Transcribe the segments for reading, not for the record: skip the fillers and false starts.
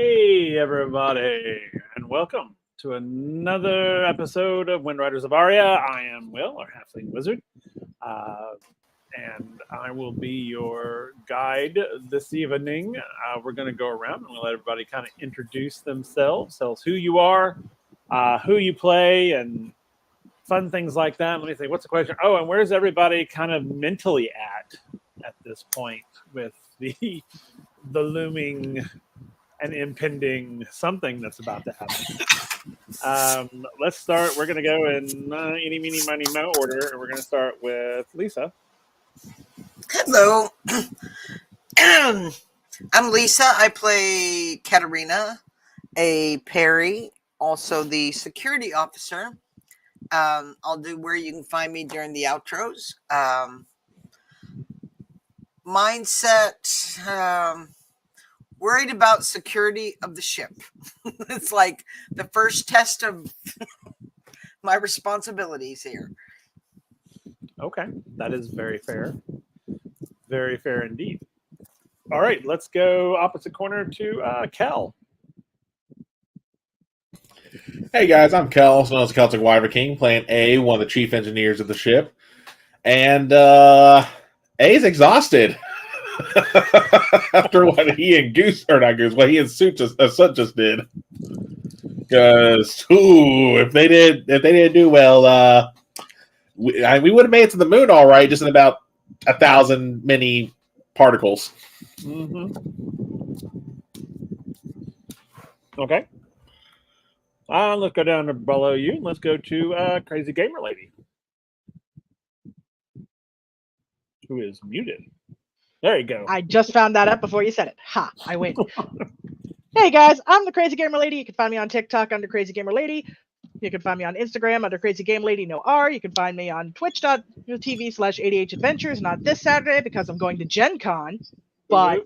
Hey, everybody, and welcome to another episode of WindRiders of Aria. I am Will, our halfling wizard, and I will be your guide this evening. We're going to go around and we'll let everybody kind of introduce themselves, tell us who you are, who you play, and fun things like that. Let me think, what's the question? Oh, and where's everybody kind of mentally at this point with the looming and impending something that's about to happen. Let's start. We're going to go in eeny, meeny, miny, mo order. And we're going to start with Lisa. Hello. I'm Lisa. I play Katarina, a Perry, also the security officer. I'll do where you can find me during the outros. Mindset. Worried about security of the ship. It's like the first test of my responsibilities here. Okay, that is very fair. Very fair indeed. All right, let's go opposite corner to Kel. Hey guys, I'm Kel, also known as the Celtic Wyvern King, playing A, one of the chief engineers of the ship. And A's exhausted. After what he and Goose, or not Goose, what he and Soot just did. Because if they didn't do well, we would have made it to the moon all right, just in about 1,000 mini particles. Mm-hmm. Okay. Let's go down to below you, and let's go to Crazy Gamer Lady, who is muted. There you go. I just found that up before you said it. Ha, I win. Hey guys, I'm the Crazy Gamer Lady. You can find me on TikTok under Crazy Gamer Lady. You can find me on Instagram under Crazy Game Lady, no R. You can find me on twitch.tv/ADH Adventures. Not this Saturday because I'm going to Gen Con, but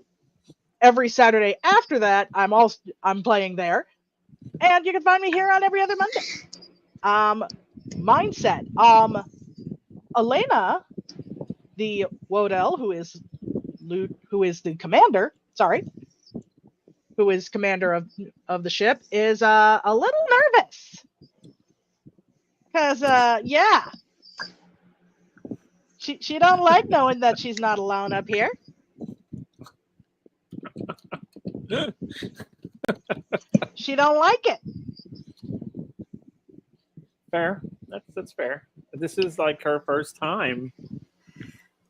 every Saturday after that, I'm playing there. And you can find me here on every other Monday. Mindset. Elena, the Wodell, who is the commander, who is commander of the ship, is a little nervous. Because, yeah. She don't like knowing that she's not alone up here. She don't like it. Fair. That's fair. This is like her first time,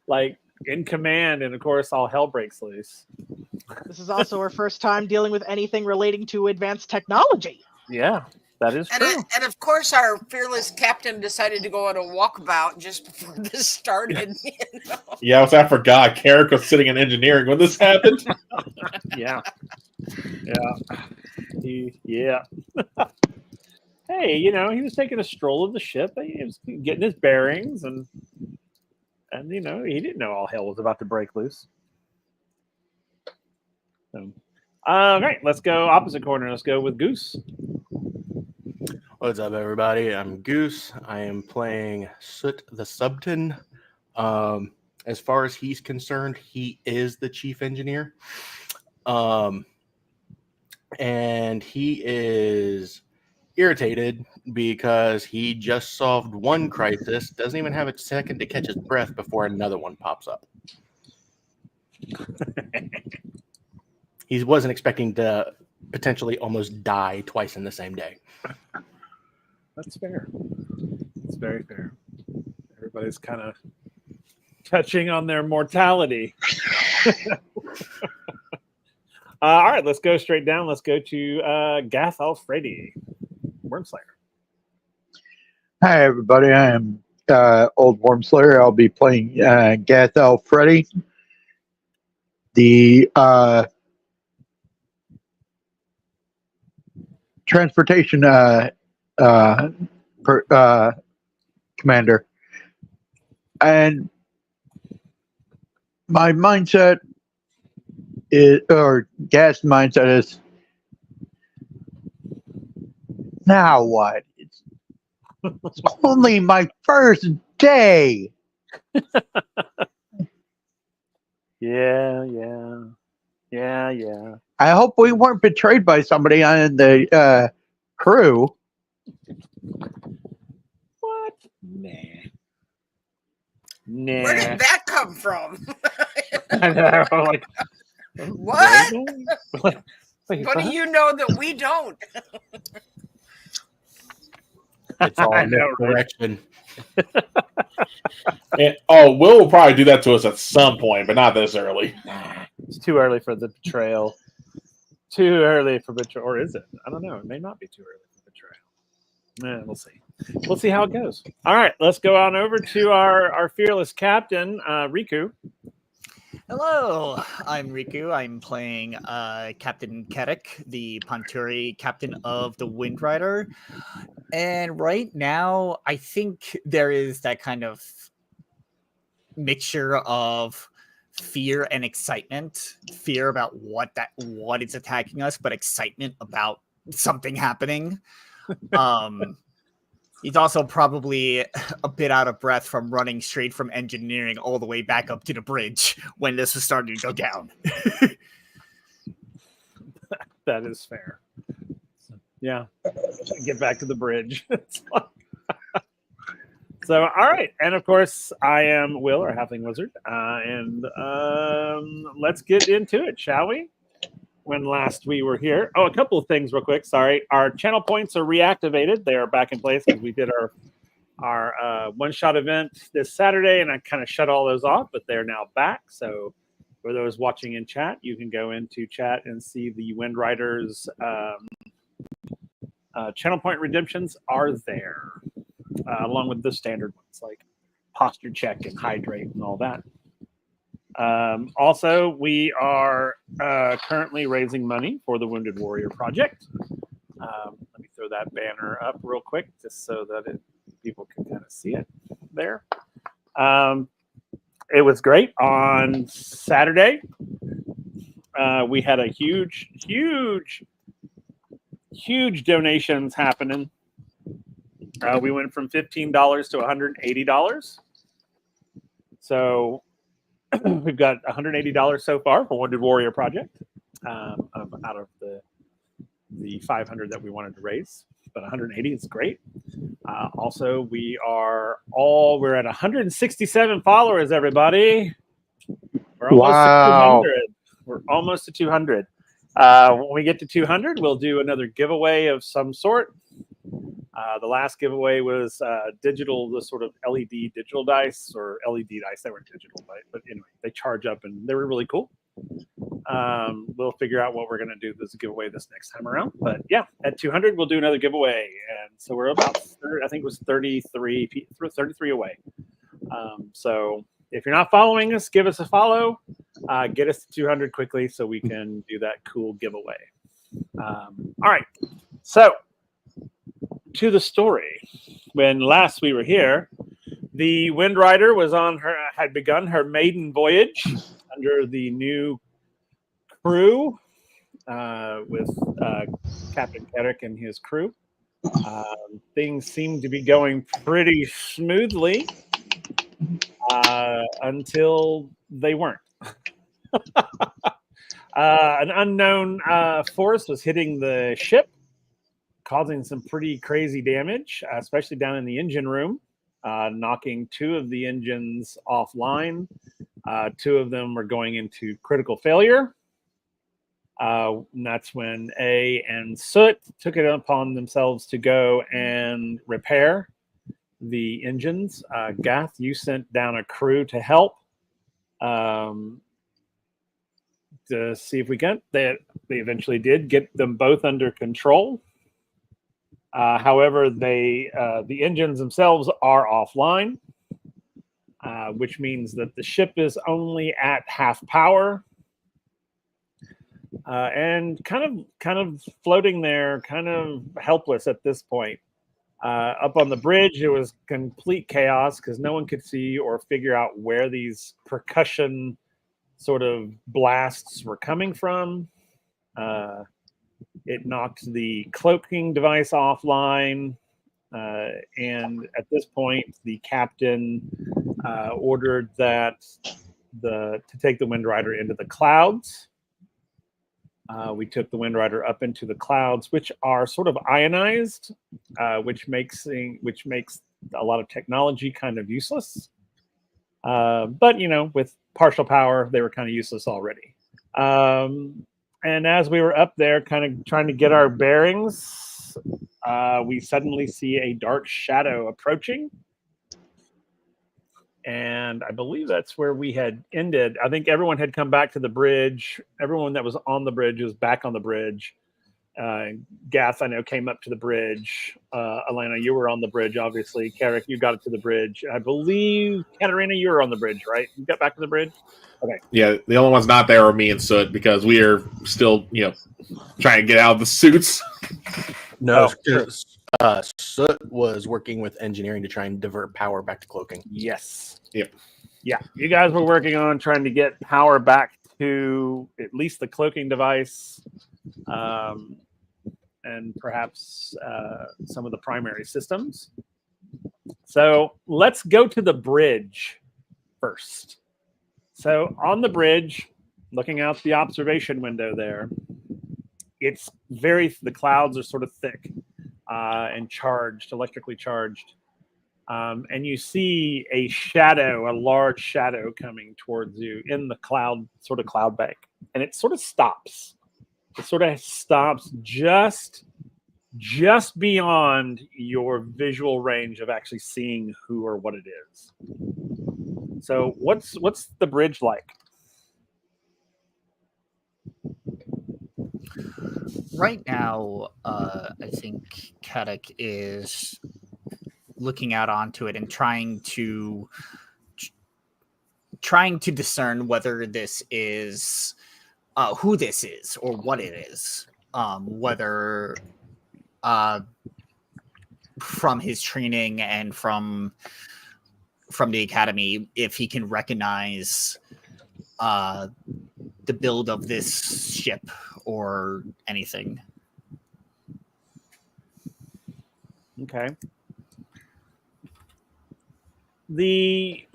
like, in command, and of course all hell breaks loose. This is also her first time dealing with anything relating to advanced technology. Yeah, that is true. And of course, our fearless captain decided to go on a walkabout just before this started. You know? Yeah, I forgot. Carrick was sitting in engineering when this happened. Yeah. Hey, he was taking a stroll of the ship. He was getting his bearings, and he didn't know all hell was about to break loose. So, all right, let's go opposite corner. Let's go with Goose. What's up, everybody? I'm Goose. I am playing Soot the Subton. As far as he's concerned, he is the chief engineer. And he is irritated because he just solved one crisis, doesn't even have a second to catch his breath before another one pops up. He wasn't expecting to potentially almost die twice in the same day. That's fair. It's very fair. Everybody's kind of touching on their mortality. All right, let's go straight down. Let's go to Gath Alfredi, Wormslayer. Hi, everybody. I am Old Wormslayer. I'll be playing Gath Alfredi, the transportation commander. And my mindset is, or Gath's mindset is, now what? It's only my first day. Yeah. I hope we weren't betrayed by somebody on the crew. What? Nah. Nah. Where did that come from? I know, like, What? Wait, What do you know that we don't? It's all I know, right? correction. Will probably do that to us at some point, but not this early. It's too early for the betrayal. Too early for betrayal, or is it? I don't know. It may not be too early for betrayal. We'll see. We'll see how it goes. All right, let's go on over to our fearless captain, Riku. Hello, I'm Riku. I'm playing Captain Kerik, the Panturi captain of the WindRider. And right now, I think there is that kind of mixture of fear and excitement. Fear about what is attacking us, but excitement about something happening. He's also probably a bit out of breath from running straight from engineering all the way back up to the bridge when this was starting to go down. That is fair. Yeah. Get back to the bridge. So, all right. And of course, I am Will, our Halfling Wizard. And let's get into it, shall we? When last we were here. Oh, a couple of things real quick. Sorry. Our channel points are reactivated. They are back in place because we did our one-shot event this Saturday, and I kind of shut all those off, but they're now back. So for those watching in chat, you can go into chat and see the WindRiders channel point redemptions are there, along with the standard ones like posture check and hydrate and all that. Also, we are currently raising money for the Wounded Warrior Project. Let me throw that banner up real quick just so that people can kind of see it there. It was great. On Saturday, we had a huge donations happening. We went from $15 to $180. So we've got $180 so far for Wounded Warrior Project, out of the 500 that we wanted to raise. But 180 is great. Also, we're at 167 followers, everybody. We're almost Wow. to 200. We're almost to 200. When we get to 200, we'll do another giveaway of some sort. The last giveaway was the sort of LED digital dice, or LED dice. They weren't digital, but anyway, they charge up and they were really cool. We'll figure out what we're going to do this giveaway this next time around. But yeah, at 200, we'll do another giveaway. And so we're about, I think it was 33 away. So if you're not following us, give us a follow. Get us to 200 quickly so we can do that cool giveaway. All right. So to the story. When last we were here, the WindRider had begun her maiden voyage under the new crew with Captain Kerik and his crew. Things seemed to be going pretty smoothly until they weren't. An unknown force was hitting the ship, causing some pretty crazy damage, especially down in the engine room, knocking 2 of the engines offline. 2 of them were going into critical failure. And that's when A and Soot took it upon themselves to go and repair the engines. Gath, you sent down a crew to help to see if we can. They eventually did get them both under control. However, the engines themselves are offline, which means that the ship is only at half power, and kind of floating there, kind of helpless at this point. Up on the bridge, it was complete chaos because no one could see or figure out where these percussion sort of blasts were coming from. It knocked the cloaking device offline, and at this point, the captain ordered that to take the WindRider into the clouds. We took the Windrider up into the clouds, which are sort of ionized, which makes a lot of technology kind of useless. But with partial power, they were kind of useless already. And as we were up there, kind of trying to get our bearings, we suddenly see a dark shadow approaching. And I believe that's where we had ended. I think everyone had come back to the bridge. Everyone that was on the bridge was back on the bridge. Gath, I know, came up to the bridge. Alana, you were on the bridge, obviously. Carrick, you got it to the bridge. I believe, Katarina, you were on the bridge, right? You got back to the bridge? Okay. Yeah, the only ones not there are me and Soot because we are still, trying to get out of the suits. No, true. Soot was working with engineering to try and divert power back to cloaking. Yes. Yep. Yeah, you guys were working on trying to get power back to at least the cloaking device, and perhaps some of the primary systems. So let's go to the bridge first. So on the bridge, looking out the observation window there, the clouds are sort of thick and charged, electrically charged. And you see a large shadow coming towards you in the cloud bank. And it sort of stops. It sort of stops just beyond your visual range of actually seeing who or what it is. So what's the bridge like? Right now, I think Katic is looking out onto it and trying to discern whether this is who this is or what it is. Whether from his training and from the academy, if he can recognize the build of this ship or anything. Okay. The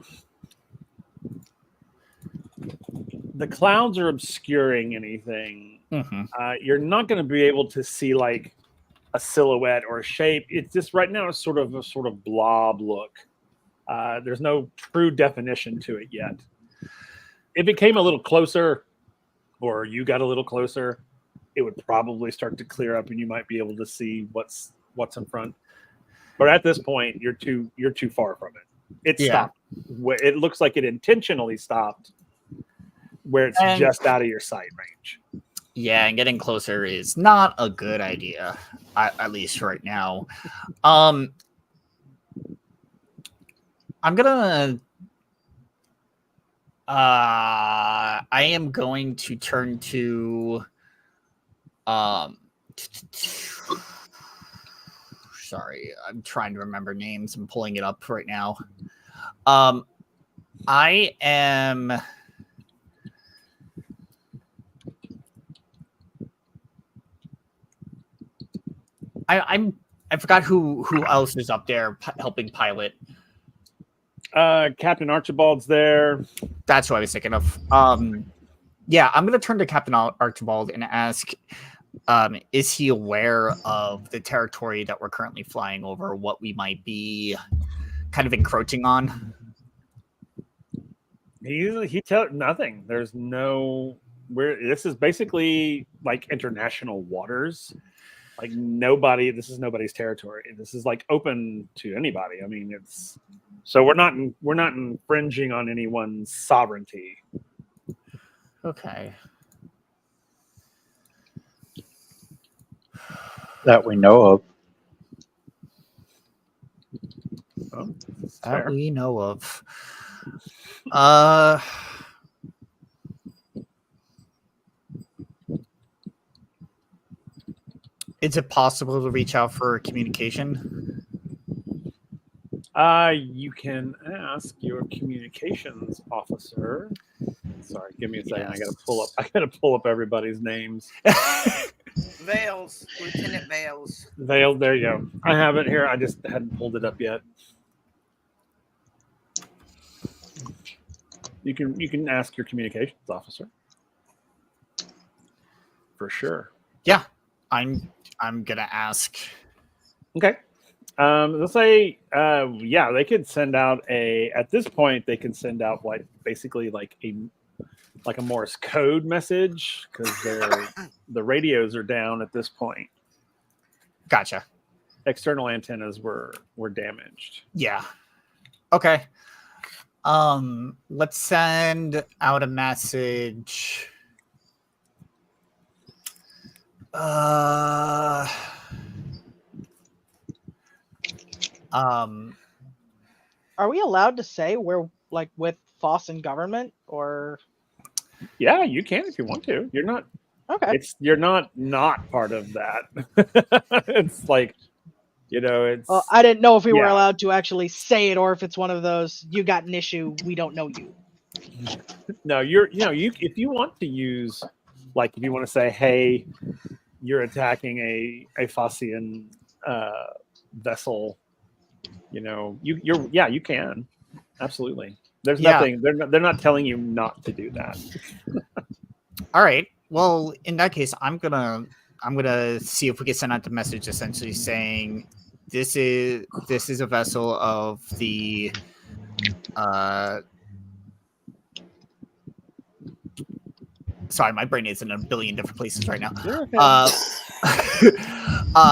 clouds are obscuring anything. Mm-hmm. You're not going to be able to see like a silhouette or a shape. It's just right now it's sort of blob look. There's no true definition to it yet. If it came a little closer, or you got a little closer, it would probably start to clear up, and you might be able to see what's in front. But at this point, you're too far from it. It stopped. It looks like it intentionally stopped, where it's just out of your sight range. Yeah, and getting closer is not a good idea, at least right now. I'm gonna. I am going to turn to. Sorry, I'm trying to remember names. I'm pulling it up right now. I am. I forgot who else is up there helping pilot. Captain Archibald's there. That's who I was thinking of. Yeah, I'm going to turn to Captain Archibald and ask, is he aware of the territory that we're currently flying over, what we might be kind of encroaching on? He tells nothing. There's no this is basically like international waters. Like this is nobody's territory. This is like open to anybody. I mean, so we're not infringing on anyone's sovereignty. Okay. That we know of. Oh, That we know of. Is it possible to reach out for communication? You can ask your communications officer. Sorry, give me a second. Yes. I gotta pull up everybody's names. Vales, Lieutenant Vales. Vale, there you go. I have it here. I just hadn't pulled it up yet. You can ask your communications officer. for sure. Yeah, I'm gonna ask. Okay. Let's say, yeah, they could send out at this point, they can send out like basically like a Morse code message because the radios are down at this point. Gotcha. External antennas were damaged. Yeah. Okay. Let's send out a message. Are we allowed to say we're like with Fossen government or? Yeah, you can if you want to. You're not. Okay. You're not part of that. It's like, it's. Well, I didn't know if we were Yeah. allowed to actually say it or if it's one of those you got an issue, we don't know you. No, you if you want to use, like, if you want to say, hey, you're attacking a Fossian vessel, you can absolutely. There's nothing. They're not telling you not to do that. All right. Well, in that case, I'm gonna see if we can send out the message essentially saying this is a vessel of the sorry, my brain is in a billion different places right now.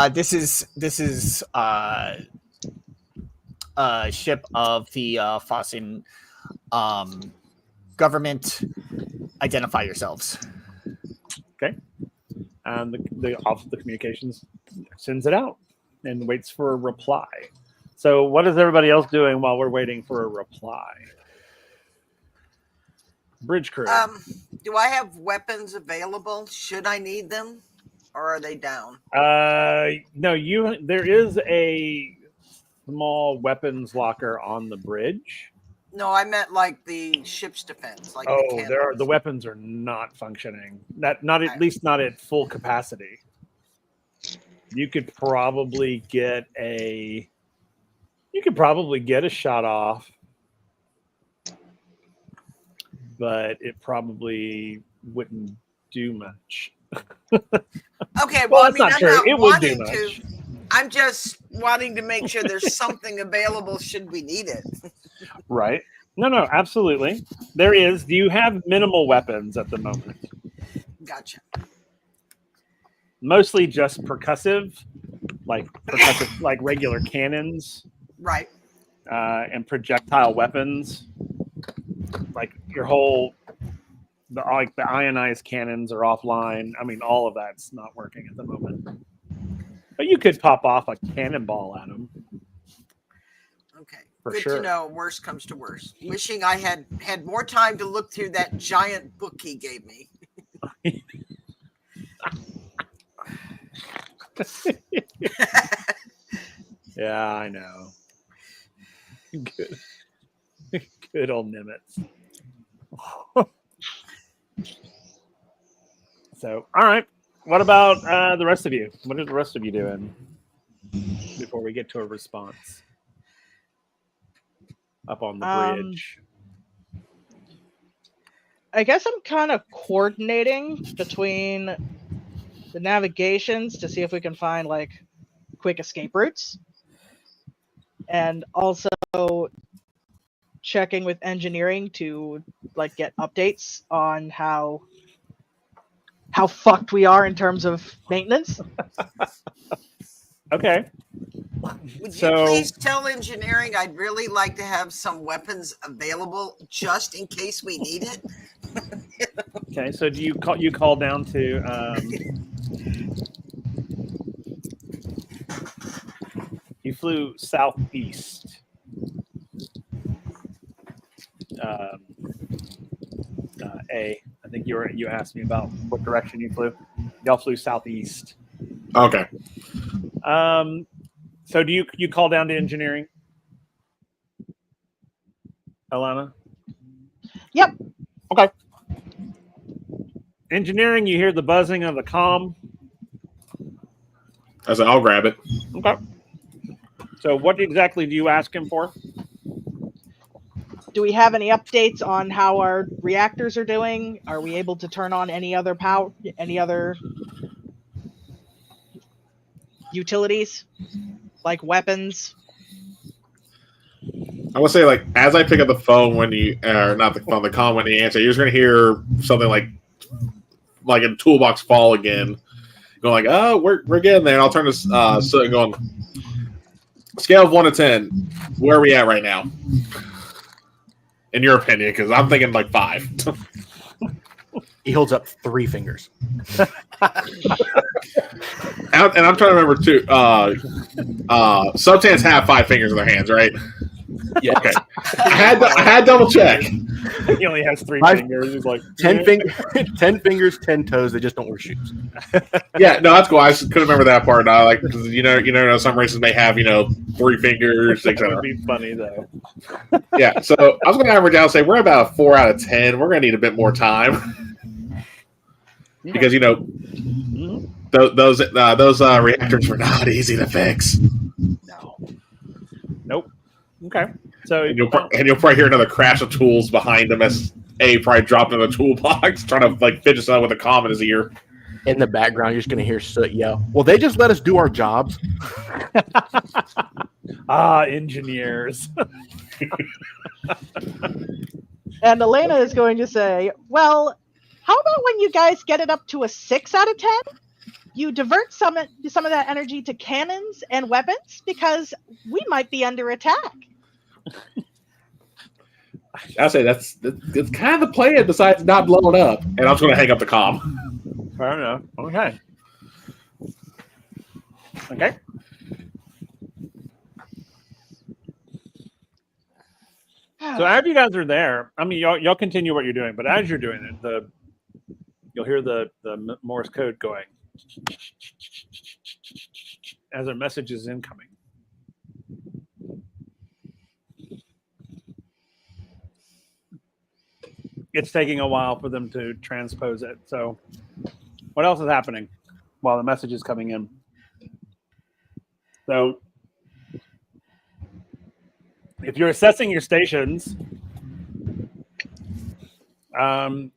This is a ship of the Fossen government. Identify yourselves. Okay. And the Office of the Communications sends it out and waits for a reply. So what is everybody else doing while we're waiting for a reply? Bridge crew. Do I have weapons available? Should I need them, or are they down? No, there is a small weapons locker on the bridge. No, I meant like the ship's defense. Like the weapons are not functioning. At least not at full capacity. You could probably get a shot off, but it probably wouldn't do much. Okay, well, I that's mean, not I'm true. not It would do wanting to. much. I'm just wanting to make sure there's something available should we need it. Right. No, absolutely. There is. Do you have minimal weapons at the moment? Gotcha. Mostly just percussive, like regular cannons. Right. And projectile weapons. Like the ionized cannons are offline. I mean, all of that's not working at the moment. But you could pop off a cannonball at them. Okay. For Good sure. to know. Worst comes to worst. Wishing I had more time to look through that giant book he gave me. Yeah, I know. Good old Nimitz. So, all right. What about the rest of you? What are the rest of you doing before we get to a response up on the bridge? I guess I'm kind of coordinating between the navigations to see if we can find like quick escape routes, and also checking with engineering to like get updates on how fucked we are in terms of maintenance. Okay. Would you please tell engineering I'd really like to have some weapons available just in case we need it? Okay, so do you call down to you flew southeast. I think you asked me about what direction you flew. Y'all flew southeast. Okay. So do you call down to engineering, Alana? Yep. Okay. Engineering, you hear the buzzing of the comm. I said, I'll grab it. Okay. So what exactly do you ask him for? Do we have any updates on how our reactors are doing? Are we able to turn on any other power, any other utilities, like weapons. I would say, like, as I pick up the phone when you, or not the phone, the call when you answer, you're just going to hear something like a toolbox fall again. Going like, oh, we're getting there. And I'll turn this, so going, scale of 1 to 10, where are we at right now? In your opinion, because I'm thinking like 5. He holds up 3 fingers. And I'm trying to remember too. Subtans have 5 fingers in their hands, right? Yeah. Okay. I had double check. He only has 3 My- fingers. He's like 10 fingers, 10 toes. They just don't wear shoes. Yeah, no, that's cool. I just couldn't remember that part. Like, because you know, some races may have 3 fingers, That etc. would be funny though. Yeah, so I was going to average out and say we're about a 4 out of 10. We're going to need a bit more time because those reactors were not easy to fix. No. Nope. Okay. So And you'll probably hear another crash of tools behind him as A probably dropped in the toolbox, trying to like fidget something with a comm in his ear. In the background, you're just going to hear Soot yell, well, they just let us do our jobs. engineers. And Elena is going to say, well, how about when you guys get it up to a 6 out of 10? You divert some of that energy to cannons and weapons because we might be under attack. I say that's kind of the plan. Besides not blowing up, and I'm just going to hang up the comm. Fair enough. Okay. Okay. So as you guys are there, I mean, y'all continue what you're doing, but as you're doing it, you'll hear the Morse code going as a message is incoming. It's taking a while for them to transpose it. So what else is happening while the message is coming in? So if you're assessing your stations,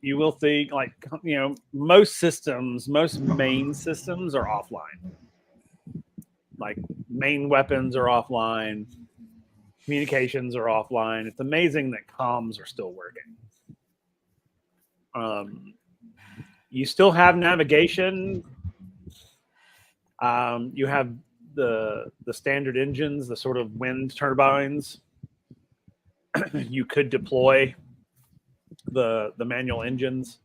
you will see, like, most main systems are offline. Like, main weapons are offline, communications are offline. It's amazing that comms are still working. You still have navigation. You have the standard engines, the sort of wind turbines. You could deploy the manual engines.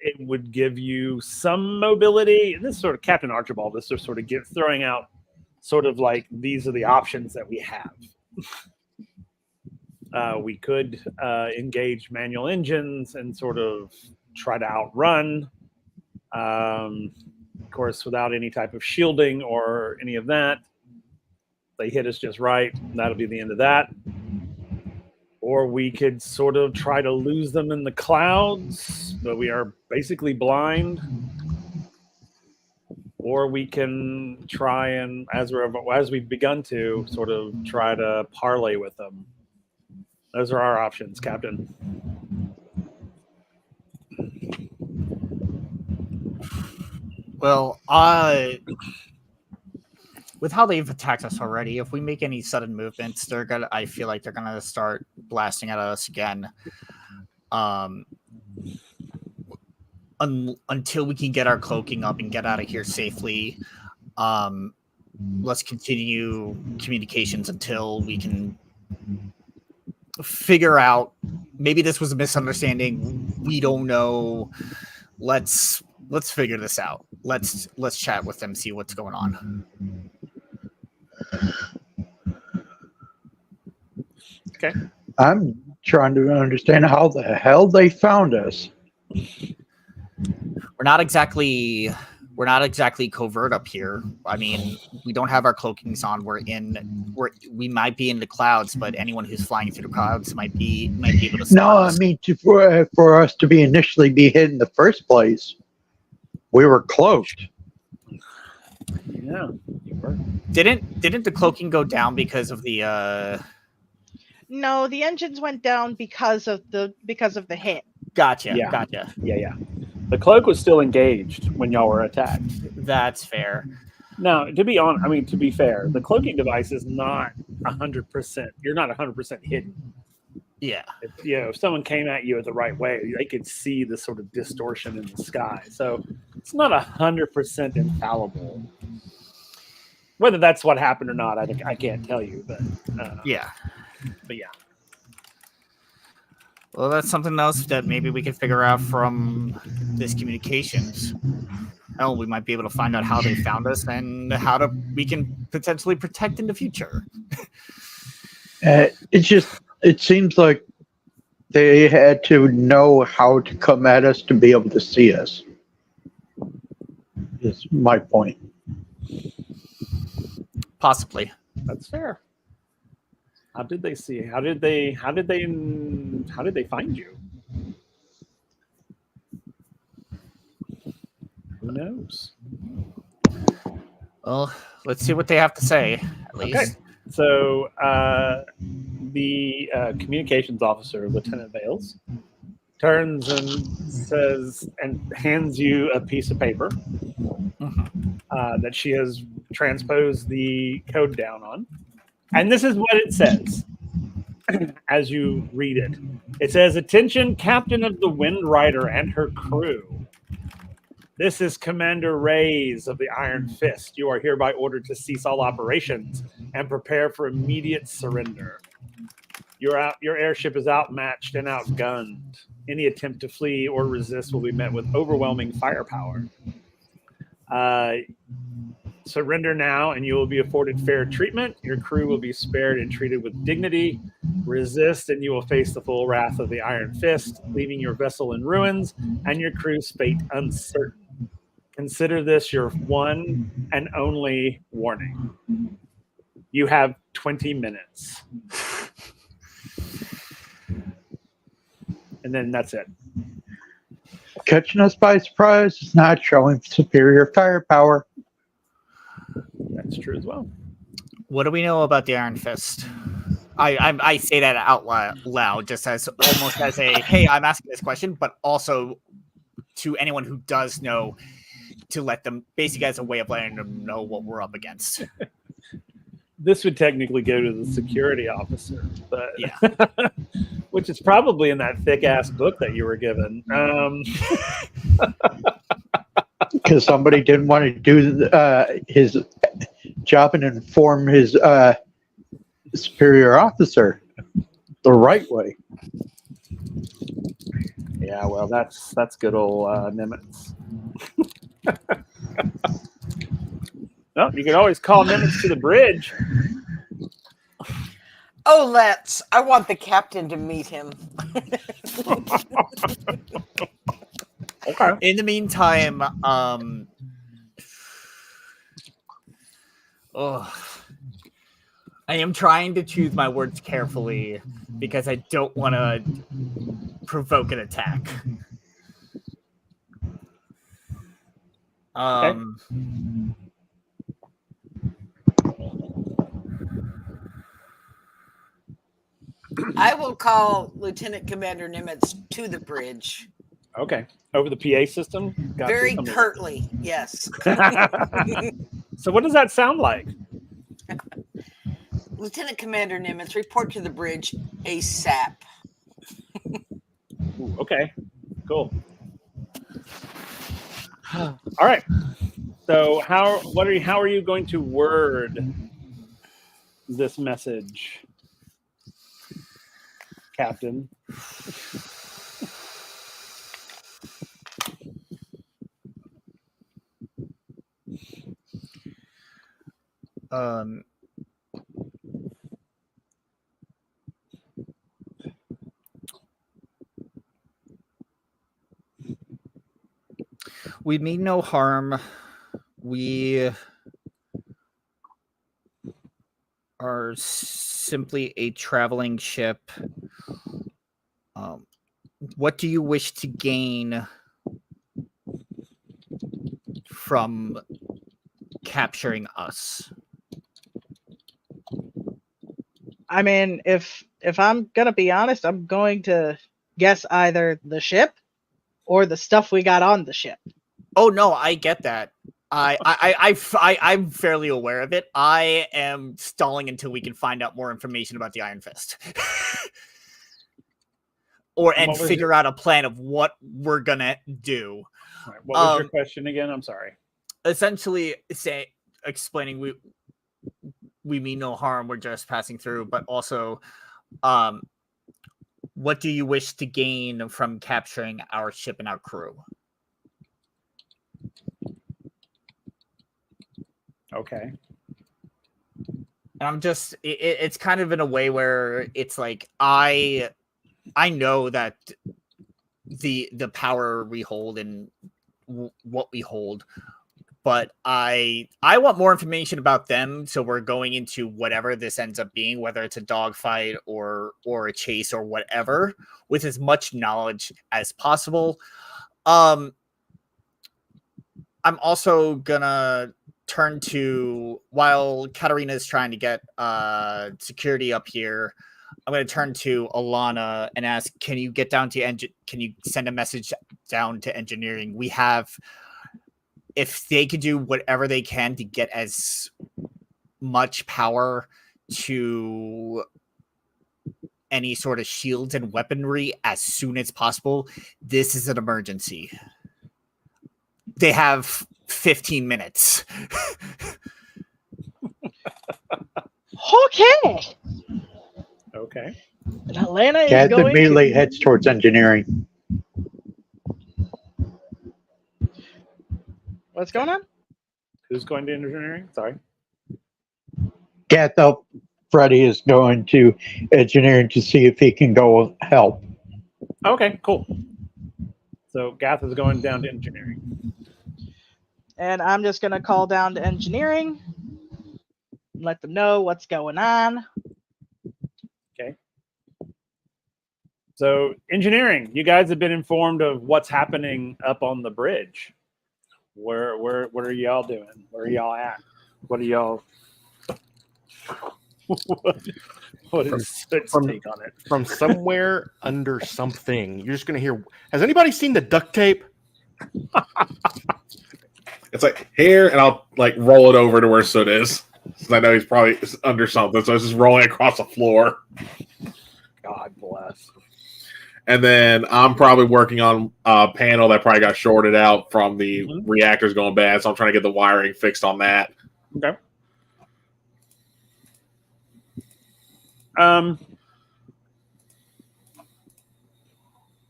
It would give you some mobility. And this is sort of Captain Archibald. This is sort of throwing out sort of like, these are the options that we have. We could engage manual engines and sort of try to outrun, of course, without any type of shielding or any of that. They hit us just right, that'll be the end of that. Or we could sort of try to lose them in the clouds, but we are basically blind. Or we can try and, as we've begun to, sort of try to parlay with them. Those are our options, Captain. Well, with how they've attacked us already, if we make any sudden movements, I feel like they're gonna start blasting at us again. Until we can get our cloaking up and get out of here safely. Let's continue communications until we can figure out, maybe this was a misunderstanding. We don't know. Let's figure this out. Let's chat with them, see what's going on. Okay. I'm trying to understand how the hell they found us. We're not exactly covert up here. I mean, we don't have our cloakings on. We might be in the clouds, but anyone who's flying through the clouds might be able to spot No, us. I mean for us to be initially be hit in the first place, we were cloaked. Yeah. You were. Didn't the cloaking go down because of the No, the engines went down because of the hit. Gotcha. Yeah. Gotcha. Yeah. The cloak was still engaged when y'all were attacked. That's fair. Now, to be fair, the cloaking device is not 100%. You're not 100% hidden. Yeah. If someone came at you the right way, they could see the sort of distortion in the sky. So it's not 100% infallible. Whether that's what happened or not, I can't tell you. But Yeah. But yeah. Well, that's something else that maybe we can figure out from this communications. Hell, we might be able to find out how they found us and how we can potentially protect in the future. It seems like they had to know how to come at us to be able to see us. Is my point. Possibly. That's fair. How did they see? How did they find you? Who knows? Well, let's see what they have to say, at least. Okay. So the communications officer, Lieutenant Bales, turns and says and hands you a piece of paper that she has transposed the code down on. And this is what it says as you read it. It says, "Attention, Captain of the WindRider and her crew. This is Commander Reyes of the Iron Fist. You are hereby ordered to cease all operations and prepare for immediate surrender. Your airship is outmatched and outgunned. Any attempt to flee or resist will be met with overwhelming firepower. Surrender now and you will be afforded fair treatment. Your crew will be spared and treated with dignity. Resist and you will face the full wrath of the Iron Fist, leaving your vessel in ruins and your crew's fate uncertain. Consider this your one and only warning. You have 20 minutes." And then that's it. Catching us by surprise is not showing superior firepower. That's true as well. What do we know about the Iron Fist? I say that out loud, just as almost as a, hey, I'm asking this question, but also to anyone who does know, to let them, basically as a way of letting them know what we're up against. This would technically go to the security officer, but Yeah. which is probably in that thick ass book that you were given. Because somebody didn't want to do his job and inform his superior officer the right way. Yeah, well, that's good old Nimitz. Well, you can always call Nimitz to the bridge. Oh, let's. I want the captain to meet him. Okay. In the meantime, I am trying to choose my words carefully because I don't want to provoke an attack. I will call Lieutenant Commander Nimitz to the bridge. Okay. Over the PA system? Gotcha. Very curtly, yes. So what does that sound like? Lieutenant Commander Nimitz, report to the bridge ASAP. Ooh, okay. Cool. All right. So how are you going to word this message, Captain? We mean no harm. We are simply a traveling ship. What do you wish to gain from capturing us? I mean, if I'm gonna be honest, I'm going to guess either the ship or the stuff we got on the ship. Oh no, I get that. I'm fairly aware of it. I am stalling until we can find out more information about the Iron Fist, and what was figure out a plan of what we're gonna do. All right, what was your question again? I'm sorry. Essentially, explaining we mean no harm. We're just passing through, but also, what do you wish to gain from capturing our ship and our crew? Okay. And I'm just it's kind of in a way where it's like I know that the power we hold and what we hold, but I want more information about them, so we're going into whatever this ends up being, whether it's a dogfight or a chase or whatever, with as much knowledge as possible. I'm also gonna turn to, while Katarina is trying to get security up here, I'm going to turn to Alana and ask, can you get down to can you send a message down to engineering? We have, if they could do whatever they can to get as much power to any sort of shields and weaponry as soon as possible, this is an emergency. They have 15 minutes. Okay. Okay. And Atlanta is Cat going immediately to... heads towards engineering. What's going on? Who's going to engineering? Sorry. Cat Freddy is going to engineering to see if he can go help. Okay, cool. So Gath is going down to engineering. And I'm just going to call down to engineering, let them know what's going on. Okay. So engineering, you guys have been informed of what's happening up on the bridge. What are y'all doing? Where are y'all at? What are y'all? what is Soot's take on it? From somewhere under something, you're just gonna hear. Has anybody seen the duct tape? It's like here, and I'll like roll it over to where Soot is. So I know he's probably under something, so it's just rolling across the floor. God bless. And then I'm probably working on a panel that probably got shorted out from the reactors going bad, so I'm trying to get the wiring fixed on that. Okay.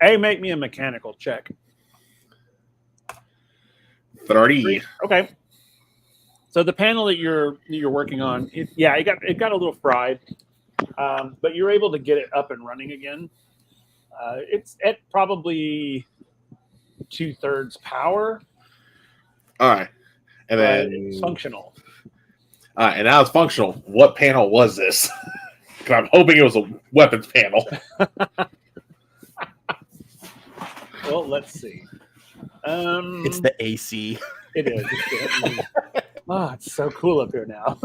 Make me a mechanical check. 30. Okay. So the panel that you're working on, it got a little fried, but you're able to get it up and running again. It's at probably 2/3 power. All right. And then it's functional. And now it's functional. What panel was this? Because I'm hoping it was a weapons panel. Well, let's see. It's the AC. It is. It's so cool up here now.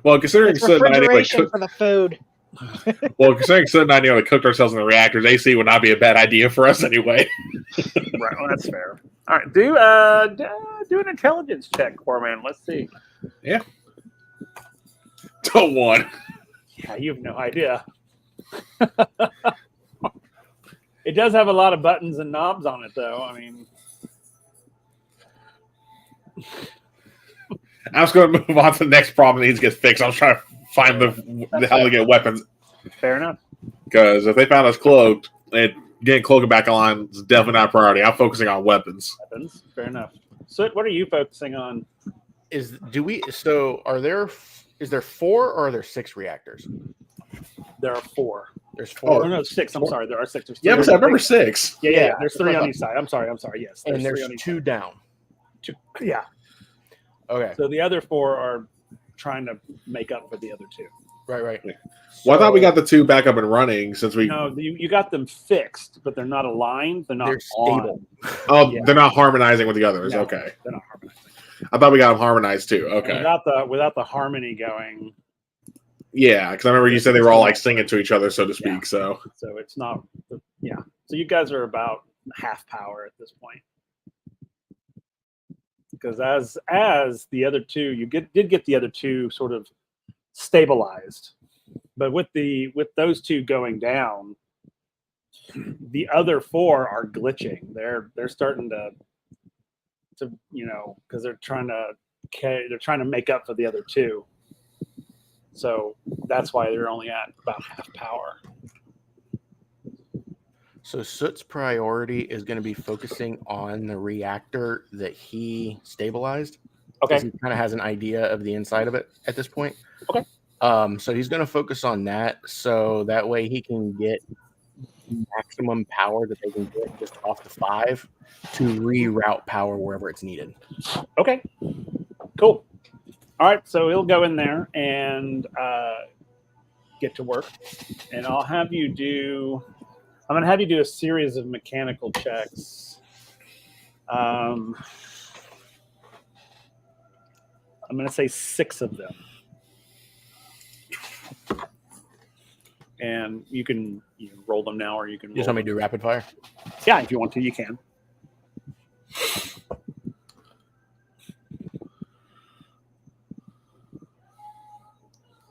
Well, considering It's Soot and I refrigeration for the food. cooked ourselves in the reactors, AC would not be a bad idea for us anyway. Right. Well, that's fair. All right. Do an intelligence check, Corman. Let's see. Yeah. To 1. Yeah, you have no idea. It does have a lot of buttons and knobs on it, though. I mean, I was going to move on to the next problem that needs to get fixed. I was trying to find the how to get weapons. Fair enough. Because if they found us cloaked, getting cloaking back online is definitely not a priority. I'm focusing on weapons. Weapons. Fair enough. So, what are you focusing on? Is there 4 or are there 6 reactors? There are 4. There's 4. Oh no, 6. I'm sorry. There are 6. There's 3. Yeah, but I remember 6. Yeah. There's 3 on each side. I'm sorry. Yes. And there's 3 on each 2 side. down. 2. Yeah. Okay. So the other 4 are trying to make up for the other 2. Right. Well, I thought we got the 2 back up and running since we. No, you got them fixed, but they're not aligned. They're not stable. Oh, Yeah. they're not harmonizing with the others. No, Okay. They're not harmonizing. I thought we got them harmonized too. Okay. And without the harmony going. Yeah, because I remember you said they were all like singing to each other, so to speak. Yeah. So So it's not. Yeah. So you guys are about half power at this point. Because as the other two, you did get the other two sort of stabilized, but with those two going down, the other four are glitching. They're starting to because they're trying to make up for the other two. So that's why they're only at about half power. So Soot's priority is going to be focusing on the reactor that he stabilized. Okay. Because he kind of has an idea of the inside of it at this point. Okay. So he's going to focus on that, so that way he can get maximum power that they can get just off the 5 to reroute power wherever it's needed. Okay. Cool. All right. So he'll go in there and get to work, and I'm going to have you do a series of mechanical checks. I'm going to say 6 of them. And you can roll them now, or you can You just want me to do rapid fire? Yeah, if you want to, you can.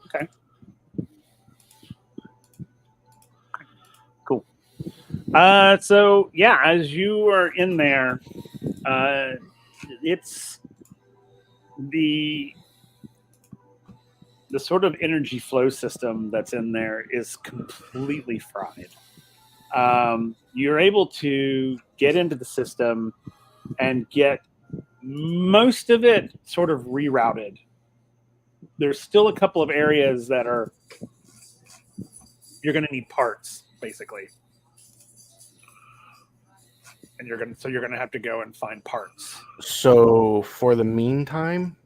Okay. Cool. So yeah, as you are in there, it's the sort of energy flow system that's in there is completely fried. You're able to get into the system and get most of it sort of rerouted. There's still a couple of areas that you're going to need parts, basically. And you're going to have to go and find parts. So for the meantime,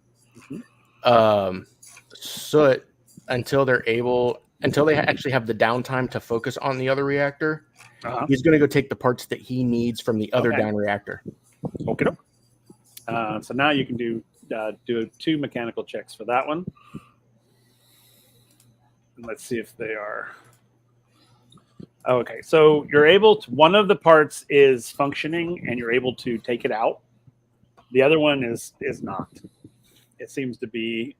Soot, until they actually have the downtime to focus on the other reactor, he's going to go take the parts that he needs from the other down reactor. Okay. So now you can do 2 mechanical checks for that one. And let's see if they are. Okay, so you're able to. One of the parts is functioning, and you're able to take it out. The other one is not. It seems to be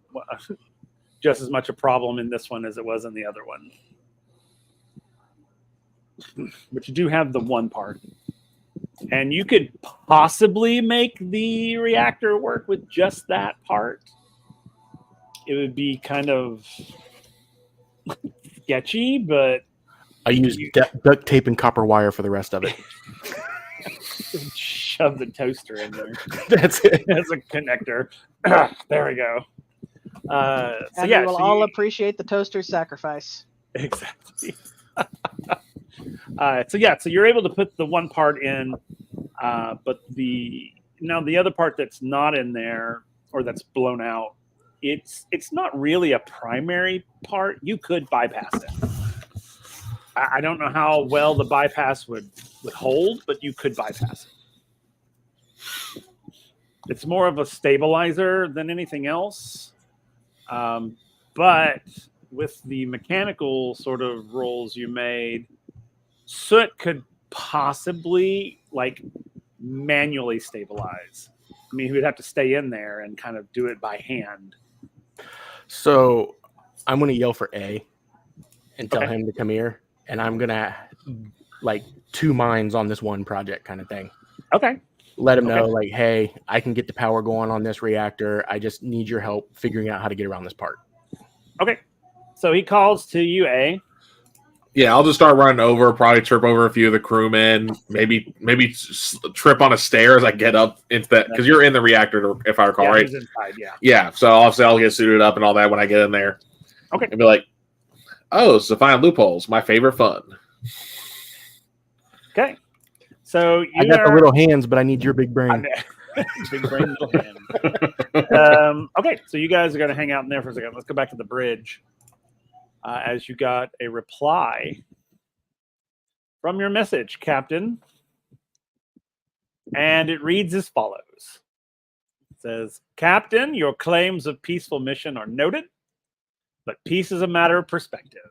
just as much a problem in this one as it was in the other one. But you do have the one part. And you could possibly make the reactor work with just that part. It would be kind of sketchy, but I used duct tape and copper wire for the rest of it. Shove the toaster in there. That's it. As a connector. There we go. So And yeah, we will all appreciate the toaster's sacrifice. Exactly. So you're able to put the one part in, but the other part that's not in there or that's blown out, it's not really a primary part. You could bypass it. I don't know how well the bypass would hold, but you could bypass it. It's more of a stabilizer than anything else. But with the mechanical sort of rolls you made, Soot could possibly manually stabilize. I mean, he would have to stay in there and kind of do it by hand. So I'm going to yell for A and tell him to come here. And I'm going to 2 minds on this one project kind of thing. Okay. Let him know, hey, I can get the power going on this reactor. I just need your help figuring out how to get around this part. Okay. So he calls to you, A. Yeah, I'll just start running over, probably trip over a few of the crewmen, maybe trip on a stair as I get up into that, because you're in the reactor, if I recall, right? He's inside, yeah. Yeah, so obviously I'll get suited up and all that when I get in there. Okay. And be like, oh, so find loopholes, my favorite fun. Okay. So I got the little hands, but I need your big brain. Big brain, little hand. Okay, so you guys are going to hang out in there for a second. Let's go back to the bridge. As you got a reply from your message, Captain. And it reads as follows. It says, Captain, your claims of peaceful mission are noted, but peace is a matter of perspective.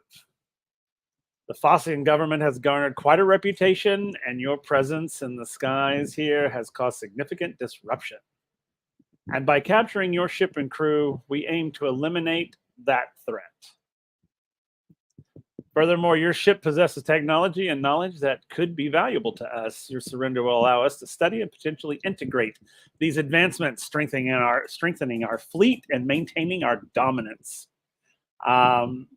The Fossian government has garnered quite a reputation, and your presence in the skies here has caused significant disruption. And by capturing your ship and crew, we aim to eliminate that threat. Furthermore, your ship possesses technology and knowledge that could be valuable to us. Your surrender will allow us to study and potentially integrate these advancements, strengthening our fleet and maintaining our dominance. And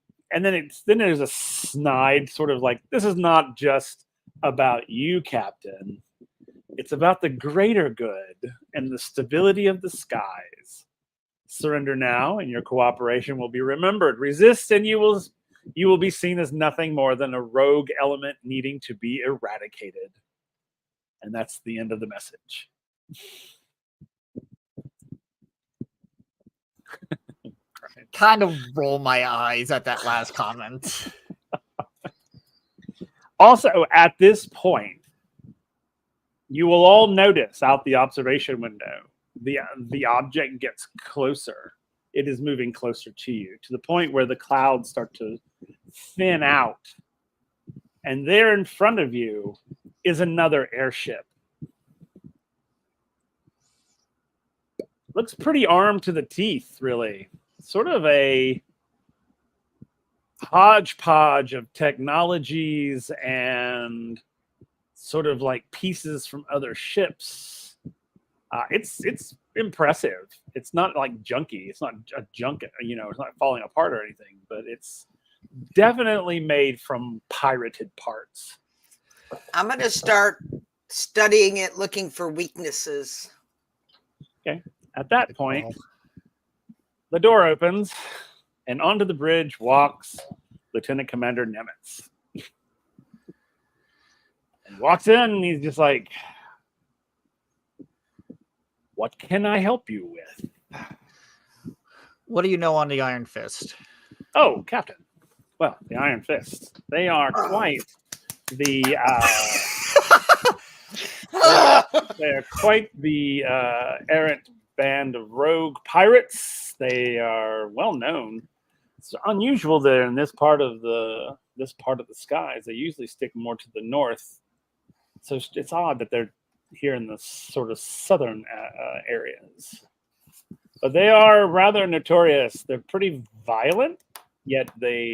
then there's a snide sort of like, this is not just about you, Captain. It's about the greater good and the stability of the skies. Surrender now, and your cooperation will be remembered. Resist, and you will be seen as nothing more than a rogue element needing to be eradicated. And that's the end of the message. Kind of roll my eyes at that last comment. Also, at this point, you will all notice out the observation window, the object gets closer. It is moving closer to you, to the point where the clouds start to thin out. And there in front of you is another airship. Looks pretty armed to the teeth, really. Sort of a hodgepodge of technologies and sort of like pieces from other ships. It's impressive. It's not like junky. It's not a junk, it's not falling apart or anything, but it's definitely made from pirated parts. I'm going to start studying it, looking for weaknesses. Okay. At that point, the door opens, and onto the bridge walks Lieutenant Commander Nemitz. And walks in, and he's just like, what can I help you with? What do you know on the Iron Fist? Oh, Captain. Well, the Iron Fists. They are quite the... they're quite the errant band of rogue pirates. They are well known. It's unusual that in this part of the skies, they usually stick more to the north. So it's odd that they're here in the sort of southern areas. But they are rather notorious. They're pretty violent, yet their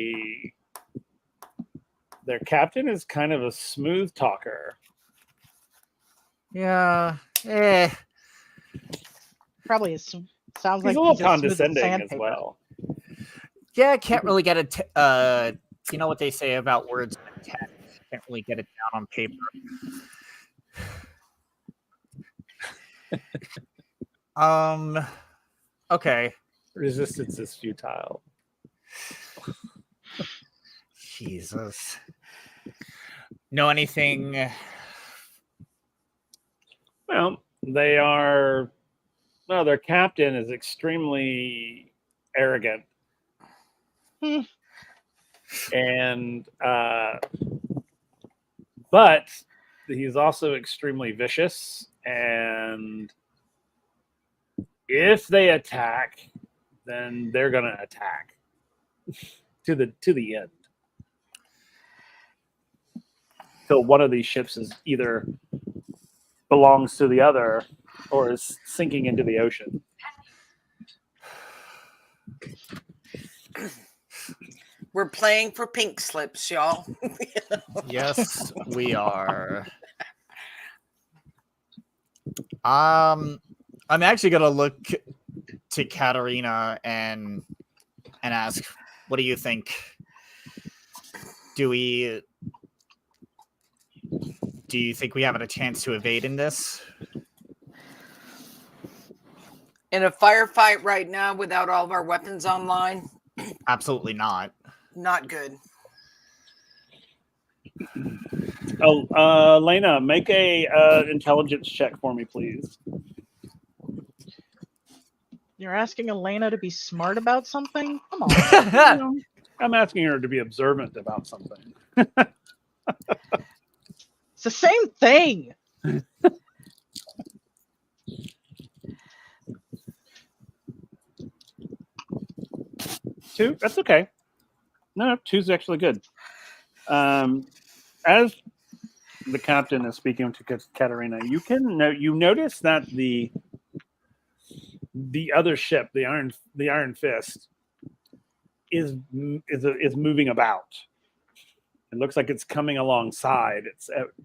captain is kind of a smooth talker. Yeah. Probably sounds like He's a little he's as smooth as condescending as sandpaper. well. Yeah, I can't really get it. You know what they say about words in text? Can't really get it down on paper. Okay. Resistance is futile. Jesus. Know anything? Well, their captain is extremely arrogant. And but he's also extremely vicious, and if they attack, then they're gonna attack to the end. Till one of these ships is either belongs to the other or is sinking into the ocean. We're playing for pink slips, y'all. Yes, we are. I'm actually gonna look to Katarina and ask, what do you think? Do you think we have a chance to evade in this? In a firefight right now without all of our weapons online? Absolutely not. Not good. Oh, Lena, make a intelligence check for me, please. You're asking Elena to be smart about something? Come on. I'm asking her to be observant about something. It's the same thing. 2? That's okay. No, 2's actually good. As the captain is speaking to Katerina, you notice that the other ship, the Iron Fist, is moving about. It looks like it's coming alongside.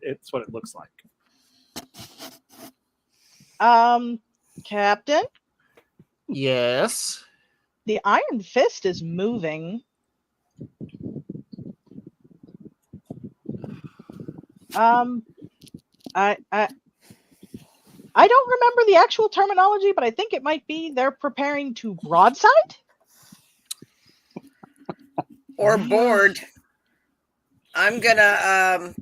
It's what it looks like. Captain, Yes. the Iron Fist is moving. I don't remember the actual terminology, but I think it might be they're preparing to broadside. Or board. I'm gonna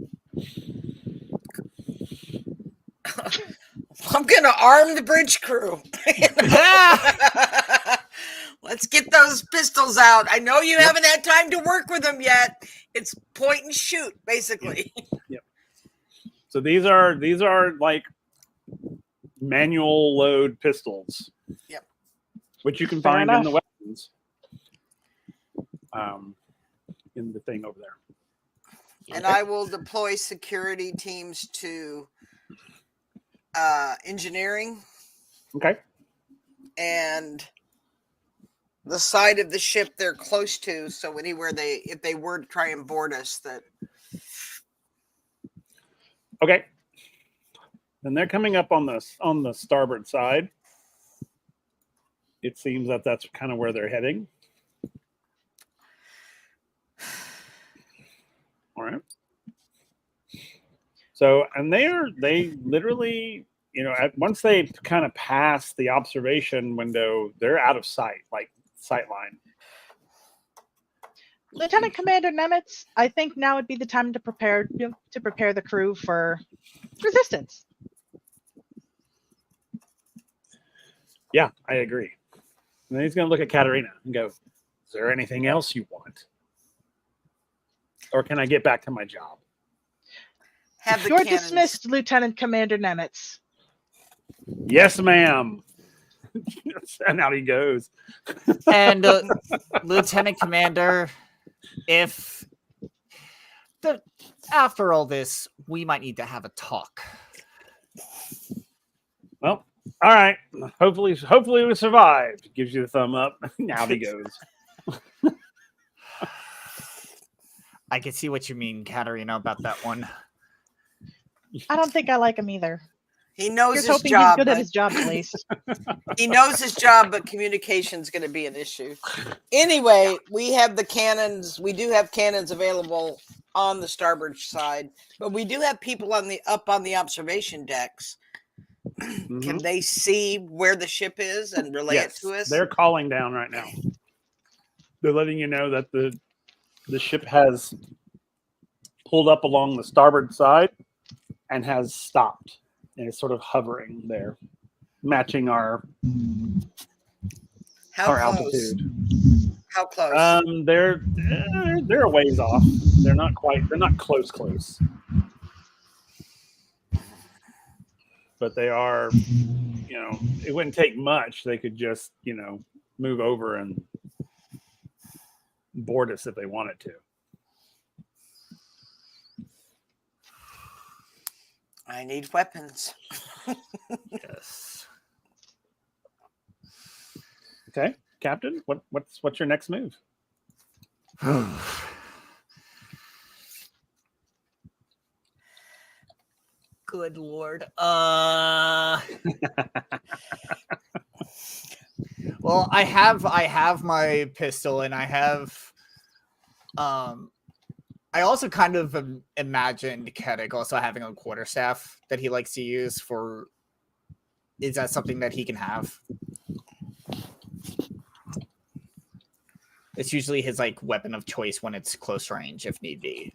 I'm gonna arm the bridge crew. Let's get those pistols out. I know you haven't had time to work with them yet. It's point and shoot, basically. Yep. So these are like manual load pistols. Yep. Which you can Fair find enough. in the weapons. In the thing over there. And I will deploy security teams to engineering Okay. and the side of the ship they're close to. So anywhere if they were to try and board us, that. Okay. And they're coming up on the starboard side. It seems that that's kind of where they're heading. All right. So, and they literally, once they kind of pass the observation window, they're out of sight, like sight line. Lieutenant Commander Nemitz, I think now would be the time to prepare the crew for resistance. Yeah, I agree. And then he's going to look at Katerina and go, "Is there anything else you want? Or can I get back to my job?" Have the You're cannons. dismissed, Lieutenant Commander Nemitz. Yes, ma'am. And out he goes. And Lieutenant Commander, after all this, we might need to have a talk. Well, all right. Hopefully we survive. Gives you the thumb up. Out he goes. I can see what you mean, Katerina, about that one. I don't think I like him either. He knows Here's his hoping job. he's good but at his job, at least. He knows his job, but communication's going to be an issue. Anyway, we have the cannons. We do have cannons available on the starboard side, but we do have people up on the observation decks. Mhm. Can they see where the ship is and relay it to us? They're calling down right now. They're letting you know that the ship has pulled up along the starboard side and has stopped. And it's sort of hovering there, matching our How close? altitude. How close? They're a ways off. They're not close. But they are, it wouldn't take much. They could just, move over and board us if they wanted to. I need weapons. Yes. Okay, Captain, what's your next move? Good Lord. Well, I have my pistol, and I have I also kind of imagined Kedek also having a quarterstaff that he likes to use for. Is that something that he can have? It's usually his weapon of choice when it's close range, if need be.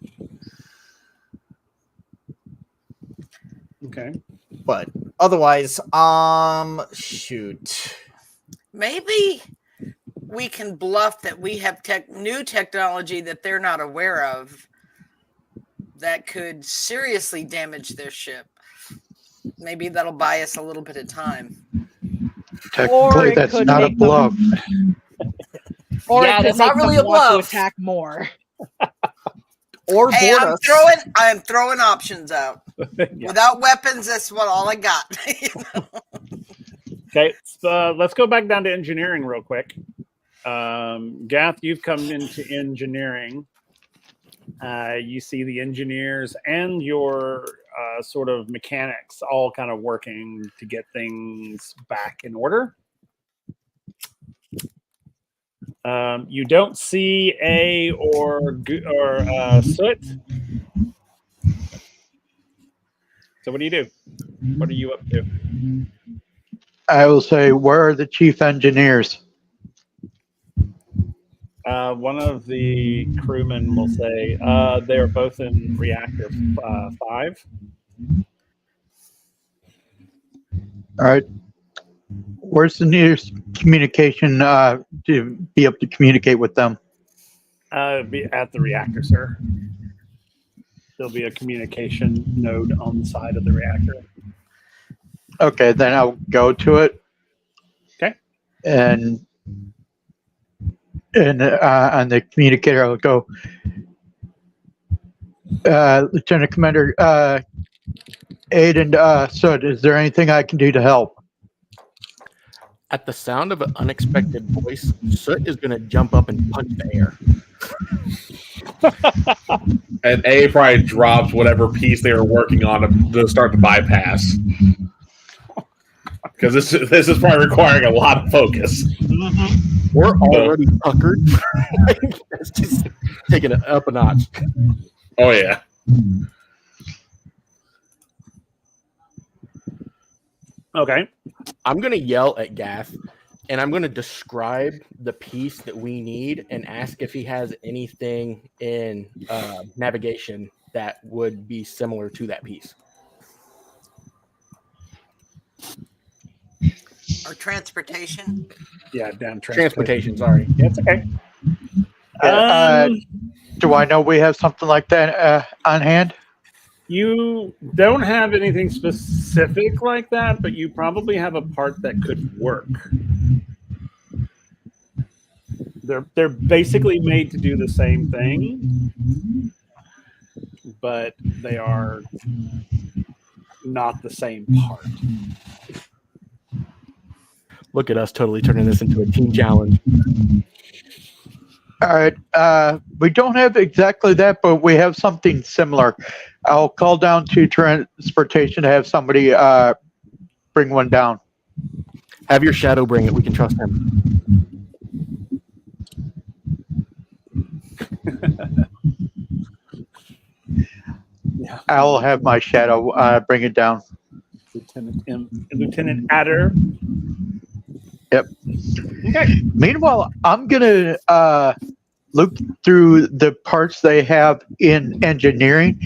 Okay. But otherwise, shoot. Maybe we can bluff that we have new technology that they're not aware of that could seriously damage their ship. Maybe that'll buy us a little bit of time. Technically, it that's could not a make them- bluff. Or Yeah, it could that's not make really them a want to bluff. attack more. or Hey, board I'm us. throwing options out. Yeah. Without weapons, that's all I got. Okay, let's go back down to engineering real quick. Gath, you've come into engineering. You see the engineers and your sort of mechanics all kind of working to get things back in order. You don't see A or Soot. So what do you do? What are you up to? I will say, where are the chief engineers? One of the crewmen will say they're both in reactor 5. All right. Where's the nearest communication to be able to communicate with them? Be at the reactor, sir. There'll be a communication node on the side of the reactor. Okay, then I'll go to it. Okay. And on the communicator, I'll go, Lieutenant Commander Aiden Soot, is there anything I can do to help? At the sound of an unexpected voice, Soot is going to jump up and punch the air. And A probably drops whatever piece they were working on to start the bypass. Because this is probably requiring a lot of focus. We're already puckered. It's just taking it up a notch. Oh, yeah. Okay. I'm going to yell at Gath, and I'm going to describe the piece that we need and ask if he has anything in navigation that would be similar to that piece. Or transportation. Yeah, down Transportation, sorry. Yeah, it's okay. Do I know we have something like that on hand? You don't have anything specific like that, but you probably have a part that could work. They're basically made to do the same thing, but they are not the same part. Look at us totally turning this into a team challenge. All right. We don't have exactly that, but we have something similar. I'll call down to transportation to have somebody bring one down. Have your shadow bring it. We can trust him. Yeah. I'll have my shadow bring it down. Lieutenant Adder. Yep. Okay. Meanwhile, I'm gonna look through the parts they have in engineering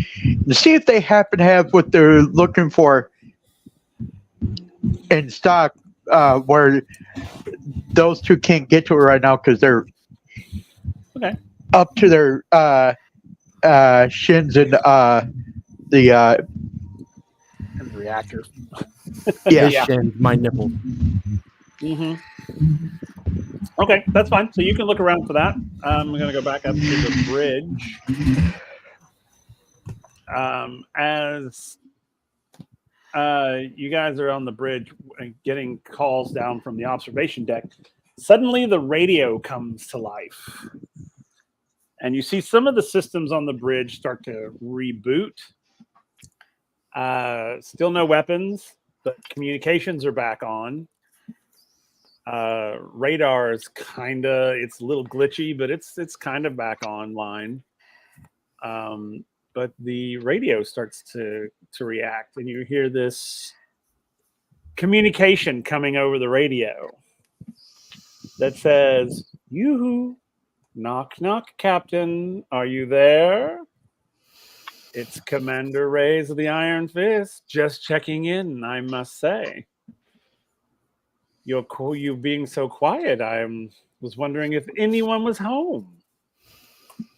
to see if they happen to have what they're looking for in stock, where those two can't get to it right now because they're up to their shins in the reactor. yeah. Shins, my nipple. Mm-hmm. Okay, that's fine. So you can look around for that. I'm going to go back up to the bridge. As you guys are on the bridge getting calls down from the observation deck, suddenly the radio comes to life. And you see some of the systems on the bridge start to reboot. Still no weapons, but communications are back on. Radar is it's a little glitchy, but it's kind of back online. But the radio starts to react, and you hear this communication coming over the radio that says, "Yoo-hoo, knock knock, Captain, are you there? It's Commander Reyes of the Iron Fist, just checking in, I must say. You being so quiet, was wondering if anyone was home.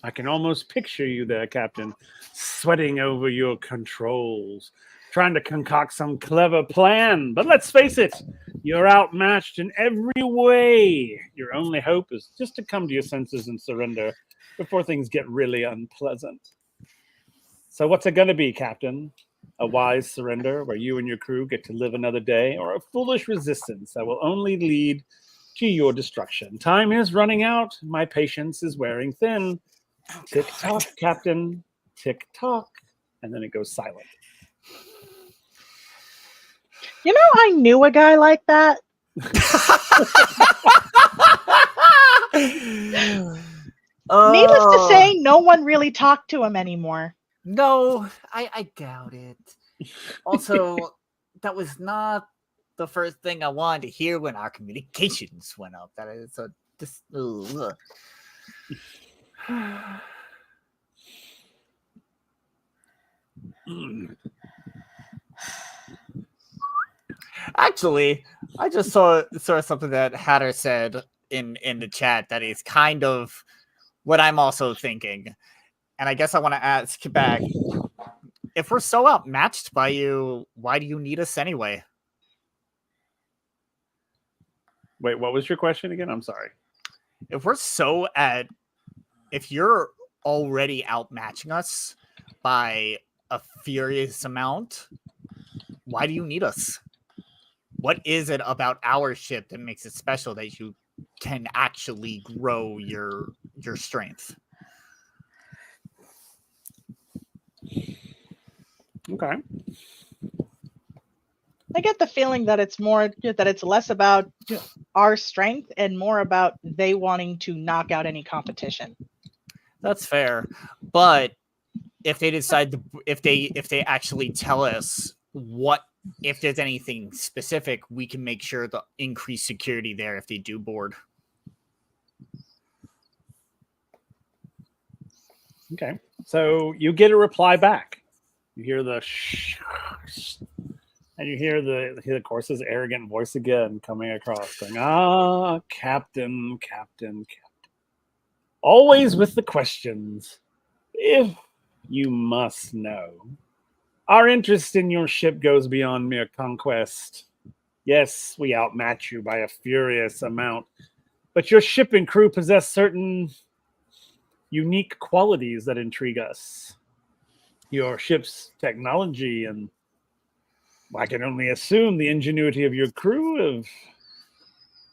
I can almost picture you there, Captain, sweating over your controls, trying to concoct some clever plan. But let's face it, you're outmatched in every way. Your only hope is just to come to your senses and surrender before things get really unpleasant." So what's it going to be, Captain? A wise surrender where you and your crew get to live another day, or a foolish resistance that will only lead to your destruction? Time is running out. My patience is wearing thin. Tick tock, Captain. Tick tock. And then it goes silent. You know, I knew a guy like that. Needless to say, no one really talked to him anymore. No, I doubt it. Also, that was not the first thing I wanted to hear when our communications went up. That is a just. Ugh. Actually, I just saw something that Hatter said in the chat that is kind of what I'm also thinking. And I guess I want to ask back, if we're so outmatched by you, why do you need us anyway? Wait, what was your question again? I'm sorry. If you're already outmatching us by a furious amount, why do you need us? What is it about our ship that makes it special that you can actually grow your strength? Okay. I get the feeling that it's less about our strength and more about they wanting to knock out any competition. That's fair, but if they decide to, if they actually tell us what, if there's anything specific, we can make sure to increase security there if they do board. Okay. So you get a reply back. You hear the and you hear of course, his arrogant voice again coming across, going, Captain, Captain, Captain. Always with the questions. If you must know, our interest in your ship goes beyond mere conquest. Yes, we outmatch you by a furious amount, but your ship and crew possess certain unique qualities that intrigue us. Your ship's technology and, I can only assume, the ingenuity of your crew have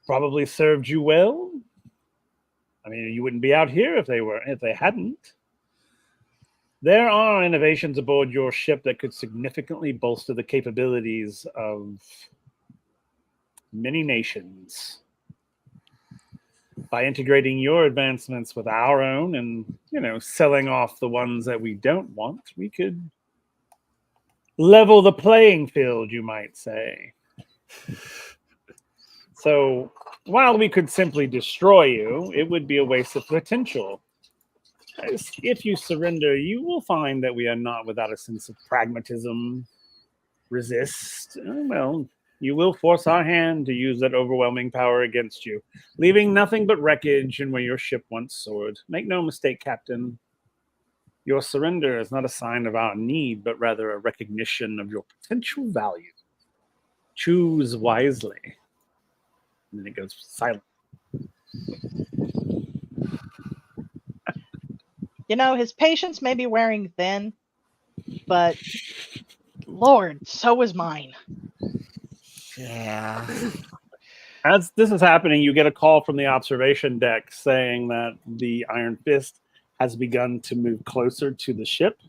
probably served you well. I mean, you wouldn't be out here if they hadn't. There are innovations aboard your ship that could significantly bolster the capabilities of many nations. By integrating your advancements with our own and, selling off the ones that we don't want, we could level the playing field, you might say. So while we could simply destroy you, it would be a waste of potential. If you surrender, you will find that we are not without a sense of pragmatism. Resist, well, you will force our hand to use that overwhelming power against you, leaving nothing but wreckage in where your ship once soared. Make no mistake, Captain. Your surrender is not a sign of our need, but rather a recognition of your potential value. Choose wisely. And then it goes silent. His patience may be wearing thin, but Lord, so is mine. Yeah. As this is happening, you get a call from the observation deck saying that the Iron Fist has begun to move closer to the ship.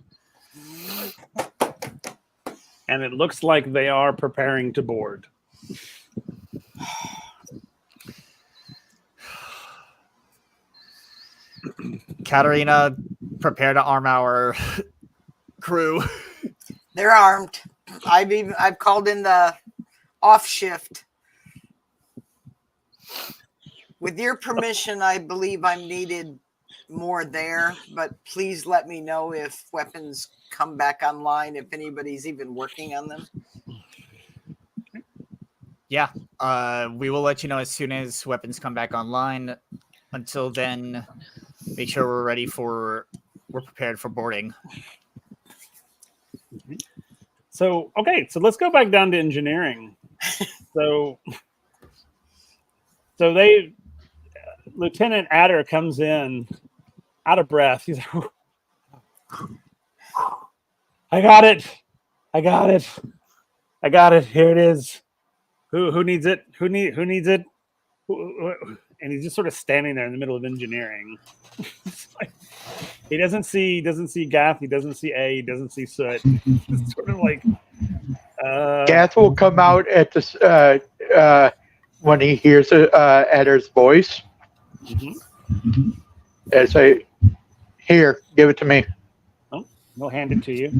And it looks like they are preparing to board. Katarina, prepare to arm our crew. They're armed. I've called in the off shift. With your permission, I believe I'm needed more there, but please let me know if weapons come back online, if anybody's even working on them. Yeah, we will let you know as soon as weapons come back online. Until then, make sure we're prepared for boarding. So let's go back down to engineering. So Lieutenant Adder comes in out of breath. He's like, I got it. I got it. I got it. Here it is. Who needs it? Who needs it? And he's just sort of standing there in the middle of engineering. Like, he doesn't see Gath. He doesn't see A. He doesn't see Soot. It's sort of like Gath will come out at this when he hears Eddar's voice and say, "Here, give it to me." Oh, we'll hand it to you.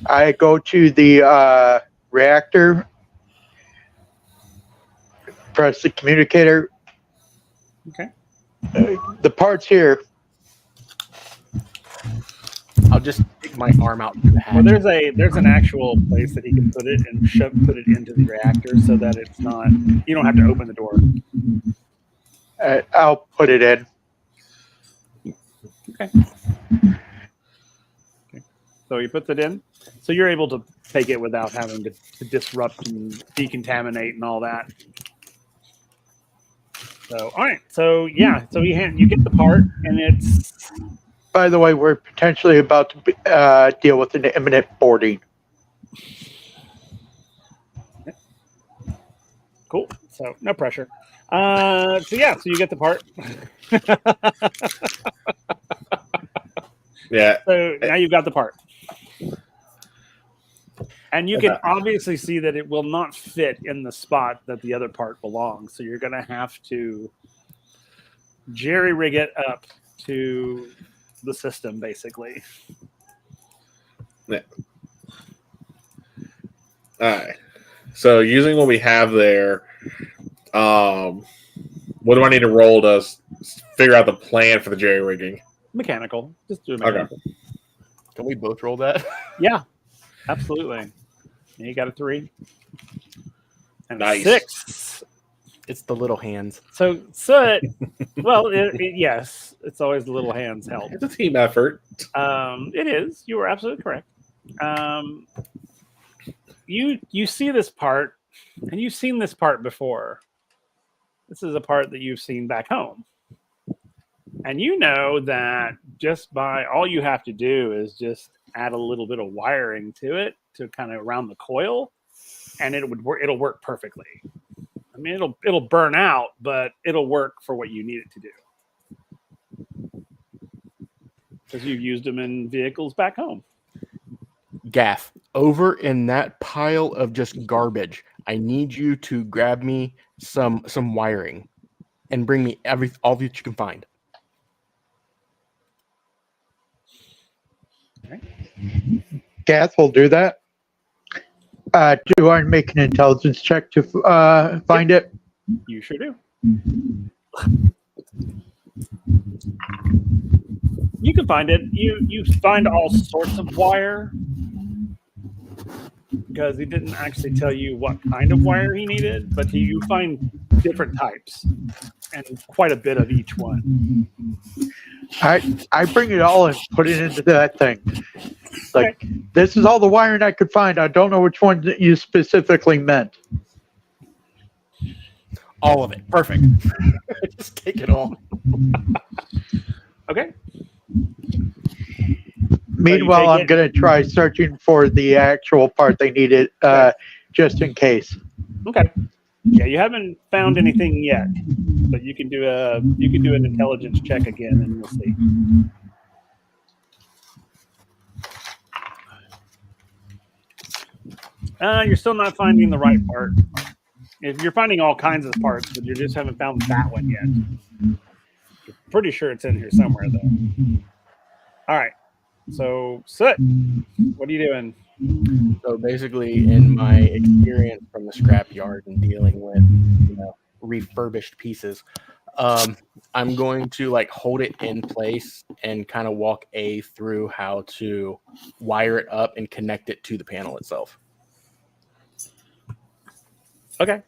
I go to the reactor, press the communicator. Okay. The part's here. I'll just stick my arm out through the hatch. Well, there's an actual place that he can put it and put it into the reactor so that it's not. You don't have to open the door. I'll put it in. Okay. So he puts it in. So you're able to take it without having to disrupt and decontaminate and all that. So all right. So yeah. So you get the part, and it's. By the way, we're potentially about to deal with an imminent boarding. Cool. So no pressure. So yeah. So you get the part. Yeah. So now you've got the part. And you can obviously see that it will not fit in the spot that the other part belongs. So you're going to have to jerry-rig it up to the system, basically. Yeah. All right. So using what we have there, what do I need to roll to figure out the plan for the jerry-rigging? Mechanical. Just do a mechanical. Okay. Can we both roll that? Yeah, absolutely. You got a 3. And Nice. a 6. It's the little hands. So well, yes, it's always the little hands help. It's a team effort. It is. You were absolutely correct. You see this part, and you've seen this part before. This is a part that you've seen back home. And you know that just by all you have to do is just add a little bit of wiring to it to kind of around the coil, and it'll work perfectly. I mean, it'll burn out, but it'll work for what you need it to do. Because you've used them in vehicles back home. Gaff, over in that pile of just garbage, I need you to grab me some wiring and bring me all that you can find. Gath will do that. Do I make an intelligence check to find it? You sure do. You can find it. You find all sorts of wire because he didn't actually tell you what kind of wire he needed, but you find different types and quite a bit of each one. I bring it all and put it into that thing. Like, this is all the wiring I could find. I don't know which one that you specifically meant. All of it. Perfect. Just take it all. Okay. Meanwhile, I'm going to try searching for the actual part they needed, just in case. Okay. Yeah, you haven't found anything yet, but you can do an intelligence check again, and we'll see. You're still not finding the right part. If you're finding all kinds of parts, but you just haven't found that one yet. You're pretty sure it's in here somewhere, though. All right. So, Soot, what are you doing? So basically, in my experience from the scrapyard and dealing with refurbished pieces, I'm going to hold it in place and kind of walk A through how to wire it up and connect it to the panel itself. Okay.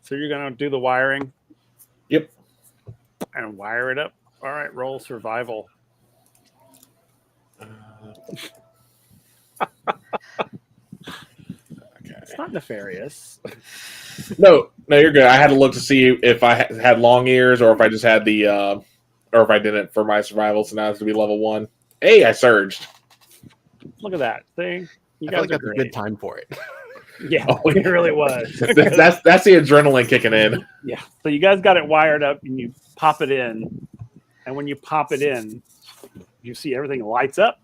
So you're going to do the wiring? Yep. And wire it up? All right, roll survival. It's not nefarious. No, you're good. I had to look to see if I had long ears or if I just had the or if I didn't for my survival, so now it has to be level 1. Hey, I surged. Look at that. See, you I feel guys like are that's a great. good time for it. Yeah, Oh, it really was. that's the adrenaline kicking in. Yeah. So you guys got it wired up, and you pop it in, and when you pop it in, you see everything lights up,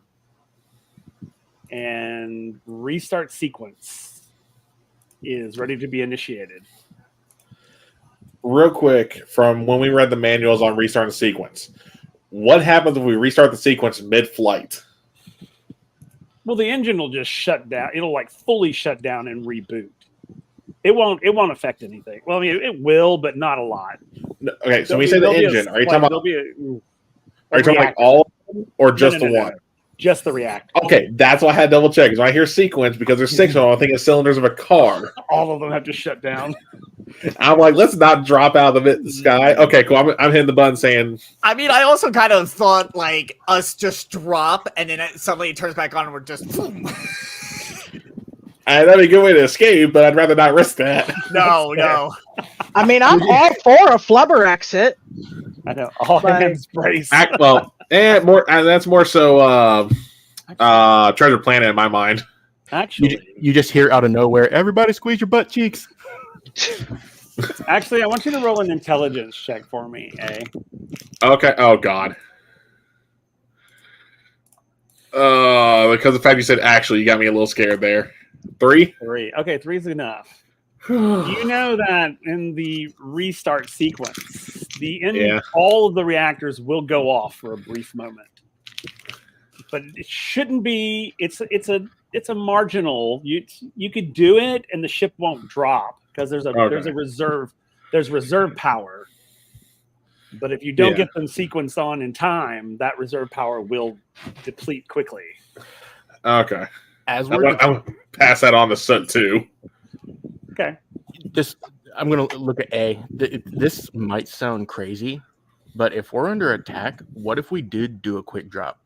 and restart sequence is ready to be initiated. Real quick, from when we read the manuals on restarting the sequence, what happens if we restart the sequence mid-flight? Well, the engine will just shut down. It'll like fully shut down and reboot. It won't affect anything. Well, I mean, it will, but not a lot. No, okay, so when you say the engine, are you talking about? Are you talking like all of them or just the one? Just the reactor. Okay, that's why I had to double check. Because when I hear sequence, because there's 6 of them, I think it's cylinders of a car. All of them have to shut down. I'm like, let's not drop out of the sky. Okay, cool. I'm hitting the button saying. I mean, I also kind of thought like us just drop and then suddenly it turns back on and we're just boom. That'd be a good way to escape, but I'd rather not risk that. No. I mean, I'm all for a flubber exit. I know. All hands brace. That's more so Treasure Planet in my mind. Actually, You just hear out of nowhere, everybody squeeze your butt cheeks. I want you to roll an intelligence check for me, eh? Okay. Oh God. Because the fact you said actually, you got me a little scared there. 3? 3. Okay, 3 is enough. You know that in the restart sequence, all of the reactors will go off for a brief moment, but it shouldn't be. It's a marginal. You could do it, and the ship won't drop because there's reserve power. But if you don't get them sequenced on in time, that reserve power will deplete quickly. Okay. I'm gonna pass that on to Soot too. Okay. I'm going to look at A. This might sound crazy, but if we're under attack, what if we did do a quick drop?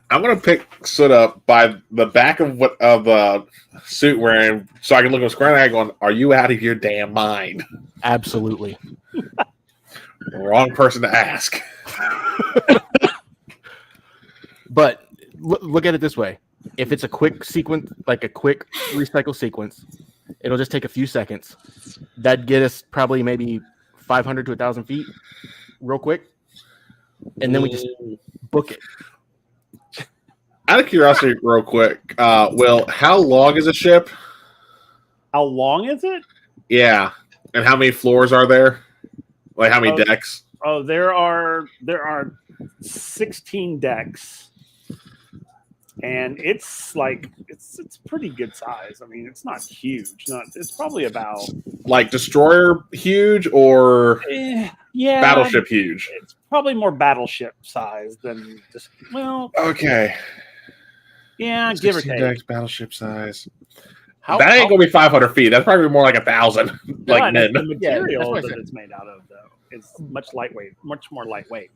I'm gonna pick Soot up by the back of the suit wearing, so I can look him square in the eye going, "Are you out of your damn mind?" Absolutely. Wrong person to ask. But look at it this way. If it's a quick sequence, like a quick recycle sequence, it'll just take a few seconds. That'd get us probably maybe 500 to 1,000 feet real quick. And then we just book it. Out of curiosity, real quick, Will, how long is a ship? How long is it? Yeah. And how many floors are there? Like how many decks? Oh, there are 16 decks. And it's pretty good size. I mean, it's not huge. It's probably about like destroyer huge or battleship huge. It's probably more battleship size than just okay. Yeah, give or take. Decks, battleship size. That ain't gonna be 500 feet. That's probably more like 1,000. Like men. The material that it's made out of, though, is much more lightweight.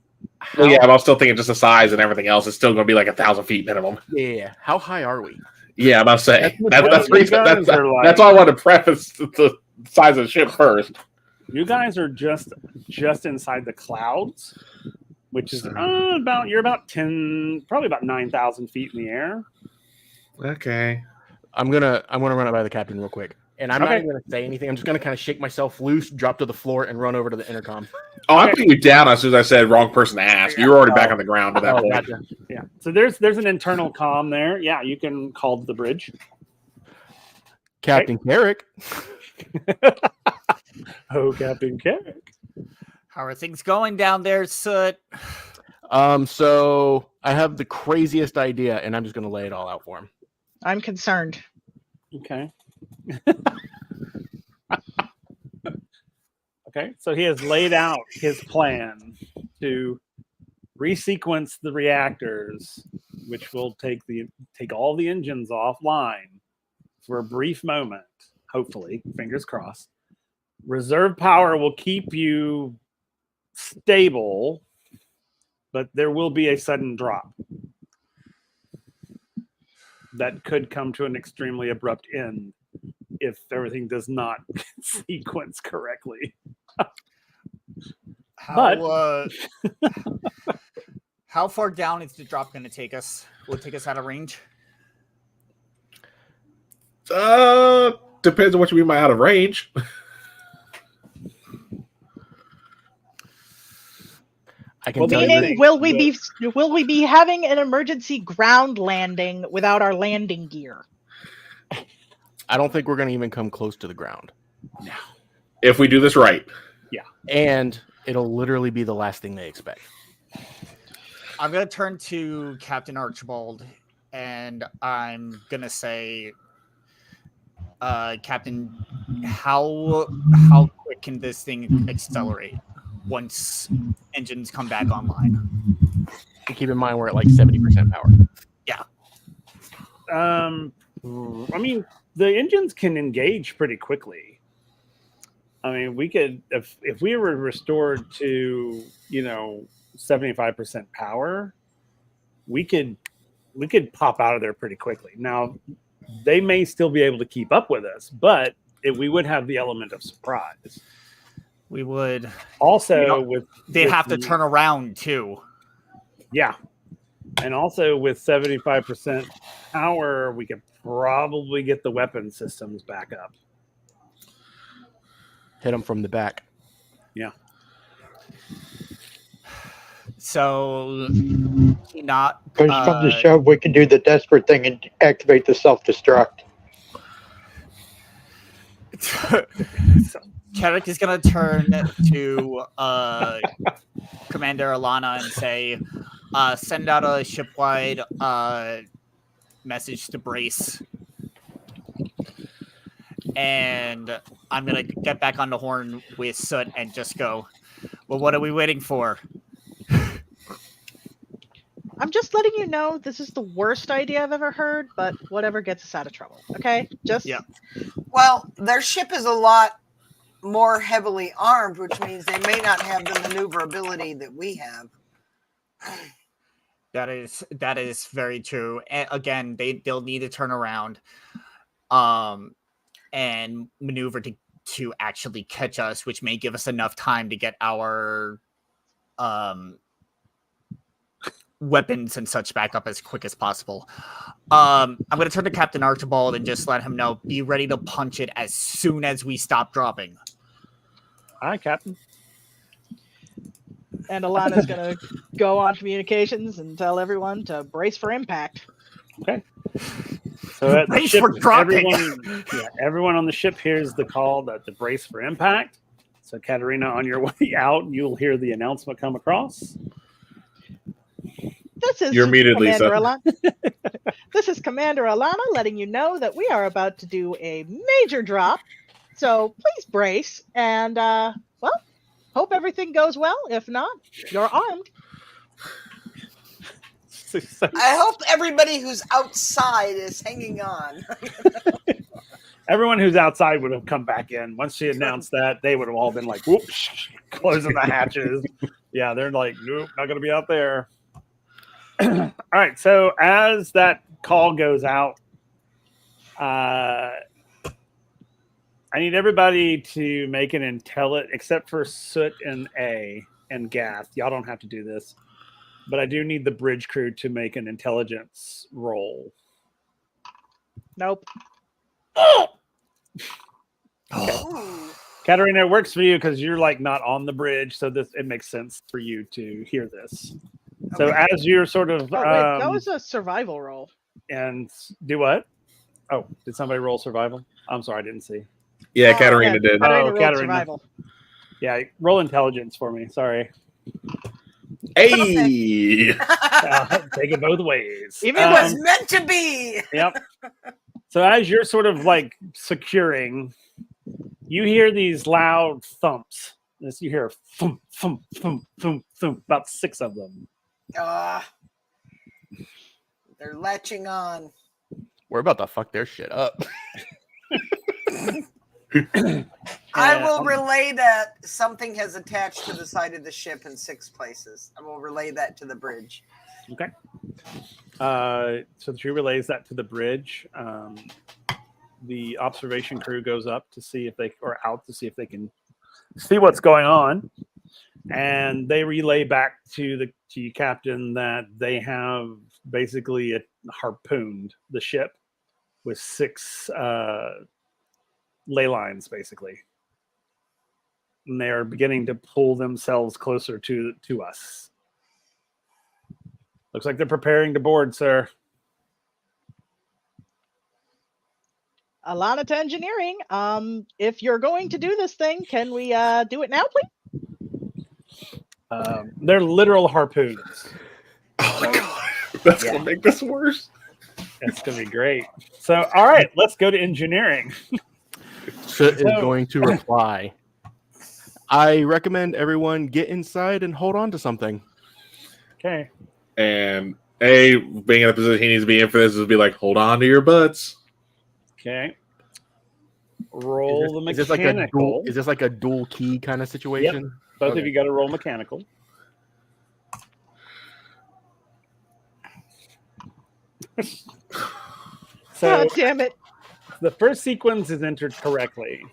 Well, yeah, but I'm still thinking just the size and everything else. It's still going to be like 1,000 feet minimum. Yeah. How high are we? Yeah, I'm about to say. That's why I wanted to preface the size of the ship first. You guys are just inside the clouds, which is probably about 9,000 feet in the air. Okay. I'm gonna run it by the captain real quick. And I'm not even going to say anything. I'm just going to kind of shake myself loose, drop to the floor, and run over to the intercom. Oh, I put you down as soon as I said wrong person to ask. You were already back on the ground at that point. Gotcha. Yeah. So there's an internal comm there. Yeah, you can call the bridge. Captain Carrick. Oh, Captain Carrick. How are things going down there, Soot? So I have the craziest idea, and I'm just going to lay it all out for him. I'm concerned. Okay. Okay, so he has laid out his plan to resequence the reactors, which will take all the engines offline for a brief moment, hopefully, fingers crossed. Reserve power will keep you stable, but there will be a sudden drop that could come to an extremely abrupt end if everything does not sequence correctly. How far down is the drop going to take us? Will it take us out of range? Depends on what you mean by out of range. I can tell Meaning, you. will we be having an emergency ground landing without our landing gear? I don't think we're going to even come close to the ground. No. If we do this right. Yeah. And it'll literally be the last thing they expect. I'm going to turn to Captain Archibald, and I'm going to say, Captain, how quick can this thing accelerate once engines come back online? And keep in mind we're at like 70% power. Yeah. I mean, the engines can engage pretty quickly. I mean, we could, if we were restored to, 75% power, we could pop out of there pretty quickly. Now, they may still be able to keep up with us, but we would have the element of surprise. We would also they'd have to turn around too. Yeah, and also with 75% power, we could probably get the weapon systems back up. Hit them from the back. Yeah. So, not Push from the shove, we can do the desperate thing and activate the self-destruct. Carrick is going to turn to Commander Alana and say, send out a shipwide message to brace. And I'm going to get back on the horn with Soot and just go, well, what are we waiting for? I'm just letting you know this is the worst idea I've ever heard, but whatever gets us out of trouble. Okay? Yeah. Well, their ship is a lot more heavily armed, which means they may not have the maneuverability that we have. That is very true. And again, they'll need to turn around and maneuver to actually catch us, which may give us enough time to get our weapons and such back up as quick as possible. I'm going to turn to Captain Archibald and just let him know, be ready to punch it as soon as we stop dropping. Hi, Captain. And Alana's going to go on communications and tell everyone to brace for impact. Okay. So at the Brace ship, for dropping. everyone on the ship hears the call that the brace for impact. So Katerina, on your way out, you'll hear the announcement come across. This is You're muted, Lisa. This is Commander Alana letting you know that we are about to do a major drop. So please brace and, hope everything goes well. If not, you're armed. I hope everybody who's outside is hanging on. Everyone who's outside would have come back in. Once she announced that, they would have all been like, whoops, closing the hatches. Yeah, they're like, nope, not going to be out there. All right, so as that call goes out, I need everybody to make an intelligence, except for Soot and A and Gath. Y'all don't have to do this, but I do need the bridge crew to make an intelligence roll. Nope. Katerina, it works for you because you're like not on the bridge, so it makes sense for you to hear this. So as you're sort of that was a survival roll. And do what? Oh, did somebody roll survival? I'm sorry, I didn't see. Yeah, Katerina did. Katerina. Survival. Yeah, roll intelligence for me. Sorry. Hey, take it both ways. It was meant to be. Yep. So as you're sort of like securing, you hear these loud thumps. You hear thump, thump, thump, thump, thump, about 6 of them. They're latching on. We're about to fuck their shit up. I will relay that something has attached to the side of the ship in 6 places. I will relay that to the bridge. Okay. So she relays that to the bridge. The observation crew goes up to see if they can see what's going on. and they relay back to you, Captain, that they have basically harpooned the ship with 6 ley lines, basically, and they are beginning to pull themselves closer to us. Looks like they're preparing to board, sir. Alana to engineering. If you're going to do this thing, can we do it now, please? They're literal harpoons. Oh my god, that's gonna make this worse. It's gonna be great. So, all right, let's go to engineering. Soot is going to reply. I recommend everyone get inside and hold on to something. Okay. And being in a position he needs to be in for this is be like, hold on to your butts. Okay. Roll the Is this mechanical. is this like a dual key kind of situation? Both Okay. of you got to roll mechanical. So God damn it. the first sequence is entered correctly.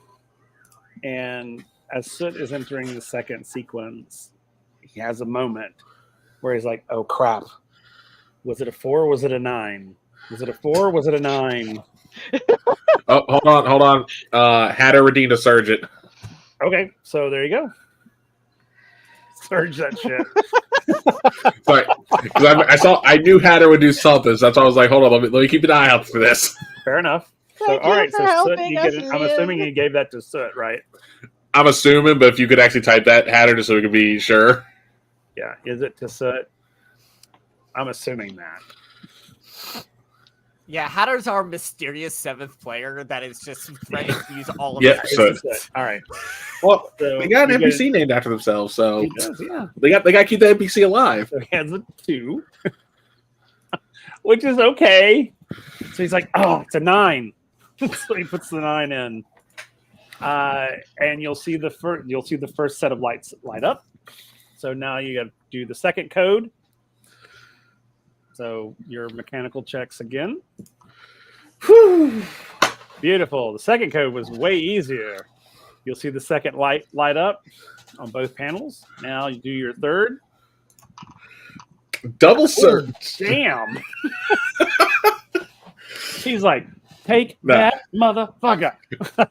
And as Soot is entering the second sequence, he has a moment where he's like, oh crap. Was it a 4 or was it a 9? Was it a 4 or was it a 9? Oh, hold on. Hatter redeemed a surgeon. Okay, so there you go. Surge that shit. Sorry, because I knew Hatter would do something, so that's why I was like, hold on, let me keep an eye out for this. Fair enough. So, Thank all you right, for so Soot, helping you us, get I'm Liam. assuming you gave that to Soot, right? I'm assuming, but if you could actually type that, Hatter, just so we can be sure. Yeah, is it to Soot? I'm assuming that. Yeah, Hatter's our mysterious 7th player that is just ready to use all of Yeah, his so- assistance. All right. Well, So they got an you NPC named after themselves, so He does, yeah. they got to keep the NPC alive. So he has a 2, which is okay. So he's like, oh, it's a 9. So he puts the 9 in, and you'll see the first set of lights light up. So now you got to do the second code. So your mechanical checks again. Whew. Beautiful. The second code was way easier. You'll see the second light light up on both panels. Now you do your third. Double surge. Damn. He's like, take No. that motherfucker.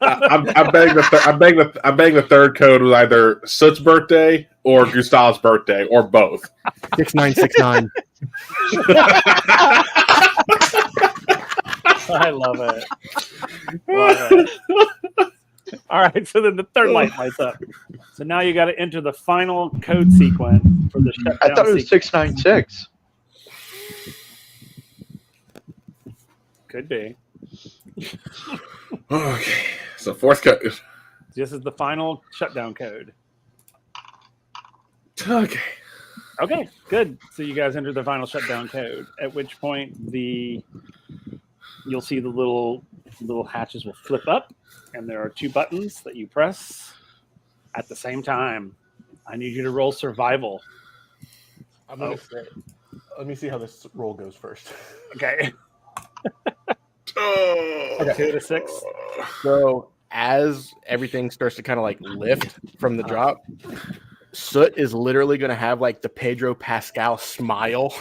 I'm betting the third code was either Soot's birthday or Gustav's birthday or both. 6969. I love it. Love it. All right, so then the third light lights up. So now you got to enter the final code sequence for the shutdown. I thought it was sequence. 696. Could be. Okay, so fourth code. This is the final shutdown code. Okay. Okay, good. So you guys enter the final shutdown code. At which point you'll see the little hatches will flip up, and there are 2 buttons that you press at the same time. I need you to roll survival. I'm gonna say, let me see how this roll goes first. Okay. Oh. 2 to 6. So as everything starts to kind of like lift from the drop, Soot is literally going to have like the Pedro Pascal smile.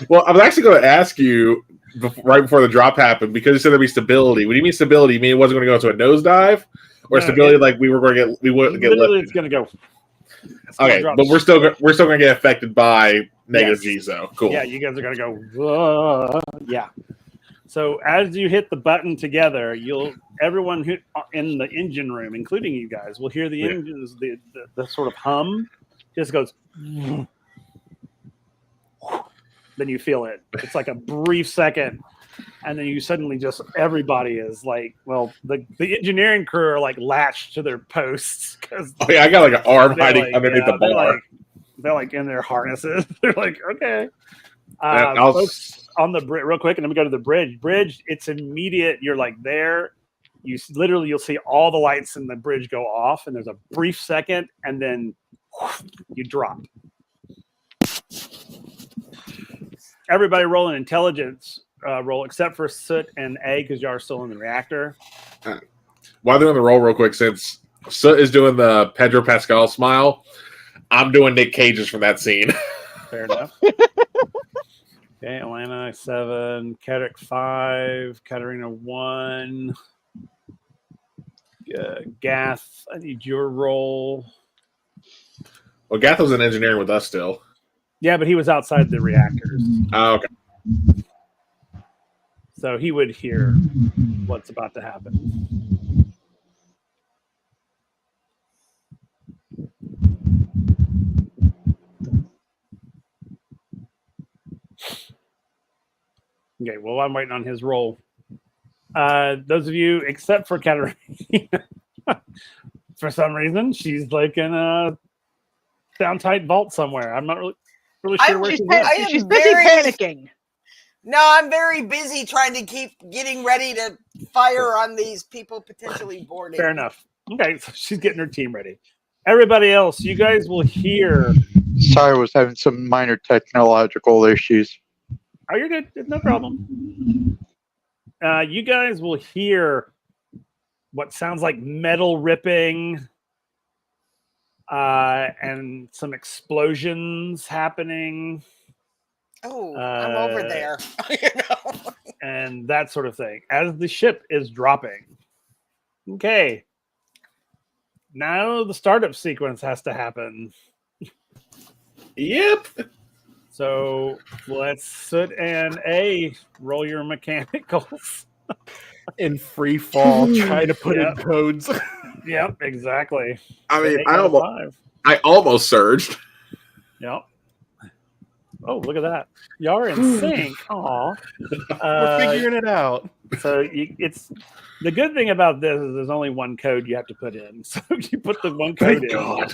Well, I was actually going to ask you right before the drop happened, because you said there'd be stability. What do you mean stability? You mean it wasn't going to go into a nosedive, or No, stability like we wouldn't get Literally, lifted? it's going to go. Okay, drop. but we're still going to get affected by negative Yes. G's though. Cool. Yeah, you guys are going to go. "Whoa." Yeah. So as you hit the button together, everyone who in the engine room, including you guys, will hear the Yeah. engines, the sort of hum, just goes. Then you feel it. It's like a brief second, and then you suddenly just everybody is like, well, the engineering crew are like latched to their posts because Oh yeah, I got like an arm they're hiding like, underneath the bar. they're like in their harnesses. They're like, okay. Yeah, I'll- Folks on the bridge, real quick, and then we go to the bridge. Bridge, it's immediate. You're like there. You'll see all the lights in the bridge go off, and there's a brief second, and then you drop. Everybody roll an intelligence roll, except for Soot and A, because you are still in the reactor. While they're on the roll, real quick, since Soot is doing the Pedro Pascal smile. I'm doing Nick Cage's from that scene. Fair enough. Okay, Atlanta 7, Kedrick 5, Katarina 1. Gath, I need your roll. Well, Gath was in engineering with us still. Yeah, but he was outside the reactors, Oh, okay. so he would hear what's about to happen. Okay, well, I'm waiting on his roll. Those of you, except for Katarina, for some reason, she's like in a down tight vault somewhere. I'm not really sure where she's at. She's busy panicking. No, I'm very busy trying to keep getting ready to fire on these people potentially boarding. Fair enough. Okay, so she's getting her team ready. Everybody else, you guys will hear. Sorry, I was having some minor technological issues. Oh, you're good. No problem. You guys will hear what sounds like metal ripping and some explosions happening. Oh, I'm over there. And that sort of thing as the ship is dropping. Okay. Now the startup sequence has to happen. Yep. So let's Soot and A roll your mechanicals. In free fall, trying to put in codes. Yep, exactly. I mean, 8 out of 5. I almost surged. Yep. Oh, look at that. Y'all are in sync. Aw. We're figuring it out. So it's the good thing about this is there's only one code you have to put in. So you put the one code in. God.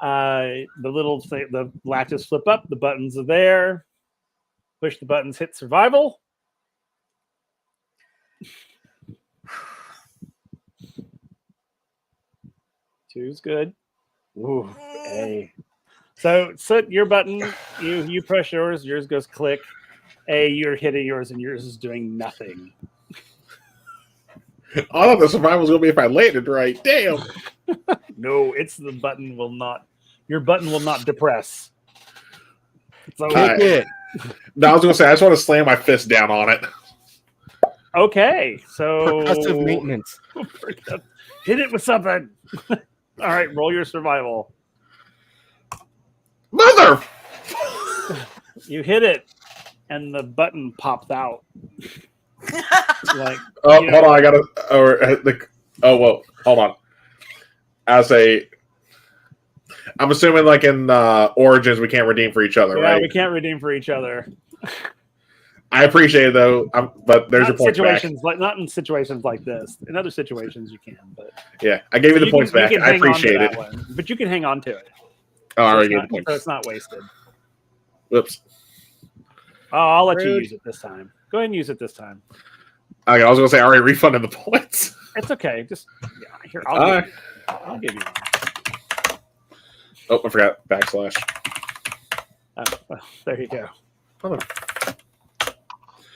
The little thing, the latches flip up, the buttons are there. Push the buttons, hit survival. Two's good. Ooh, A. So Soot, your button, you press yours goes click. A, you're hitting yours, and yours is doing nothing. I thought the survival was going to be if I landed right. Damn. No, it's the button will not. Your button will not depress. So Kick it. No, I was going to say, I just want to slam my fist down on it. okay, so Percussive maintenance. hit it with something. All right, roll your survival. Mother! You hit it, and the button pops out. Like, Oh, you know, hold on. I got to. Oh, well, hold on. I'm assuming, like in Origins, we can't redeem for each other, yeah, right? we can't redeem for each other. I appreciate it, though. But there's your Not points back. situations like not in situations like this. In other situations, you can, but Yeah, I gave you the points back. can I hang on to appreciate that it. one, but you can hang on to it. Oh, I So already it's gave the points. so it's not wasted. Whoops. Oh, I'll let you Rude. use it this time. Go ahead and use it this time. Okay, I was going to say, I already refunded the points. It's okay. Just here. I'll give you one. Oh, I forgot backslash. Well, there you go. Oh.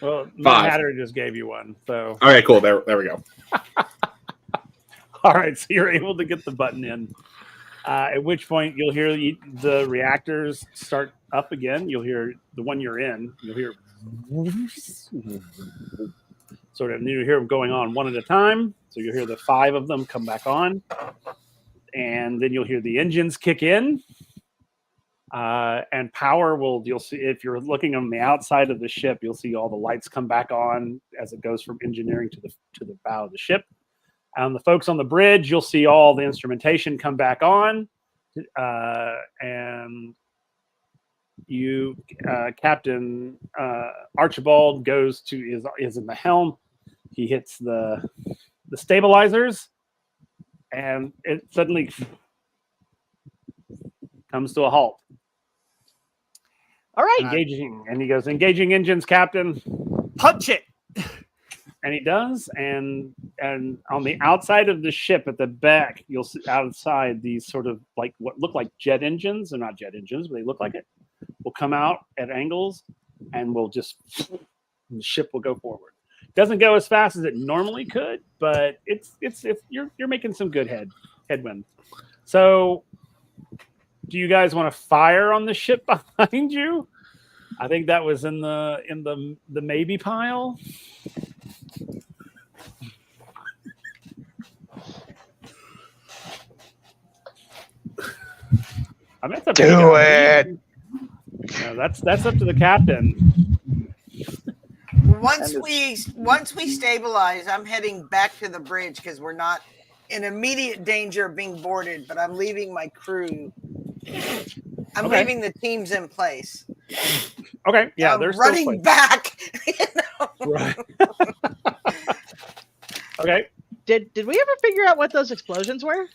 Well, Five. Mad Hatter just gave you one. So Okay, cool. There we go. all right, so you're able to get the button in. At which point you'll hear the reactors start up again. You'll hear the one you're in. You'll hear sort of. You hear them going on one at a time. So you'll hear the 5 of them come back on, and then you'll hear the engines kick in. And power you'll see if you're looking on the outside of the ship, you'll see all the lights come back on as it goes from engineering to the bow of the ship. And the folks on the bridge, you'll see all the instrumentation come back on. And you, Captain Archibald, is in the helm. He hits the stabilizers, and it suddenly comes to a halt. All right. Engaging, and he goes, engaging engines, Captain. Punch it. And he does, and on the outside of the ship at the back, you'll see outside these sort of like what look like jet engines. They're not jet engines, but they look like it. Will come out at angles, and will just the ship will go forward. Doesn't go as fast as it normally could, but it's you're making some good headwind. So, do you guys want to fire on the ship behind you? I think that was in the maybe pile. I mean, that's up to you Do guys. it. Yeah, that's up to the captain. Once we stabilize, I'm heading back to the bridge because we're not in immediate danger of being boarded, but I'm leaving my crew. I'm Okay. leaving the teams in place. Okay, yeah, I'm they're running still back. right. Okay, Did we ever figure out what those explosions were?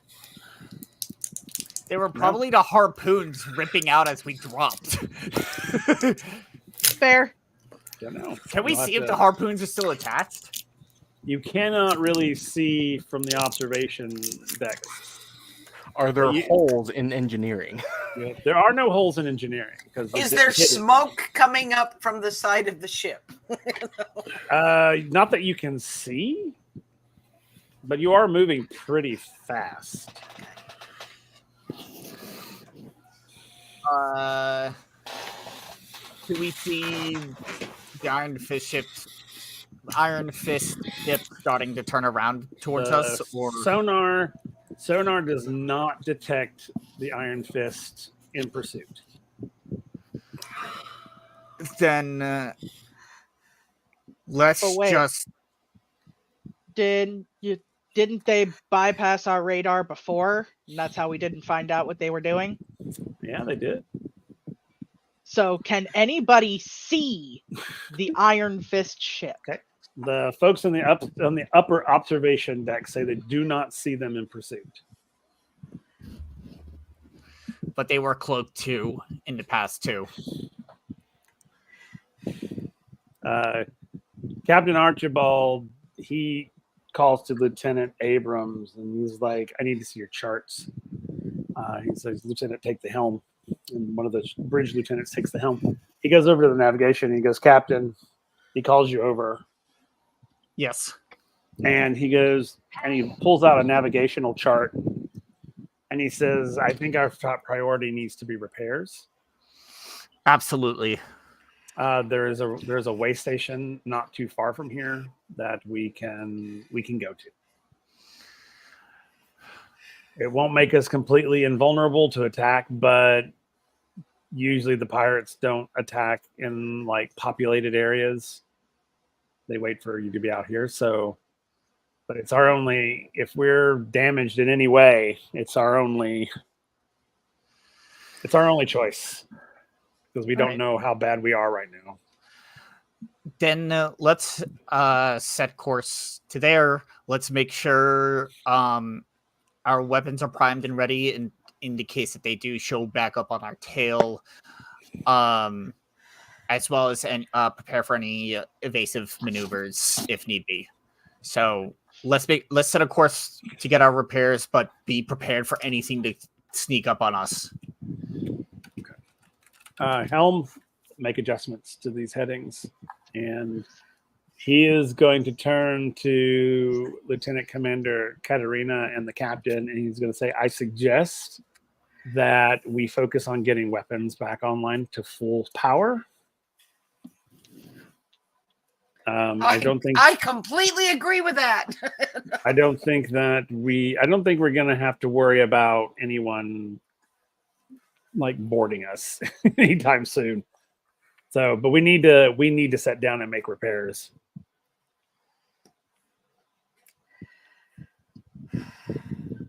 They were probably the harpoons ripping out as we dropped. Fair. don't know. Can we You'll have see if to- the harpoons are still attached? You cannot really see from the observation decks. Are there You- holes in engineering? Yeah, there are no holes in engineering because Is there smoke coming up from the side of the ship? Not that you can see, but you are moving pretty fast. Do we see the Iron Fist ship starting to turn around towards us? Or Sonar does not detect the Iron Fist in pursuit. then let's Oh, wait. just Didn't they bypass our radar before? And that's how we didn't find out what they were doing. Yeah, they did. So can anybody see the Iron Fist ship? Okay. The folks on the upper observation deck say they do not see them in pursuit. but they were cloaked too in the past too. Captain Archibald, he calls to Lieutenant Abrams and he's like, I need to see your charts. He says, Lieutenant, take the helm. And one of the bridge lieutenants takes the helm. He goes over to the navigation and he goes, Captain, he calls you over. Yes. And he goes and he pulls out a navigational chart and he says, I think our top priority needs to be repairs. Absolutely. There's a way station not too far from here that we can go to. It won't make us completely invulnerable to attack, but usually the pirates don't attack in like populated areas. They wait for you to be out here. So, but it's our only, if we're damaged in any way, it's our only choice because we don't Right. know how bad we are right now. Then let's set course to there. Let's make sure our weapons are primed and ready in the case that they do show back up on our tail, as well as prepare for any evasive maneuvers if need be. So let's set a course to get our repairs, but be prepared for anything to sneak up on us. Helm, make adjustments to these headings, and he is going to turn to Lieutenant Commander Katerina and the captain, and he's going to say, I suggest that we focus on getting weapons back online to full power. I completely agree with that. I don't think we're going to have to worry about anyone like boarding us anytime soon. So, but we need to sit down and make repairs.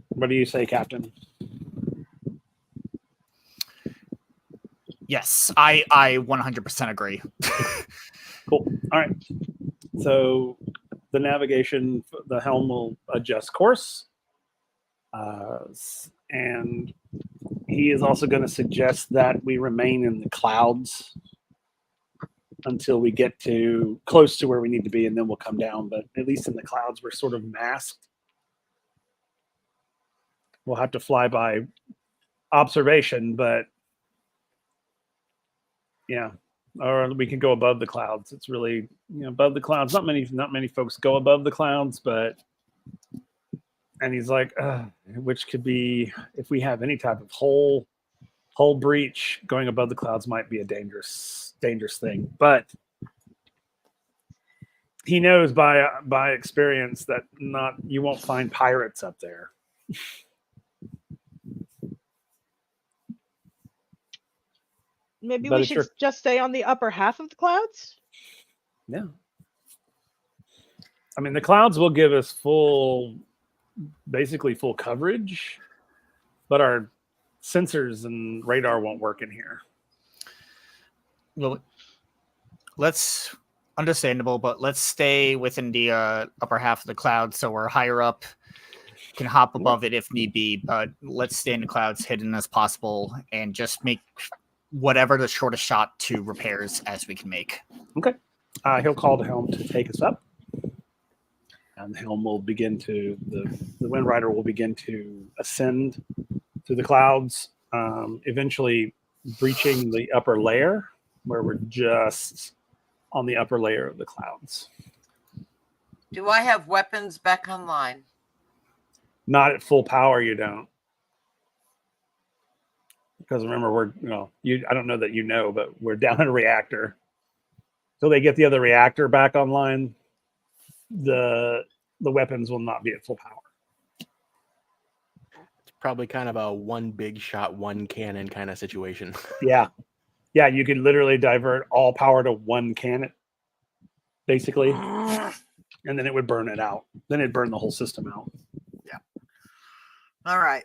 What do you say, Captain? Yes, I 100% agree. Cool. All right. So the navigation, the helm will adjust course. And he is also going to suggest that we remain in the clouds until we get to close to where we need to be, and then we'll come down. But at least in the clouds, we're sort of masked. We'll have to fly by observation, but yeah. or we can go above the clouds. It's really, above the clouds. Not many folks go above the clouds, but. And he's like, which could be, if we have any type of hull breach, going above the clouds might be a dangerous thing. But he knows by experience that you won't find pirates up there. Maybe But we it's should your- just stay on the upper half of the clouds. Yeah. I mean, the clouds will give us basically full coverage, but our sensors and radar won't work in here. Well, let's understandable, but let's stay within the upper half of the cloud so we're higher up, can hop above it if need be, but let's stay in the clouds hidden as possible and just make whatever the shortest shot to repairs as we can make. Okay. He'll call the helm to take us up. And the helm will begin to, the WindRider will begin to ascend through the clouds, eventually breaching the upper layer, where we're just on the upper layer of the clouds. Do I have weapons back online? Not at full power, you don't. Because remember, I don't know that but we're down in a reactor. Till they get the other reactor back online, the weapons will not be at full power. It's probably kind of a one big shot, one cannon kind of situation. Yeah. You could literally divert all power to one cannon, basically, and then it would burn it out. Then it'd burn the whole system out. Yeah. All right.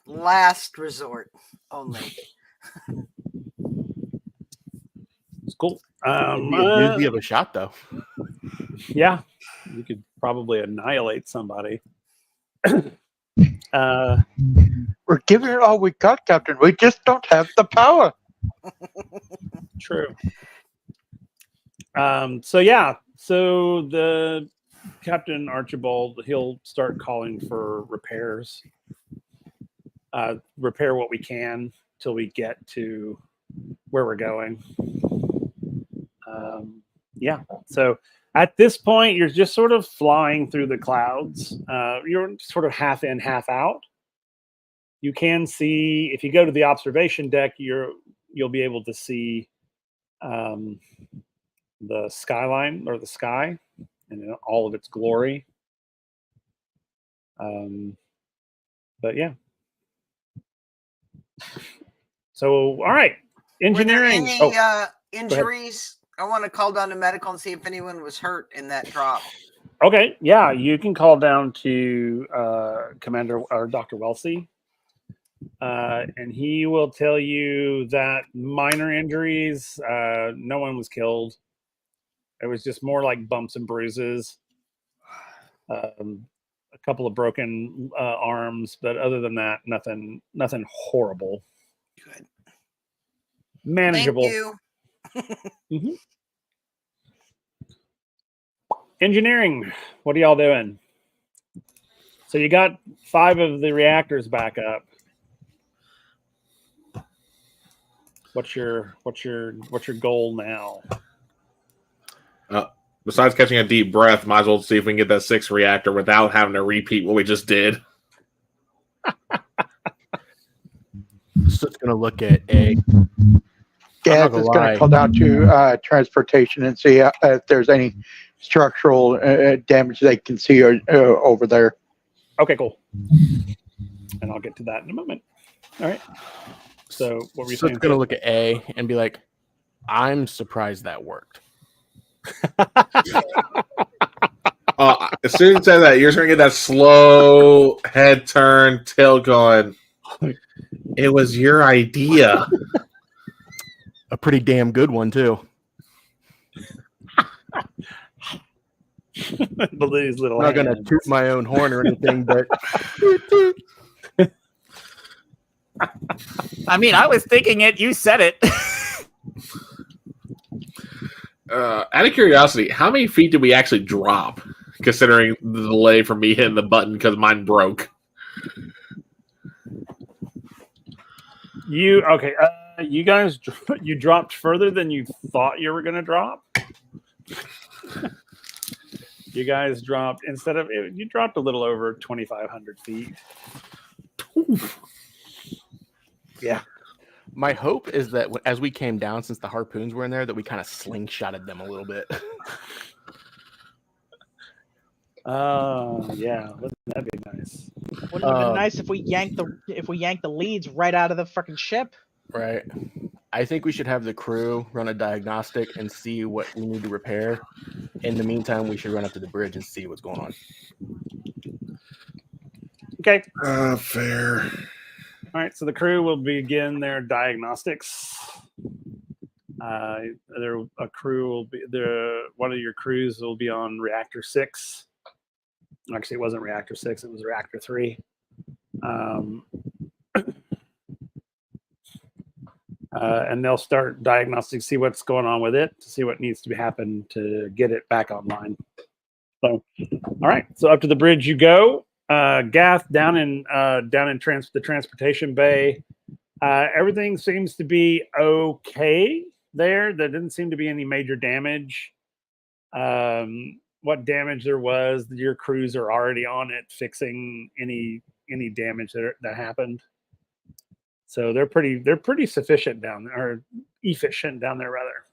Last resort only. It's cool. It'd be a doozy of a shot, though. Yeah, you could probably annihilate somebody. We're giving it all we got, Captain. We just don't have the power. True. So the Captain Archibald, he'll start calling for repairs. Repair what we can till we get to where we're going. So at this point, you're just sort of flying through the clouds. You're sort of half in, half out. You can see, if you go to the observation deck, you'll be able to see the skyline or the sky in all of its glory. But yeah. So, all right. Engineering. Were there any injuries? I want to call down to medical and see if anyone was hurt in that drop. Okay. Yeah, you can call down to Commander or Dr. Welsi. And he will tell you that minor injuries, no one was killed. It was just more like bumps and bruises. A couple of broken arms, but other than that, nothing horrible. Good. Manageable. Thank you. Mm-hmm. Engineering, what are y'all doing? So you got 5 of the reactors back up. What's your goal now? Besides catching a deep breath, might as well see if we can get that 6th reactor without having to repeat what we just did. So it's going to look at A. Gas is going to call down to transportation and see if there's any structural damage they can see over there. Okay, cool. And I'll get to that in a moment. All right. So what were you saying? It's going to look at A and be like, I'm surprised that worked. As soon as you say that, you're just going to get that slow head turn, tail going. It was your idea. A pretty damn good one, too. Baloo's little I'm not going to toot my own horn or anything, but I mean, I was thinking it. You said it. Out of curiosity, how many feet did we actually drop, considering the delay from me hitting the button because mine broke? You You guys, you dropped further than you thought you were going to drop. You guys dropped you dropped a little over 2,500 feet. Yeah. My hope is that as we came down, since the harpoons were in there, that we kind of slingshotted them a little bit. Yeah, wouldn't that be nice? Wouldn't it have been nice if we yanked the leads right out of the freaking ship? Right. I think we should have the crew run a diagnostic and see what we need to repair. In the meantime, we should run up to the bridge and see what's going on. Okay. Fair. All right. So the crew will begin their diagnostics. One of your crews will be on reactor 6. Actually, it wasn't reactor 6; it was reactor 3. And they'll start diagnostic, see what's going on with it, to see what needs to happen to get it back online. So, all right. So up to the bridge you go. Gath down in the transportation bay. Everything seems to be okay there. There didn't seem to be any major damage. What damage there was, your crews are already on it, fixing any damage that happened. So they're pretty sufficient down there, or efficient down there rather.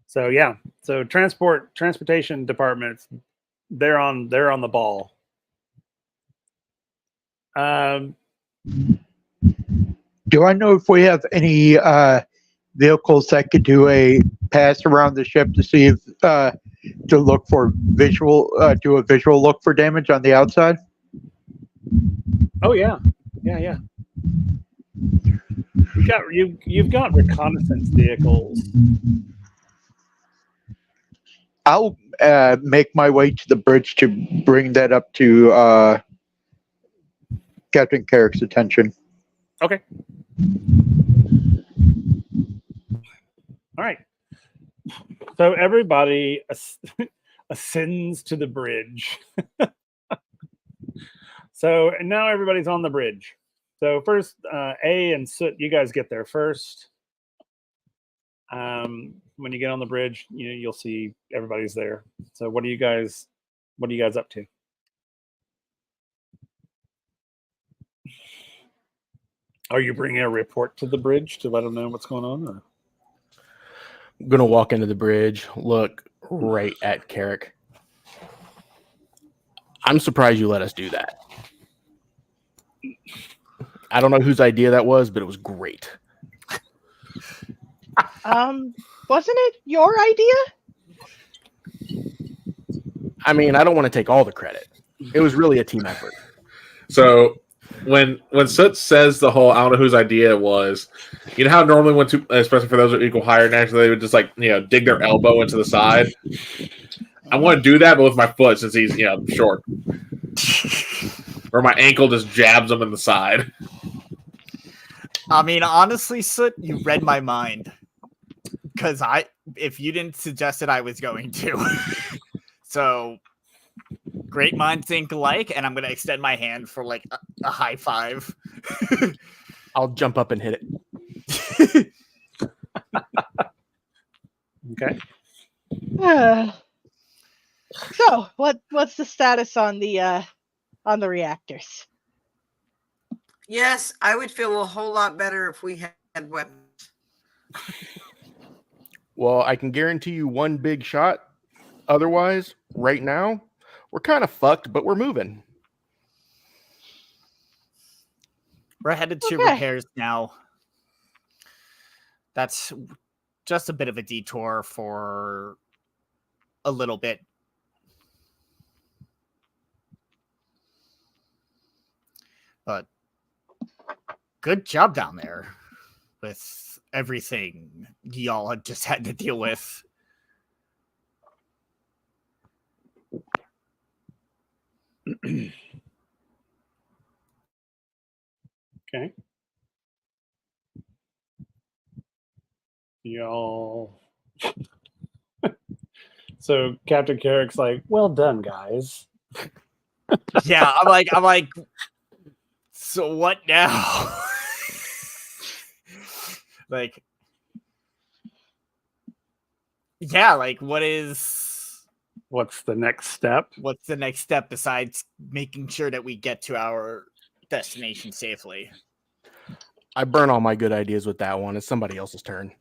So yeah, so transportation departments, they're on the ball. Do I know if we have any vehicles that could do a pass around the ship to see if to look for do a visual look for damage on the outside? Oh yeah. You've got reconnaissance vehicles. I'll make my way to the bridge to bring that up to Captain Carrick's attention. Okay. All right. So everybody ascends to the bridge. So, and now everybody's on the bridge. So first, A and Soot, you guys get there first. When you get on the bridge, you'll see everybody's there. So what are you guys up to? Are you bringing a report to the bridge to let them know what's going on? Or? I'm going to walk into the bridge, look right at Carrick. I'm surprised you let us do that. I don't know whose idea that was, but it was great. Wasn't it your idea? I mean, I don't want to take all the credit. It was really a team effort. So when Soot says the whole, I don't know whose idea it was, you know how normally when especially for those who equal higher naturally, they would just dig their elbow into the side. I want to do that, but with my foot since he's short, or my ankle just jabs him in the side. I mean, honestly, Soot, you read my mind. Because if you didn't suggest it, I was going to. So, great minds think alike, and I'm going to extend my hand for a high five. I'll jump up and hit it. Okay. So, what's the status on the reactors? Yes, I would feel a whole lot better if we had weapons. Well, I can guarantee you one big shot. Otherwise, right now, we're kind of fucked, but we're moving. We're headed to repairs now. That's just a bit of a detour for a little bit. But good job down there with everything y'all had just had to deal with. Okay. Y'all. So Captain Carrick's like, well done, guys. Yeah, I'm like So what now? Like, yeah, like What's the next step? what's the next step besides making sure that we get to our destination safely? I burn all my good ideas with that one. It's somebody else's turn.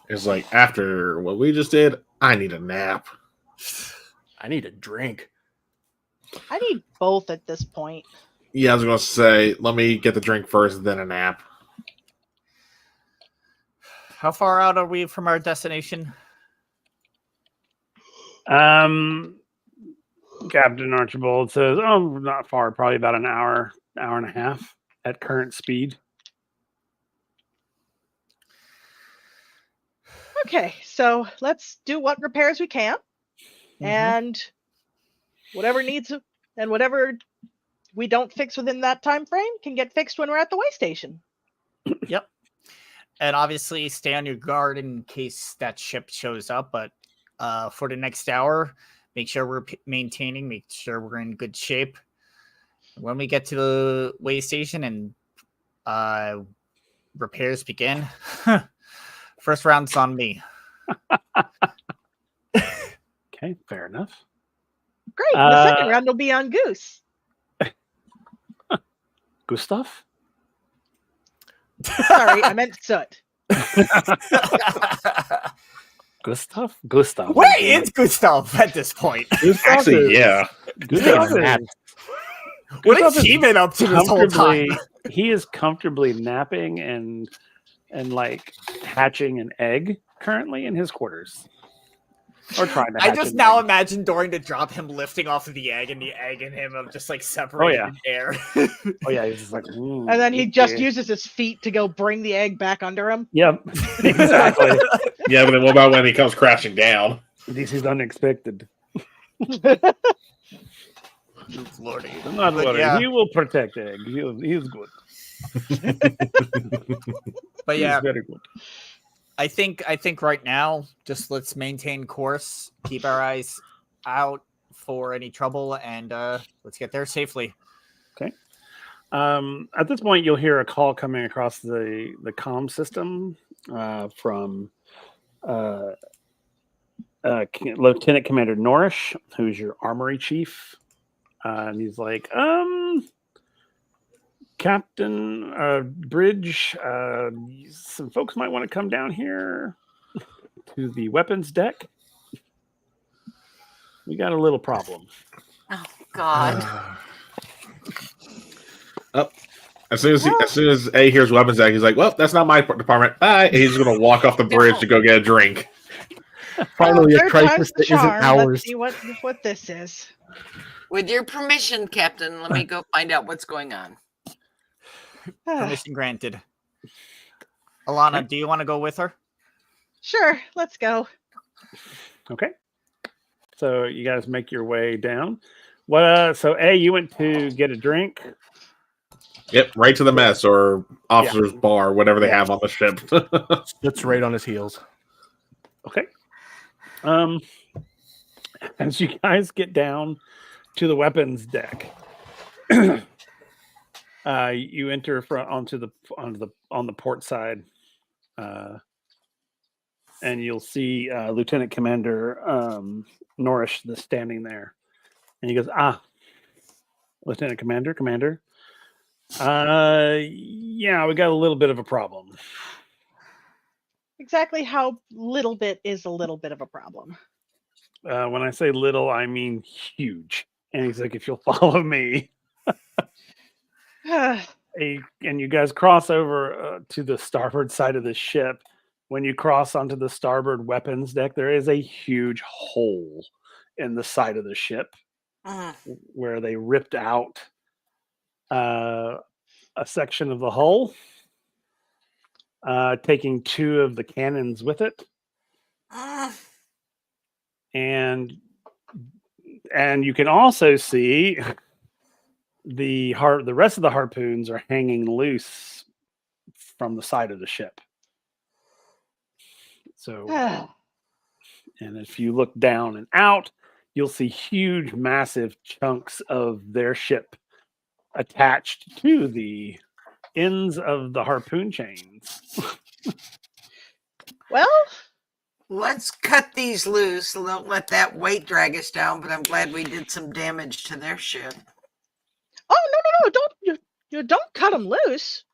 It's like, after what we just did, I need a nap. I need a drink. I need both at this point. Yeah, I was going to say, let me get the drink first, then a nap. How far out are we from our destination? Captain Archibald says, "Oh, not far. Probably about an hour and a half at current speed." Okay, so let's do what repairs we can, and whatever needs and whatever we don't fix within that time frame can get fixed when we're at the way station. Yep. And obviously stay on your guard in case that ship shows up. But for the next hour, make sure we're maintaining, make sure we're in good shape. When we get to the way station and repairs begin, first round's on me. Okay, fair enough. Great. The second round will be on Goose. Gustav? Sorry, I meant Soot. Gustav? Where is Gustav at this point? Actually, yeah. Gustav nap. is, What Gustav has he is been up to this whole time? He is comfortably napping and like hatching an egg currently in his quarters. Or trying to I hatch just an now egg. imagine during the drop him lifting off of the egg and the egg and him of just like separated yeah. in air. Oh yeah, he's just like, And then he just okay. uses his feet to go bring the egg back under him. Yep, exactly. Yeah, but then what about when he comes crashing down? This is unexpected. Lordy. I'm not But worried. yeah. He will protect egg. He's good. But yeah, He's very good. I think right now, just let's maintain course, keep our eyes out for any trouble, and let's get there safely. Okay. At this point, you'll hear a call coming across the comm system from Lieutenant Commander Norrish, who's your armory chief, and he's like, Captain Bridge, some folks might want to come down here to the weapons deck. We got a little problem. Oh God. As soon as A hears weapons deck, he's like, "Well, that's not my department. Bye." And he's gonna walk off the bridge to go get a drink. Finally, a third crisis time's the that isn't charm. ours. Let's see what this is. With your permission, Captain, let me go find out what's going on. Permission granted. Alana, do you want to go with her? Sure, let's go. Okay. So you guys make your way down. What? So A, you went to get a drink. Yep, right to the mess or officer's bar, whatever they have on the ship. That's right on his heels. Okay. As you guys get down to the weapons deck, you enter on the port side, and you'll see Lieutenant Commander Norrish standing there, and he goes, Lieutenant Commander. Yeah, we got a little bit of a problem. Exactly how little bit is a little bit of a problem. When I say little, I mean huge. And he's like, if you'll follow me. And you guys cross over to the starboard side of the ship. When you cross onto the starboard weapons deck, there is a huge hole in the side of the ship where they ripped out a section of the hull, taking 2 of the cannons with it, and you can also see the rest of the harpoons are hanging loose from the side of the ship. So, and if you look down and out, you'll see huge, massive chunks of their ship attached to the ends of the harpoon chains. Well, Let's cut these loose. Don't let that weight drag us down, but I'm glad we did some damage to their ship. oh no, don't you don't cut them loose.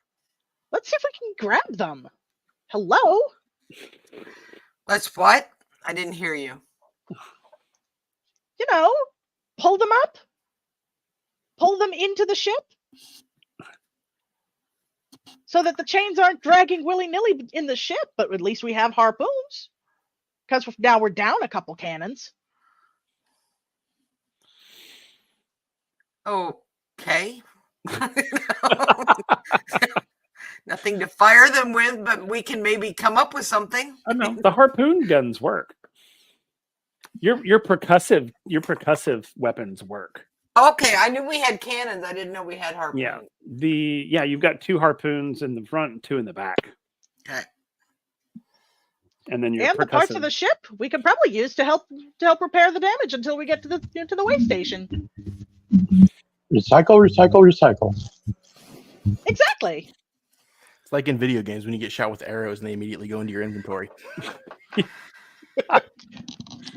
Let's see if we can grab them. Hello? Let's what? I didn't hear you. You know, pull them up. Pull them into the ship. So that the chains aren't dragging willy-nilly in the ship, but at least we have harpoons. Because now we're down a couple cannons. Okay. Nothing to fire them with, but we can maybe come up with something. Oh no, the harpoon guns work. Your percussive weapons work. Okay, I knew we had cannons. I didn't know we had harpoons. Yeah, you've got 2 harpoons in the front and 2 in the back. Okay. And then your And the parts of the ship we could probably use to help repair the damage until we get to the way station. Recycle. Exactly. It's like in video games when you get shot with arrows and they immediately go into your inventory.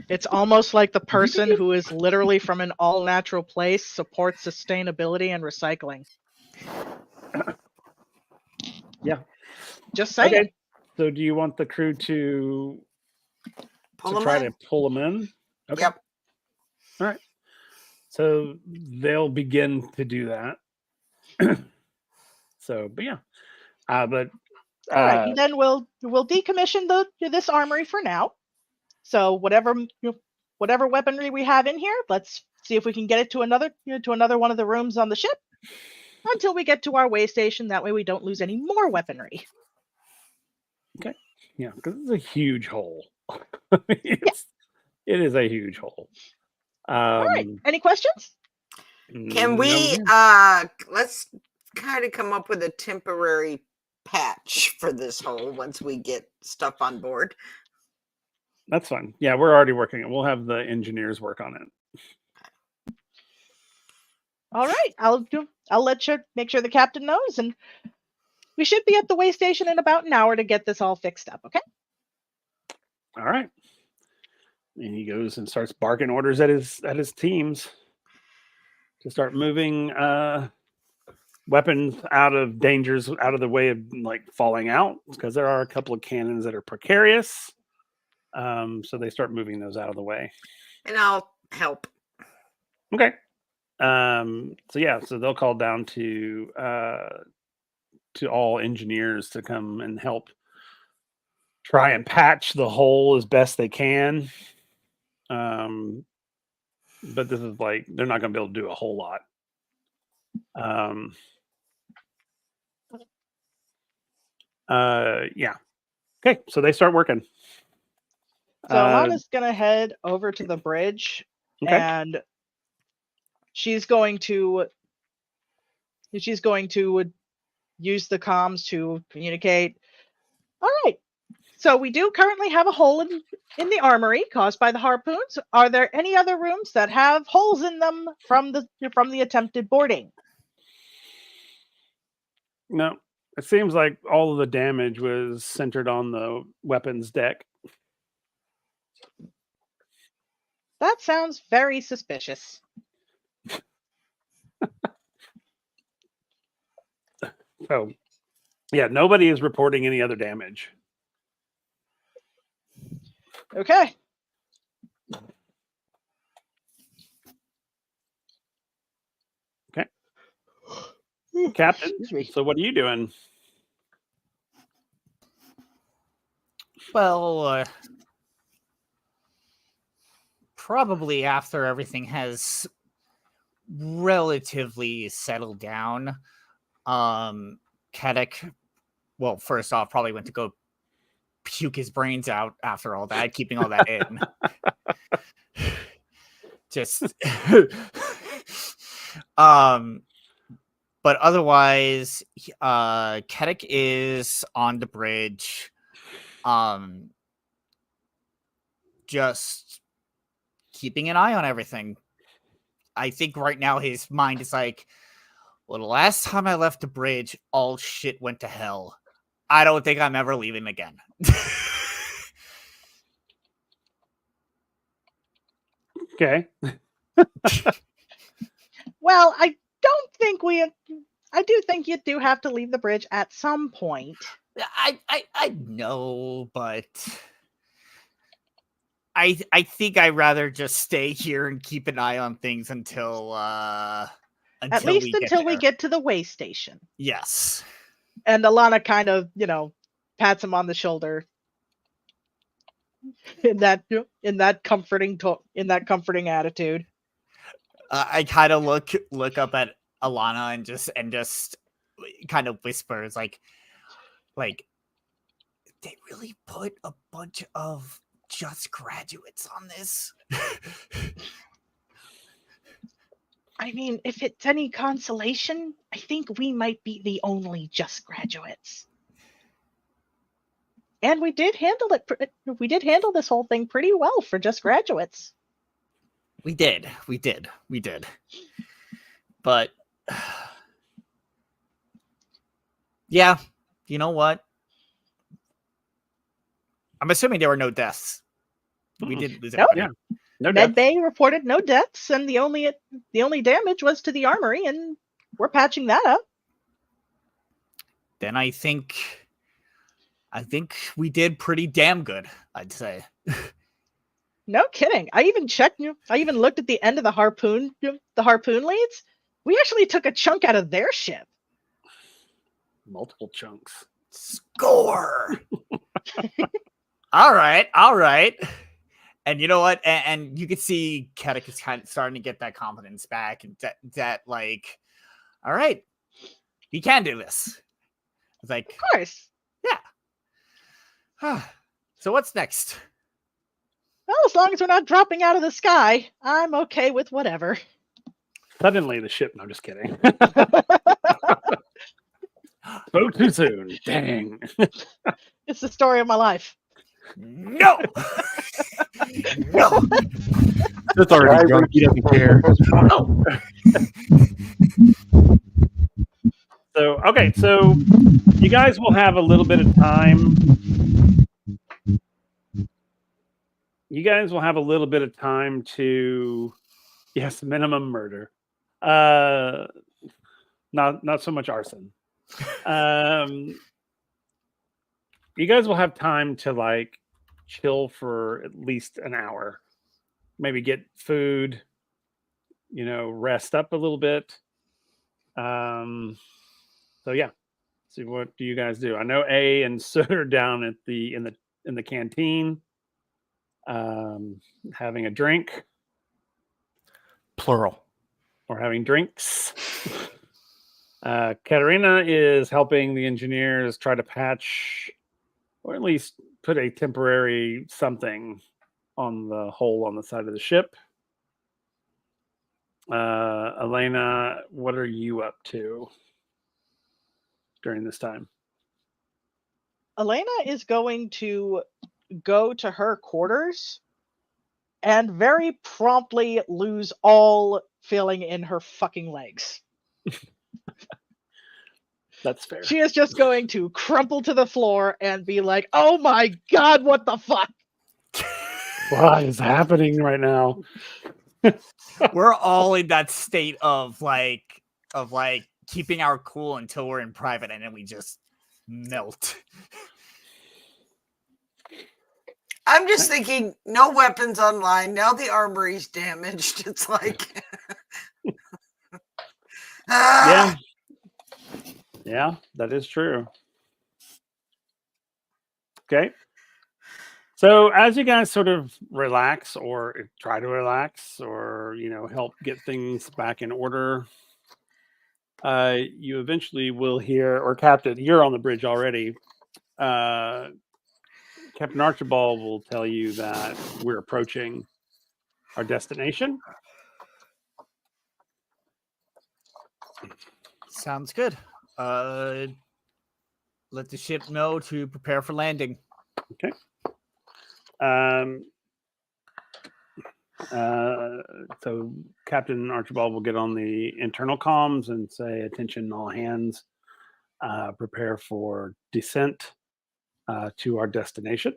It's almost like the person who is literally from an all-natural place supports sustainability and recycling. Yeah. Just saying. Okay. So do you want the crew to try to pull them in? Okay. Yep. All right. So they'll begin to do that. But yeah. But All right, and then we'll decommission this armory for now. So whatever weaponry we have in here, let's see if we can get it to another one of the rooms on the ship until we get to our way station. That way we don't lose any more weaponry. Okay. Yeah, because it's a huge hole. It is a huge hole. All right. Any questions? Can we let's kind of come up with a temporary patch for this hole once we get stuff on board? That's fine. Yeah, we're already working it. We'll have the engineers work on it. All right. I'll let you make sure the captain knows, and we should be at the way station in about an hour to get this all fixed up. Okay. All right. And he goes and starts barking orders at his teams to start moving weapons out of the way of like falling out, because there are a couple of cannons that are precarious. So they start moving those out of the way. And I'll help. Okay. So they'll call down to all engineers to come and help try and patch the hole as best they can. But this is like, they're not going to be able to do a whole lot. Yeah. Okay. So they start working. So Alana's gonna head over to the bridge, and she's going to use the comms to communicate. All right. So we do currently have a hole in the armory caused by the harpoons. Are there any other rooms that have holes in them from the attempted boarding? No. It seems like all of the damage was centered on the weapons deck. That sounds very suspicious. So, yeah, nobody is reporting any other damage. Okay. Okay. Captain, so what are you doing? Well, probably after everything has relatively settled down, Kedek, well, first off, probably went to go puke his brains out after all that, keeping all that in. Just but otherwise, Kedek is on the bridge, just keeping an eye on everything. I think right now his mind is like, well, the last time I left the bridge, all shit went to hell. I don't think I'm ever leaving again. Okay. Well, I don't think I do think you do have to leave the bridge at some point. I know, but I think I'd rather just stay here and keep an eye on things until At least until we get to the way station. Yes. And Alana kind of, pats him on the shoulder in that comforting attitude. I kind of look up at Alana and just kind of whispers like they really put a bunch of just graduates on this. I mean, if it's any consolation, I think we might be the only just graduates. And we did handle this whole thing pretty well for just graduates. We did. But yeah, you know what? I'm assuming there were no deaths. We didn't lose Nope. anybody. Yeah. No Med deaths. Bay reported no deaths, and the only damage was to the armory, and we're patching that up. Then I think we did pretty damn good, I'd say. No kidding. I even checked. I even looked at the end of the harpoon leads. We actually took a chunk out of their ship. Multiple chunks. Score. All right. And you know what? And you could see Kedek is kind of starting to get that confidence back, and that like, all right, he can do this. It's like, Of course. yeah. So what's next? Well, as long as we're not dropping out of the sky, I'm okay with whatever. Suddenly the ship. No, just kidding. Spoke too soon. Dang. It's the story of my life. No. No. That's already drunk. He doesn't care. No. So you guys will have a little bit of time. You guys will have a little bit of time to, yes, minimum murder. Not so much arson. You guys will have time to like chill for at least an hour, maybe get food, rest up a little bit. So yeah, see, what do you guys do? I know A and Soot are down at in the canteen, having a drink, Plural. or having drinks. Katerina is helping the engineers try to patch, or at least put a temporary something on the hole on the side of the ship. Elena, what are you up to during this time? Elena is going to go to her quarters and very promptly lose all feeling in her fucking legs. That's fair. She is just going to crumple to the floor and be like, "Oh my god, what the fuck?" What is happening right now? We're all in that state of like keeping our cool until we're in private, and then we just melt. I'm just thinking, no weapons online. Now the armory's damaged. It's like, Yeah. Yeah, that is true. Okay. So as you guys sort of relax or try to relax or, help get things back in order, you eventually will hear, or Captain, you're on the bridge already. Captain Archibald will tell you that we're approaching our destination. Sounds good. Let the ship know to prepare for landing. Okay. So Captain Archibald will get on the internal comms and say, "Attention, all hands! Prepare for descent to our destination.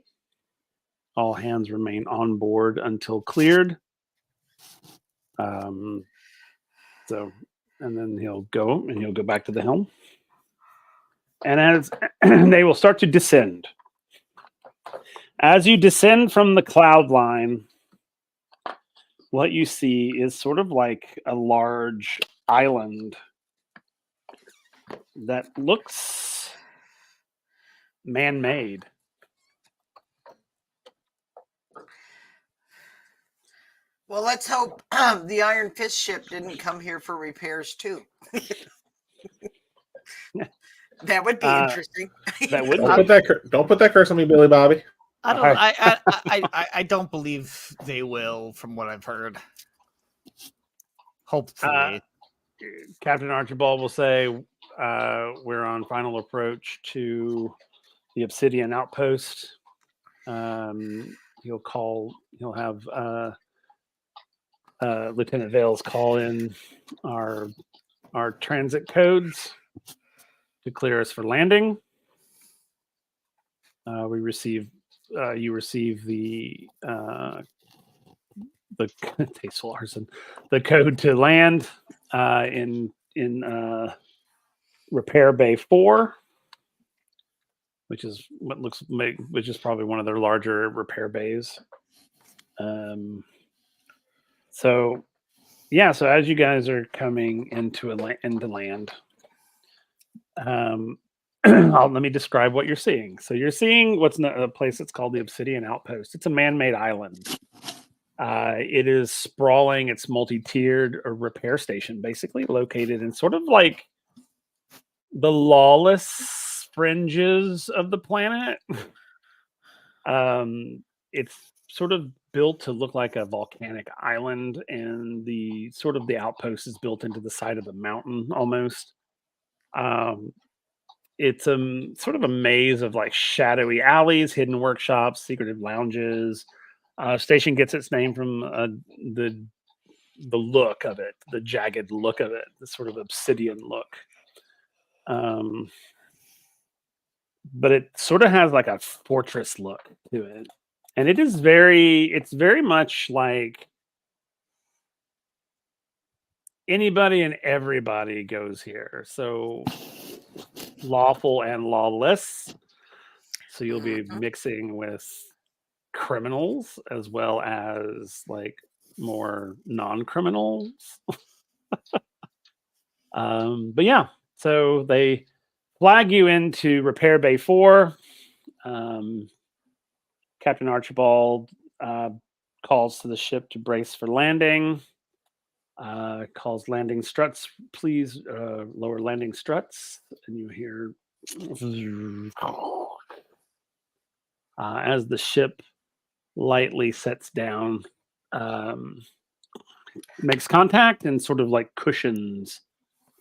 All hands remain on board until cleared." So, and then he'll go back to the helm, and as they will start to descend. As you descend from the cloud line, what you see is sort of like a large island that looks man-made. Well, let's hope the Iron Fist ship didn't come here for repairs too. That would be interesting. That would Don't put that curse on me, Billy Bobby. I don't believe they will, from what I've heard. Hopefully. Captain Archibald will say, we're on final approach to the Obsidian Outpost. He'll have Lieutenant Vales call in our transit codes to clear us for landing. You receive the tasteful arson, the code to land in Repair Bay 4, which is probably one of their larger repair bays. So as you guys are coming into land, let me describe what you're seeing. So you're seeing what's a place that's called the Obsidian Outpost. It's a man-made island. It is sprawling. It's multi-tiered, a repair station, basically located in sort of like the lawless fringes of the planet. It's sort of built to look like a volcanic island, and the outpost is built into the side of the mountain almost. It's sort of a maze of like shadowy alleys, hidden workshops, secretive lounges. Station gets its name from the look of it, the jagged look of it, the sort of obsidian look. But it sort of has like a fortress look to it, and it's very much like anybody and everybody goes here. So lawful and lawless. So you'll be mixing with criminals as well as like more non-criminals. But yeah, so they flag you into Repair Bay 4. Captain Archibald calls to the ship to brace for landing. Calls landing struts, please lower landing struts. And you hear as the ship lightly sets down, makes contact and sort of like cushions,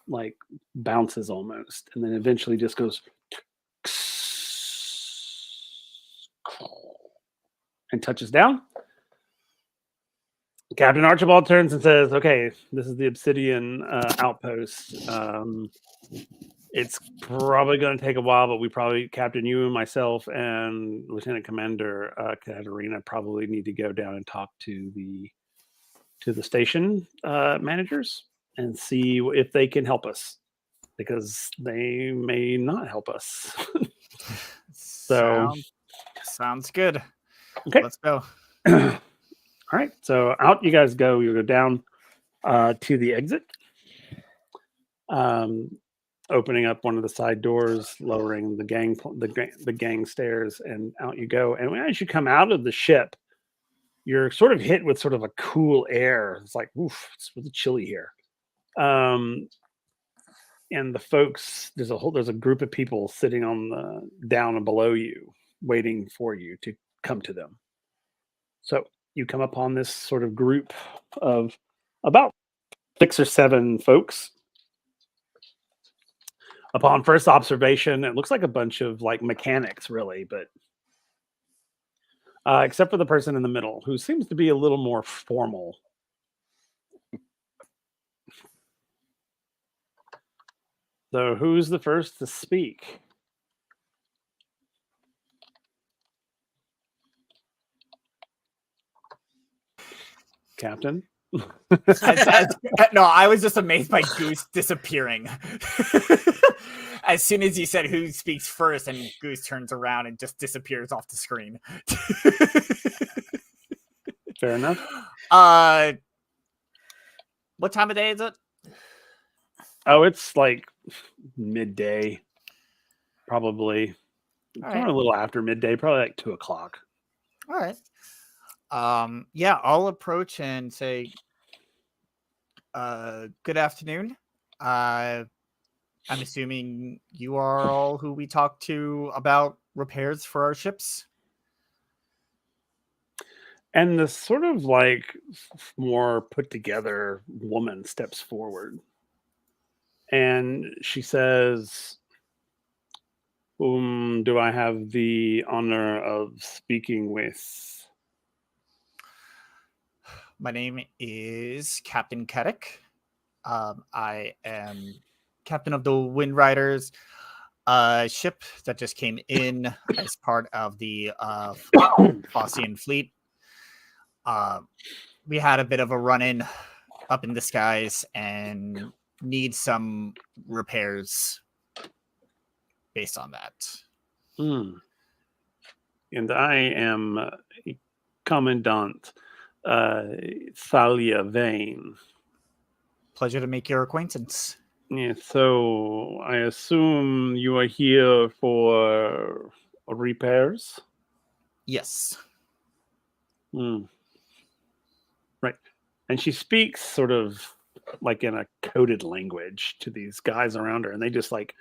like bounces almost, and then eventually just goes and touches down. Captain Archibald turns and says, "Okay, this is the Obsidian Outpost. It's probably going to take a while, but we probably, Captain, you and myself and Lieutenant Commander Katarina probably need to go down and talk to the station managers and see if they can help us, because they may not help us." So sounds good. Okay, let's go. All right, so out you guys go. You go down to the exit, opening up one of the side doors, lowering the gang stairs, and out you go. And as you come out of the ship, you're sort of hit with sort of a cool air. It's like, oof, it's really chilly here. And the folks, there's a group of people sitting on the down and below you, waiting for you to come to them. So you come upon this sort of group of about 6 or 7 folks. Upon first observation, it looks like a bunch of like mechanics, really, but except for the person in the middle, who seems to be a little more formal. So, who's the first to speak? Captain? No, I was just amazed by Goose disappearing. As soon as you said who speaks first, and Goose turns around and just disappears off the screen. Fair enough. What time of day is it? Oh, it's like midday, probably. All Probably right. a little after midday, probably like 2 o'clock. All right. Yeah, I'll approach and say, good afternoon. I'm assuming you are all who we talked to about repairs for our ships. And the sort of like more put together woman steps forward and she says, whom do I have the honor of speaking with? My name is Captain Kedek. I am captain of the WindRiders ship that just came in as part of the Fossian fleet. We had a bit of a run-in up in the skies and need some repairs based on that. And I am Commandant Thalia Vane. Pleasure to make your acquaintance. Yeah, so I assume you are here for repairs? Yes. Right. And she speaks sort of like in a coded language to these guys around her, and they just like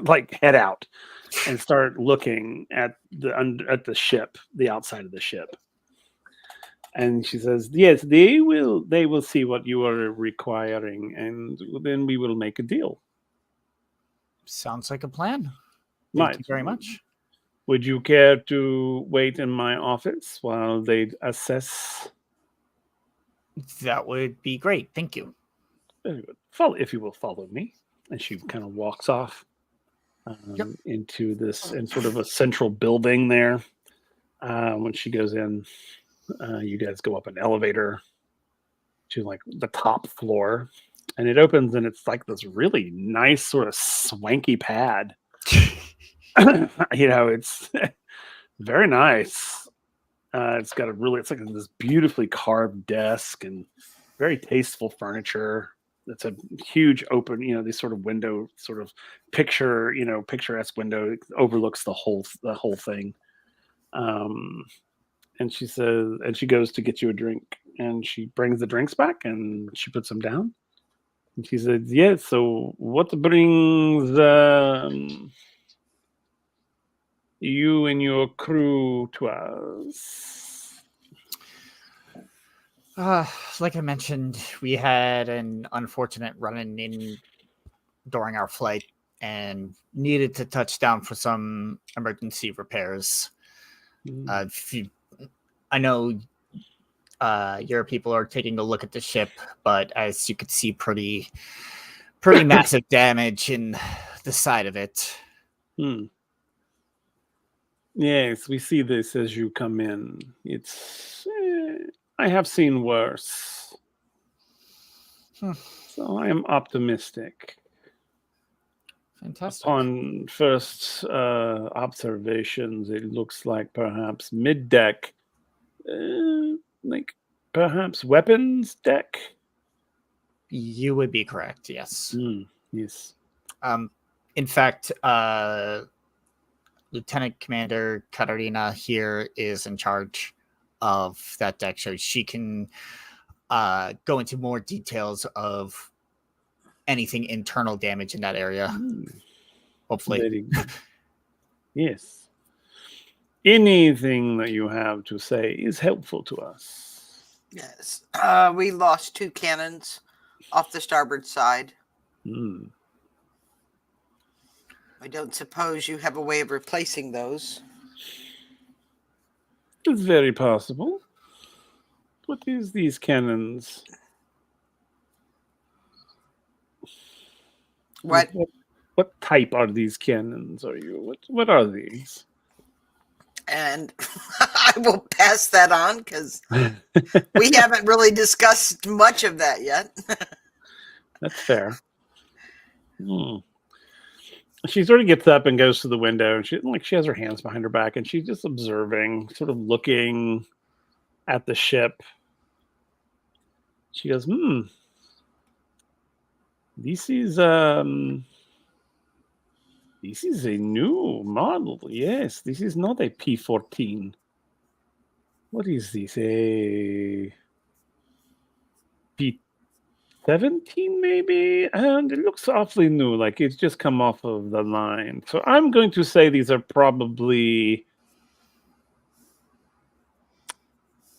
like head out and start looking at the ship, the outside of the ship. And she says, yes, they will see what you are requiring, and then we will make a deal. Sounds like a plan. Right. Thank you very much. Would you care to wait in my office while they assess? That would be great. Thank you. Very good. Follow, if you will follow me. And she kind of walks off into this, in sort of a central building there. When she goes in, you guys go up an elevator to like the top floor, and it opens, and it's like this really nice sort of swanky pad. It's very nice. It's got it's like this beautifully carved desk and very tasteful furniture. It's a huge open, these sort of window, sort of picturesque window. It overlooks the whole thing. And she says, and she goes to get you a drink, and she brings the drinks back and she puts them down. And she says, yes, so what brings you and your crew to us? Like I mentioned, we had an unfortunate run-in during our flight and needed to touch down for some emergency repairs. I know your people are taking a look at the ship, but as you could see, pretty massive damage in the side of it. Yes, we see this as you come in. It's I have seen worse. So I am optimistic. Fantastic. Upon first observations, it looks like perhaps mid-deck, like perhaps weapons deck. You would be correct, yes. Yes. In fact, Lieutenant Commander Katarina here is in charge of that deck, so she can go into more details of anything internal damage in that area. Hopefully. Very good. Yes. Anything that you have to say is helpful to us. Yes. We lost 2 cannons off the starboard side. I don't suppose you have a way of replacing those. It's very possible. What is these cannons? What? What type are these cannons? Are you? What are these? And I will pass that on because we haven't really discussed much of that yet. That's fair. She sort of gets up and goes to the window, and she has her hands behind her back, and she's just observing, sort of looking at the ship. She goes, This is a new model. Yes, this is not a P-14. What is this? A P-17 maybe? And it looks awfully new, like it's just come off of the line. So I'm going to say these are probably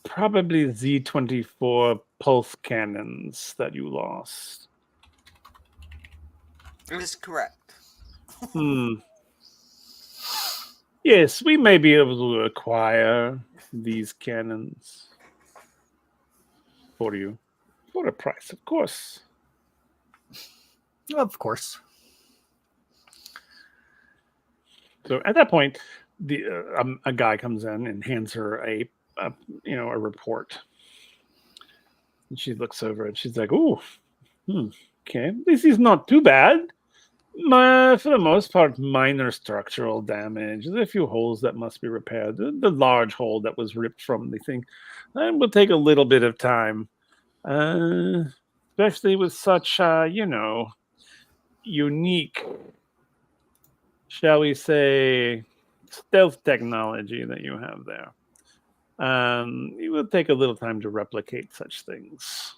Z-24 pulse cannons that you lost. That is correct. Yes, we may be able to acquire these cannons for you. For a price, of course. Of course. So at that point, a guy comes in and hands her a report. And she looks over it. She's like, "Oh, okay, this is not too bad. For the most part, minor structural damage. There's a few holes that must be repaired. The large hole that was ripped from the thing, and will take a little bit of time, especially with such, unique, shall we say, stealth technology that you have there. It will take a little time to replicate such things.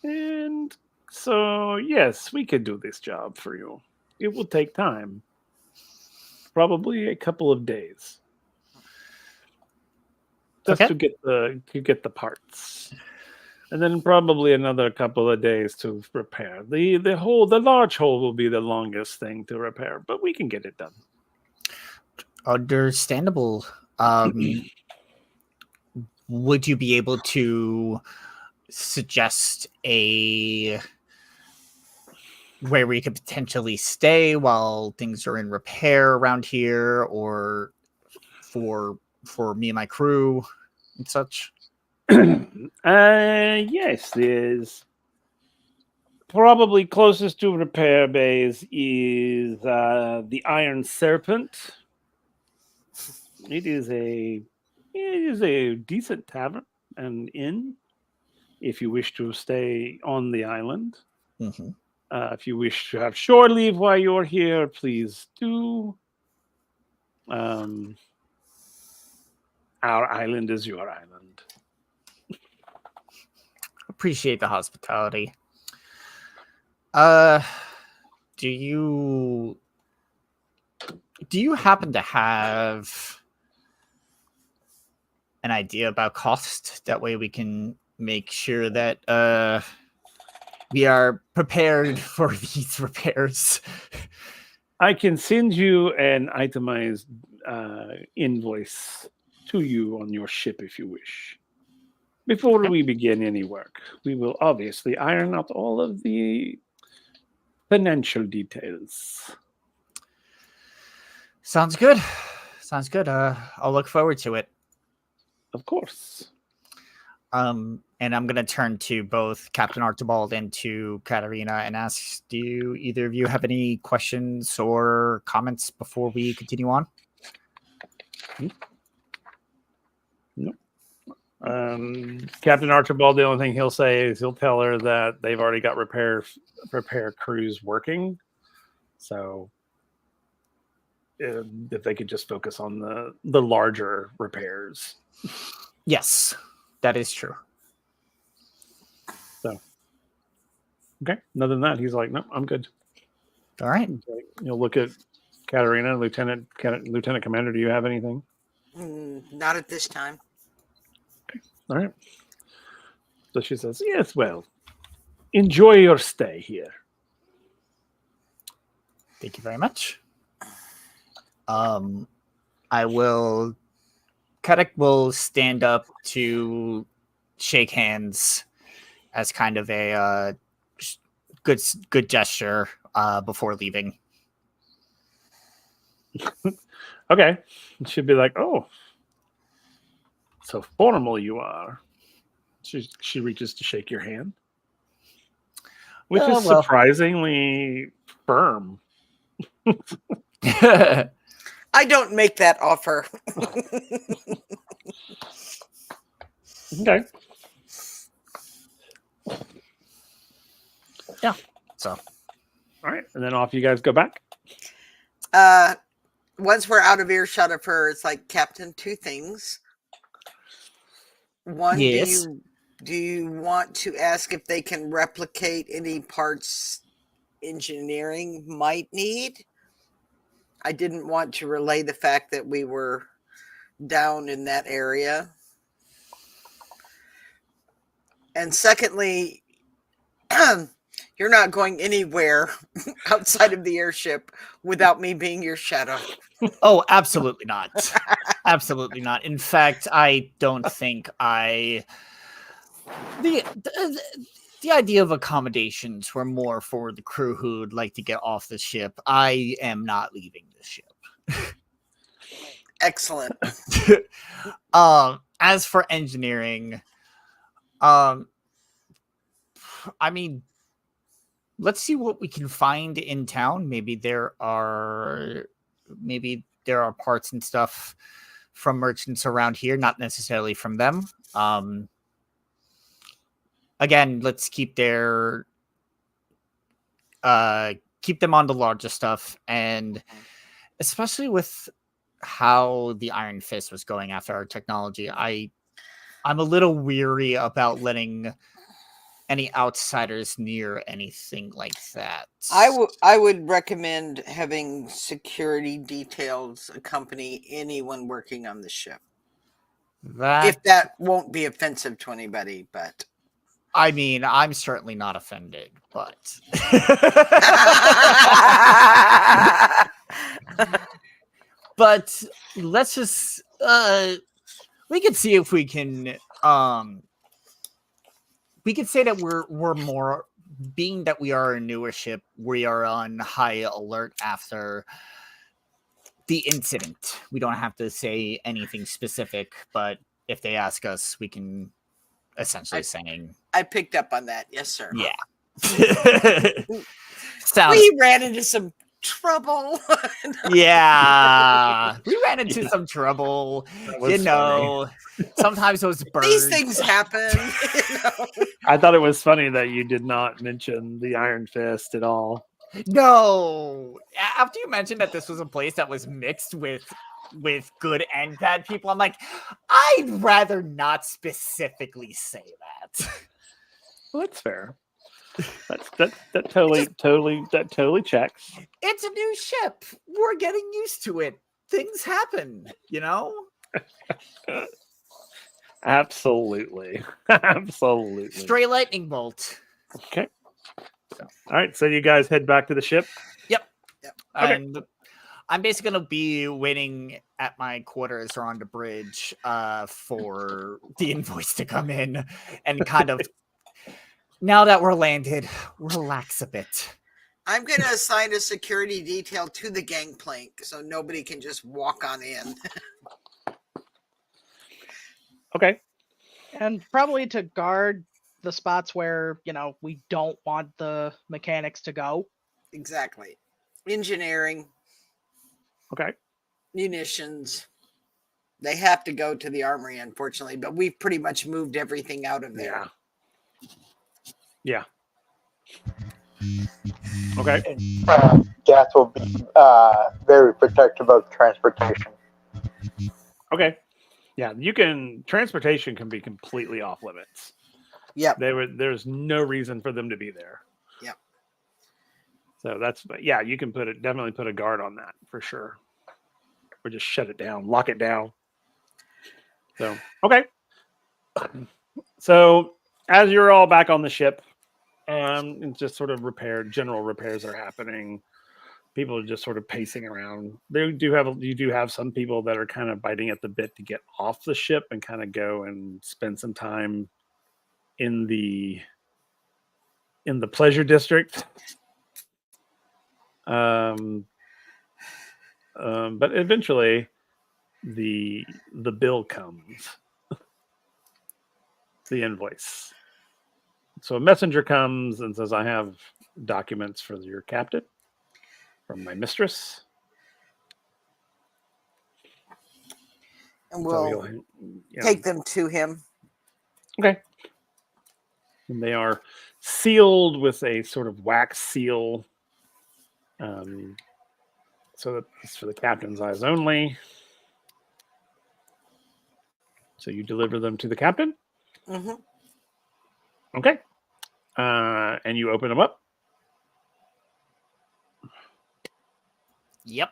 And so, yes, we could do this job for you. It will take time. Probably a couple of days. Just Okay. to get the parts. And then probably another couple of days to repair. The large hole will be the longest thing to repair, but we can get it done. Understandable. Would you be able to suggest where we could potentially stay while things are in repair around here, or for me and my crew and such? Yes, there's probably closest to repair bays is the Iron Serpent. It is a decent tavern and inn if you wish to stay on the island. Mm-hmm. If you wish to have shore leave while you're here, please do. Our island is your island. Appreciate the hospitality. Do you happen to have an idea about cost? That way we can make sure that we are prepared for these repairs. I can send you an itemized invoice to you on your ship if you wish. Before we begin any work, we will obviously iron out all of the financial details. Sounds good. Sounds good. I'll look forward to it. Of course. And I'm going to turn to both Captain Archibald and to Katarina and ask, do either of you have any questions or comments before we continue on? No. Captain Archibald, the only thing he'll say is he'll tell her that they've already got repair crews working. So if they could just focus on the larger repairs. Yes, that is true. So, okay. Other than that, he's like, no, I'm good. All right. You'll look at Katarina, Lieutenant Commander. Do you have anything? Not at this time. Okay. All right. So she says, yes, well, enjoy your stay here. Thank you very much. I will Kedek will stand up to shake hands as kind of a good gesture before leaving. Okay. She'd be like, "Oh, so formal you are." She reaches to shake your hand, which Oh, is well. surprisingly firm. I don't make that offer. Okay. Yeah. So, All right. And then off you guys go back. Once we're out of earshot of her, it's like, Captain, two things. One, yes. do you want to ask if they can replicate any parts engineering might need? I didn't want to relay the fact that we were down in that area. And secondly, you're not going anywhere outside of the airship without me being your shadow. Oh, absolutely not. Absolutely not. In fact, I don't think the idea of accommodations were more for the crew who'd like to get off the ship. I am not leaving the ship. Excellent. As for engineering, I mean, let's see what we can find in town. Maybe there are parts and stuff from merchants around here, not necessarily from them. Again, let's keep them on the larger stuff, and especially with how the Iron Fist was going after our technology, I'm a little weary about letting any outsiders near anything like that. I would recommend having security details accompany anyone working on the ship. If that won't be offensive to anybody, but I mean, I'm certainly not offended, but but let's just we could see if we can say that we're more, being that we are a newer ship, we are on high alert after the incident. We don't have to say anything specific, but if they ask us, we can essentially saying, I picked up on that. Yes, sir. yeah. We ran into some trouble. Yeah, we ran into some trouble. You know, sometimes those birds. These things happen. You know? I thought it was funny that you did not mention the Iron Fist at all. No, after you mentioned that this was a place that was mixed with good and bad people, I'm like, I'd rather not specifically say that. Well, that's fair. That totally checks. It's a new ship. We're getting used to it. Things happen, you know? Absolutely. Stray lightning bolt. Okay. All right, so you guys head back to the ship? Yep. Okay. And I'm basically going to be waiting at my quarters or on the bridge for the invoice to come in and kind of, now that we're landed, relax a bit. I'm going to assign a security detail to the gangplank so nobody can just walk on in. Okay. And probably to guard the spots where, you know, we don't want the mechanics to go. Exactly. Engineering. Okay. Munitions. They have to go to the armory, unfortunately, but we've pretty much moved everything out of there. Yeah. Okay. Gas will be very protective of transportation. Okay. Yeah, transportation can be completely off limits. Yep. There's no reason for them to be there. Yep. So you can definitely put a guard on that for sure. Or just shut it down, lock it down. So, okay. So as you're all back on the ship, and just sort of general repairs are happening. people are just sort of pacing around. You do have some people that are kind of biting at the bit to get off the ship and kind of go and spend some time in the pleasure district. But eventually the bill comes, the invoice. So a messenger comes and says, I have documents for your captain from my mistress. And So we'll yeah. take them to him. Okay. And they are sealed with a sort of wax seal. So that it's for the captain's eyes only. So you deliver them to the captain? Mm-hmm. Okay. And you open them up? Yep.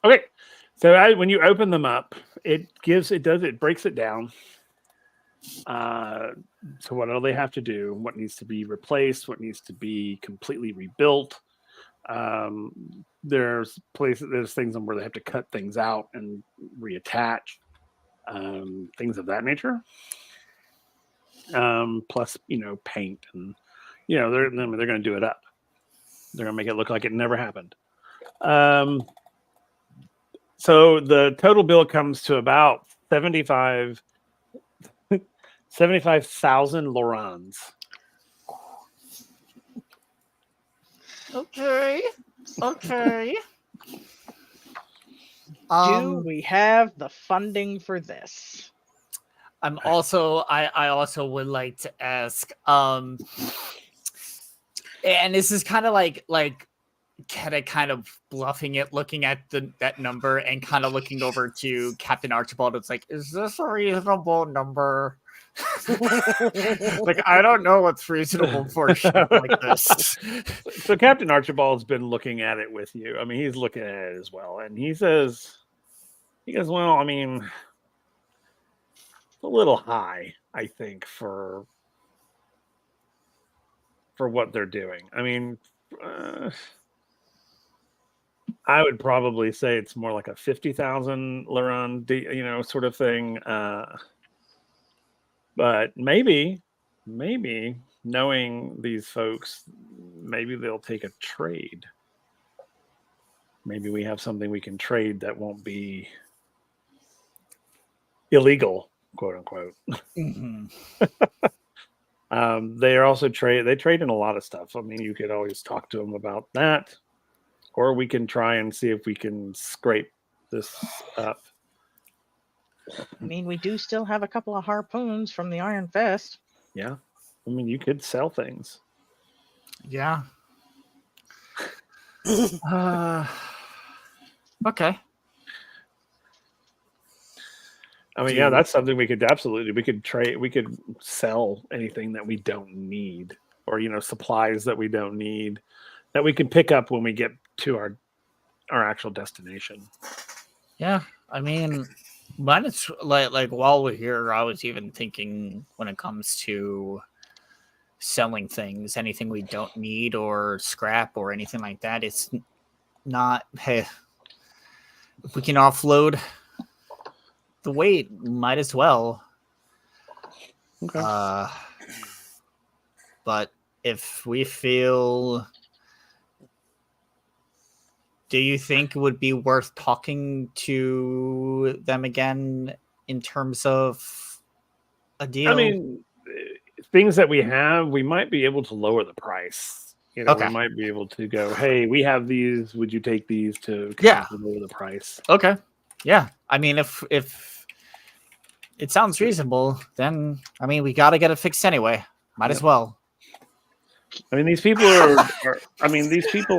Okay. So when you open them up, it breaks it down. So what do they have to do? What needs to be replaced? What needs to be completely rebuilt? There's things where they have to cut things out and reattach, things of that nature. Plus, paint and they're going to do it up. They're going to make it look like it never happened. So the total bill comes to about 75,000 Lorans. Okay. Do we have the funding for this? I also would like to ask, and this is kind of like kind of bluffing it, looking at that number and kind of looking over to Captain Archibald. It's like, is this a reasonable number? Like, I don't know what's reasonable for a ship like this. So Captain Archibald's been looking at it with you. I mean, he's looking at it as well, and he goes, well, I mean, it's a little high, I think, for what they're doing. I mean, I would probably say it's more like a 50,000 Laron, sort of thing. But maybe knowing these folks, maybe they'll take a trade. Maybe we have something we can trade that won't be illegal, quote unquote. Mm-hmm. They are also they trade in a lot of stuff. I mean, you could always talk to them about that, or we can try and see if we can scrape this up. I mean, we do still have a couple of harpoons from the Iron Fist. Yeah. I mean, you could sell things. Yeah. Okay. I mean, yeah, that's something we could trade. We could sell anything that we don't need, or supplies that we don't need, that we can pick up when we get to our actual destination. Yeah, I mean, but it's like while we're here, I was even thinking when it comes to selling things, anything we don't need or scrap or anything like that, it's not. Hey, if we can offload the weight, might as well. Okay. But if we feel, do you think it would be worth talking to them again in terms of a deal? I mean, things that we have, we might be able to lower the price. Okay. We might be able to go, hey, we have these. Would you take these to lower the price? Okay. Yeah. I mean, if it sounds reasonable, then I mean, we got to get it fixed anyway. Might as well. I mean, these people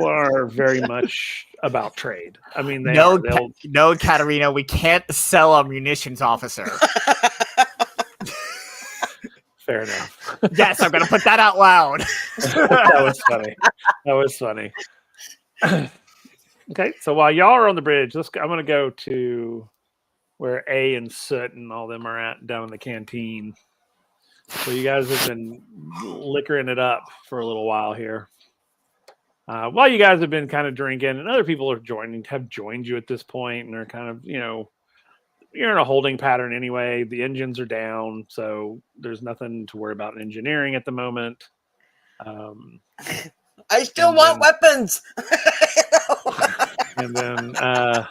are very much about trade. I mean, No, Katarina, we can't sell a munitions officer. Fair enough. Yes, I'm going to put that out loud. That was funny. Okay, so while y'all are on the bridge, I'm going to go to where A and Soot and all them are at down in the canteen. So you guys have been liquoring it up for a little while here. While you guys have been kind of drinking, and other people have joined you at this point, and are kind of, you're in a holding pattern anyway. The engines are down, so there's nothing to worry about in engineering at the moment. I still want weapons. And then, I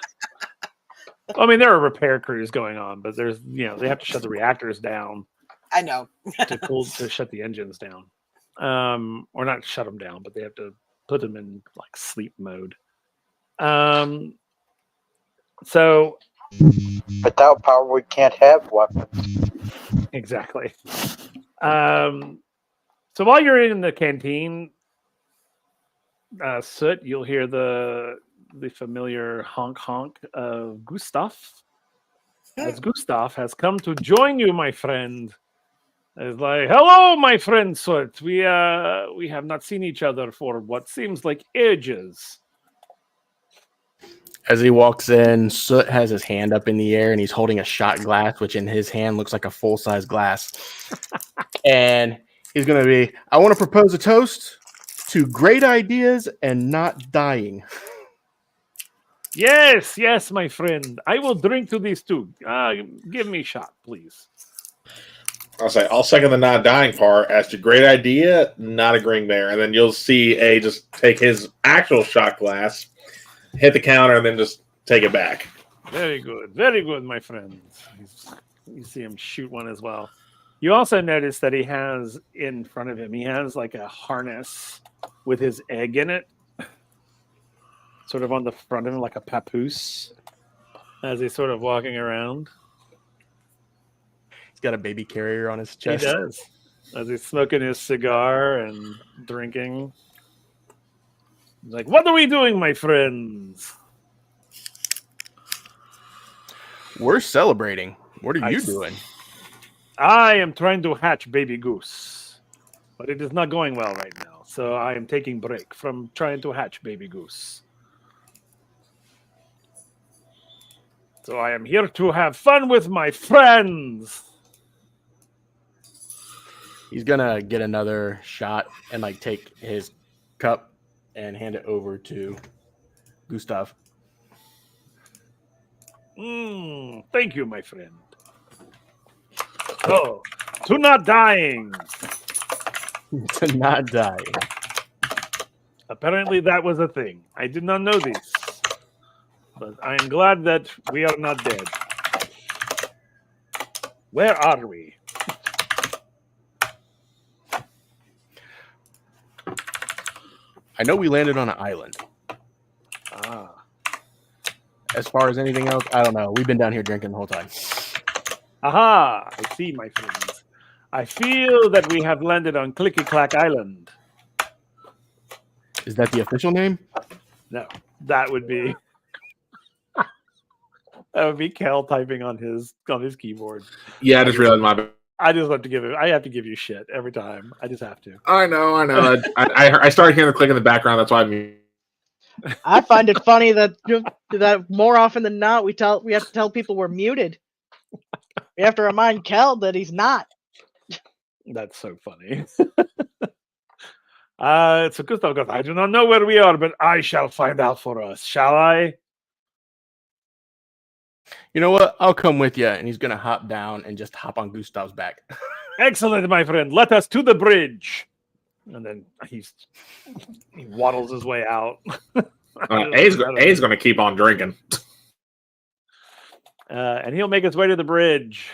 mean, there are repair crews going on, but there's, they have to shut the reactors down. I know. to shut the engines down, or not shut them down, but they have to put them in like sleep mode. So Without power, we can't have weapons. exactly. So while you're in the canteen, Soot, you'll hear the familiar honk honk of Gustav. As Gustav has come to join you, my friend. It's like, hello, my friend Soot. We have not seen each other for what seems like ages. As he walks in, Soot has his hand up in the air and he's holding a shot glass, which in his hand looks like a full-size glass. And he's going to be, I want to propose a toast to great ideas and not dying. Yes, my friend. I will drink to these too. Give me a shot, please. I'll second the not dying part as to great idea, not agreeing there. And then you'll see just take his actual shot glass, hit the counter, and then just take it back. Very good, my friend. You see him shoot one as well. You also notice that he has in front of him, he has like a harness with his egg in it, sort of on the front of him, like a papoose, as he's sort of walking around. He's got a baby carrier on his chest. He does. As he's smoking his cigar and drinking. He's like, what are we doing, my friends? We're celebrating. What are you doing? I am trying to hatch baby goose, but it is not going well right now. So I am taking break from trying to hatch baby goose. So I am here to have fun with my friends. He's gonna get another shot and like take his cup and hand it over to Gustav. Thank you, my friend. Oh, to not dying. To not die. Apparently that was a thing. I did not know this. But I am glad that we are not dead. Where are we? I know we landed on an island. As far as anything else, I don't know. We've been down here drinking the whole time. Aha! I see, my friends. I feel that we have landed on Clicky Clack Island. Is that the official name? No, that would be Kel typing on his keyboard. Yeah, I just realized my bad. I just have to give you shit every time. I just have to. I know. I started hearing the click in the background. That's why I'm. I find it funny that more often than not we have to tell people we're muted. We have to remind Kel that he's not. That's so funny. So Gustav goes, I do not know where we are, but I shall find out for us. Shall I? You know what? I'll come with you. And he's going to hop down and just hop on Gustav's back. Excellent, my friend. Let us to the bridge. And then he waddles his way out. A's going to keep on drinking. And he'll make his way to the bridge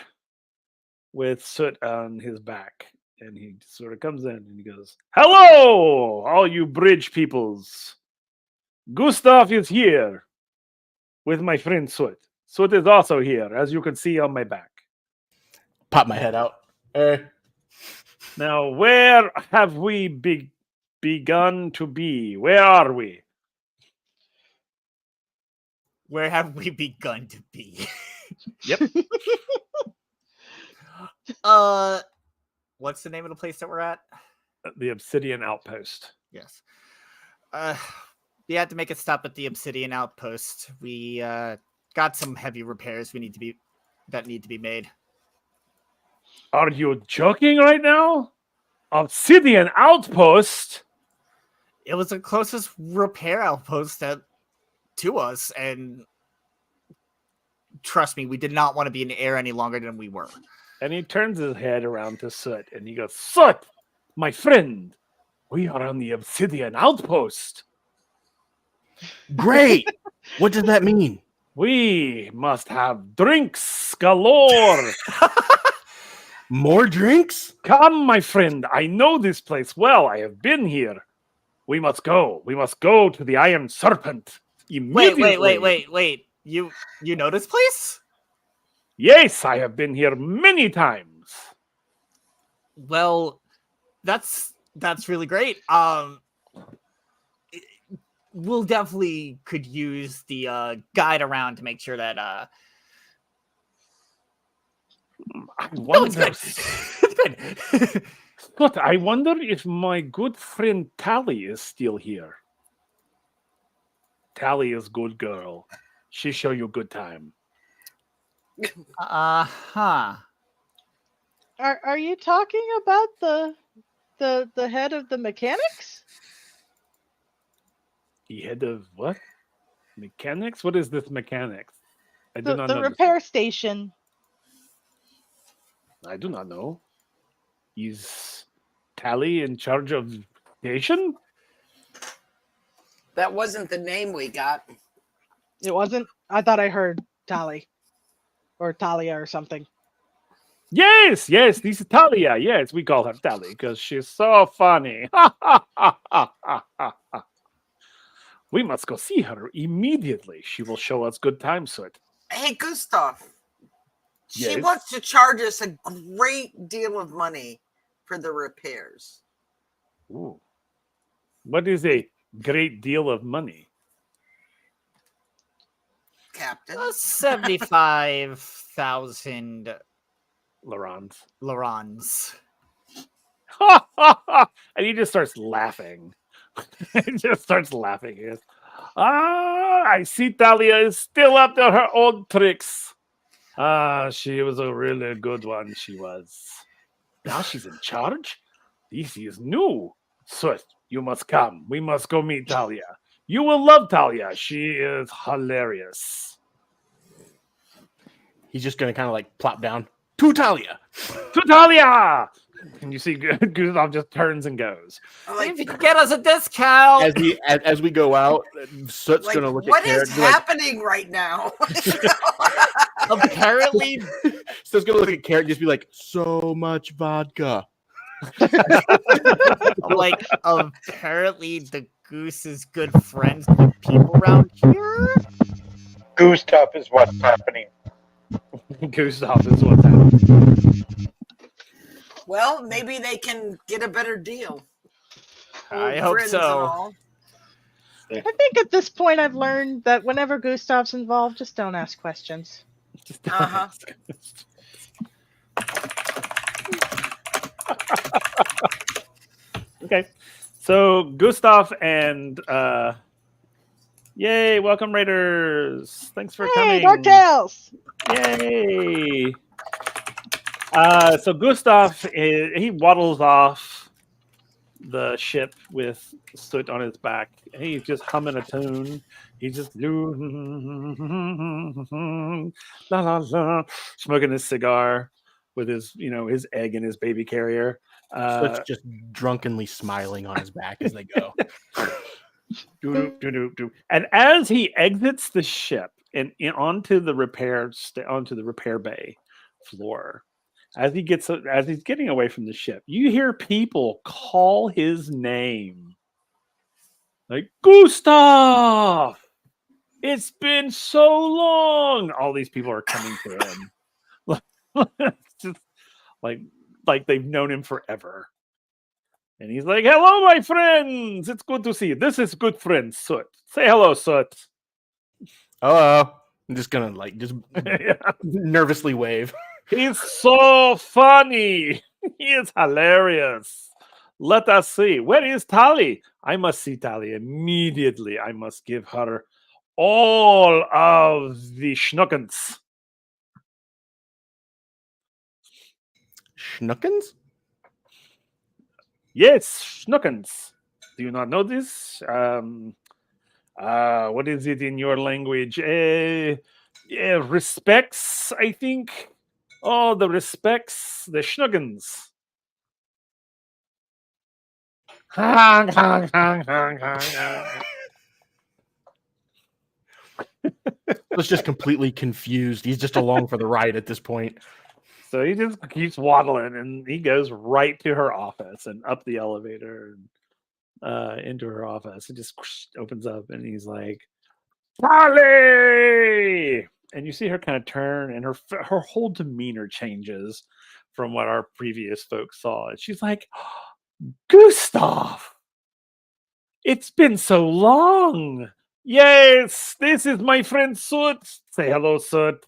with Soot on his back. And he sort of comes in and he goes, hello, all you bridge peoples. Gustav is here with my friend Soot. Soot is also here, as you can see on my back. Pop my head out. Now, where have we begun to be? Where are we? Where have we begun to be? Yep. What's the name of the place that we're at? The Obsidian Outpost. Yes. We had to make a stop at the Obsidian Outpost. We got some heavy repairs that need to be made. Are you joking right now? Obsidian Outpost? It was the closest repair outpost to us, and trust me, we did not want to be in the air any longer than we were. And he turns his head around to Soot and he goes, Soot, my friend, we are on the Obsidian Outpost. Great. What does that mean? We must have drinks galore. More drinks? Come, my friend. I know this place well. I have been here. We must go. We must go to the Iron Serpent immediately. Wait. You know this place? Yes, I have been here many times. Well, that's really great. We'll definitely could use the guide around to make sure that I no, it's wonder, good. It's good. but I wonder if my good friend Tally is still here. Tally is good girl. She show you good time. Uh-huh. Are you talking about the head of the mechanics? The head of what? Mechanics? What is this mechanics? I do not The know. repair station. I do not know. Is Tally in charge of station? That wasn't the name we got. It wasn't. I thought I heard Tali, or Talia, or something. Yes, this is Talia. Yes, we call her Tally because she's so funny. We must go see her immediately. She will show us good time, Soot. Hey, Gustav. She Yes? wants to charge us a great deal of money for the repairs. Ooh. What is a great deal of money? Captain. 75,000 Laurent. Lorans. And he just starts laughing. He just starts laughing. He goes, I see Talia is still up to her old tricks. She was a really good one, she was. Now she's in charge? This is new. Soot, you must come. We must go meet Talia. You will love Talia. She is hilarious. He's just going to kind of like plop down to Talia. To Talia! And you see Gustav just turns and goes. If you can get us a discount. As we go out, Soot's Like, going to look what at Carrot is and be like, happening right now? Apparently, Soot's going to look at Carrot and just be like, so much vodka. like, apparently the goose is good friends with people around here. Gustav is what's happening. Gustav is what's happening. Well, maybe they can get a better deal. I Old hope friends and so. all. I think at this point I've learned that whenever Gustav's involved, just don't ask questions. Uh-huh. Okay. So Gustav and yay, welcome Raiders. Thanks for Hey, coming. Darktails! Yay. So Gustav, he waddles off the ship with Soot on his back. He's just humming a tune. He's just la, la, la, smoking his cigar with his, his egg in his baby carrier. Soot's just drunkenly smiling on his back as they go. And as he exits the ship and onto the repair bay floor, as he's getting away from the ship, you hear people call his name, like Gustav. It's been so long. All these people are coming to him, it's just like they've known him forever. And he's like, "Hello, my friends. It's good to see you. This is good friend Soot. Say hello, Soot." Hello. I'm just gonna just Yeah. nervously wave. He's so funny. He is hilarious. Let us see. Where is Tally? I must see Tally immediately. I must give her all of the schnuckens. Schnuckens? Yes, schnuckens. Do you not know this? What is it in your language? Yeah, respects, I think. Oh, the respects, the schnuggins. Hang, hang, hang, hang, hang, hang. Was just completely confused. He's just along for the ride at this point. So he just keeps waddling, and he goes right to her office and up the elevator and into her office. It just opens up, and he's like, "Polly!" And you see her kind of turn, and her whole demeanor changes from what our previous folks saw. And she's like, "Gustav, it's been so long. Yes, this is my friend Soot. Say hello, Soot.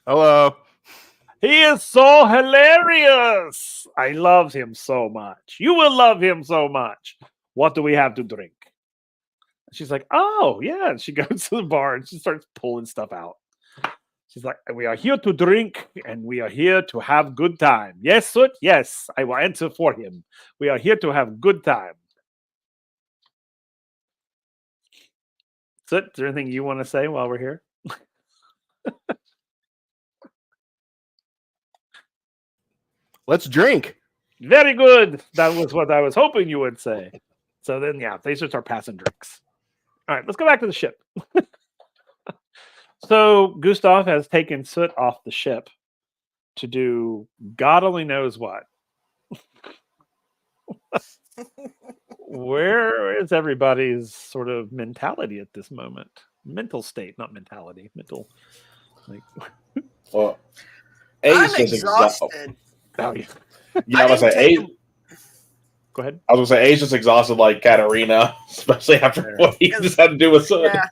Hello. He is so hilarious. I love him so much. You will love him so much. What do we have to drink?" She's like, "Oh, yeah." And she goes to the bar and she starts pulling stuff out. She's like, "We are here to drink and we are here to have good time." Yes, Soot? Yes, I will answer for him. We are here to have good time. Soot, is there anything you want to say while we're here? Let's drink. Very good. That was what I was hoping you would say. So then, yeah, they should start passing drinks. All right, let's go back to the ship. So Gustav has taken Soot off the ship to do God only knows what. Where is everybody's sort of mentality at this moment? Mental state, not mentality. Mental, like, Well, I'm Ace is exhausted. exhausted. oh, yeah. Yeah, I was gonna say Ace. Go ahead. I was gonna say Ace is exhausted like Katarina, especially after what he just had to do with Soot. Yeah.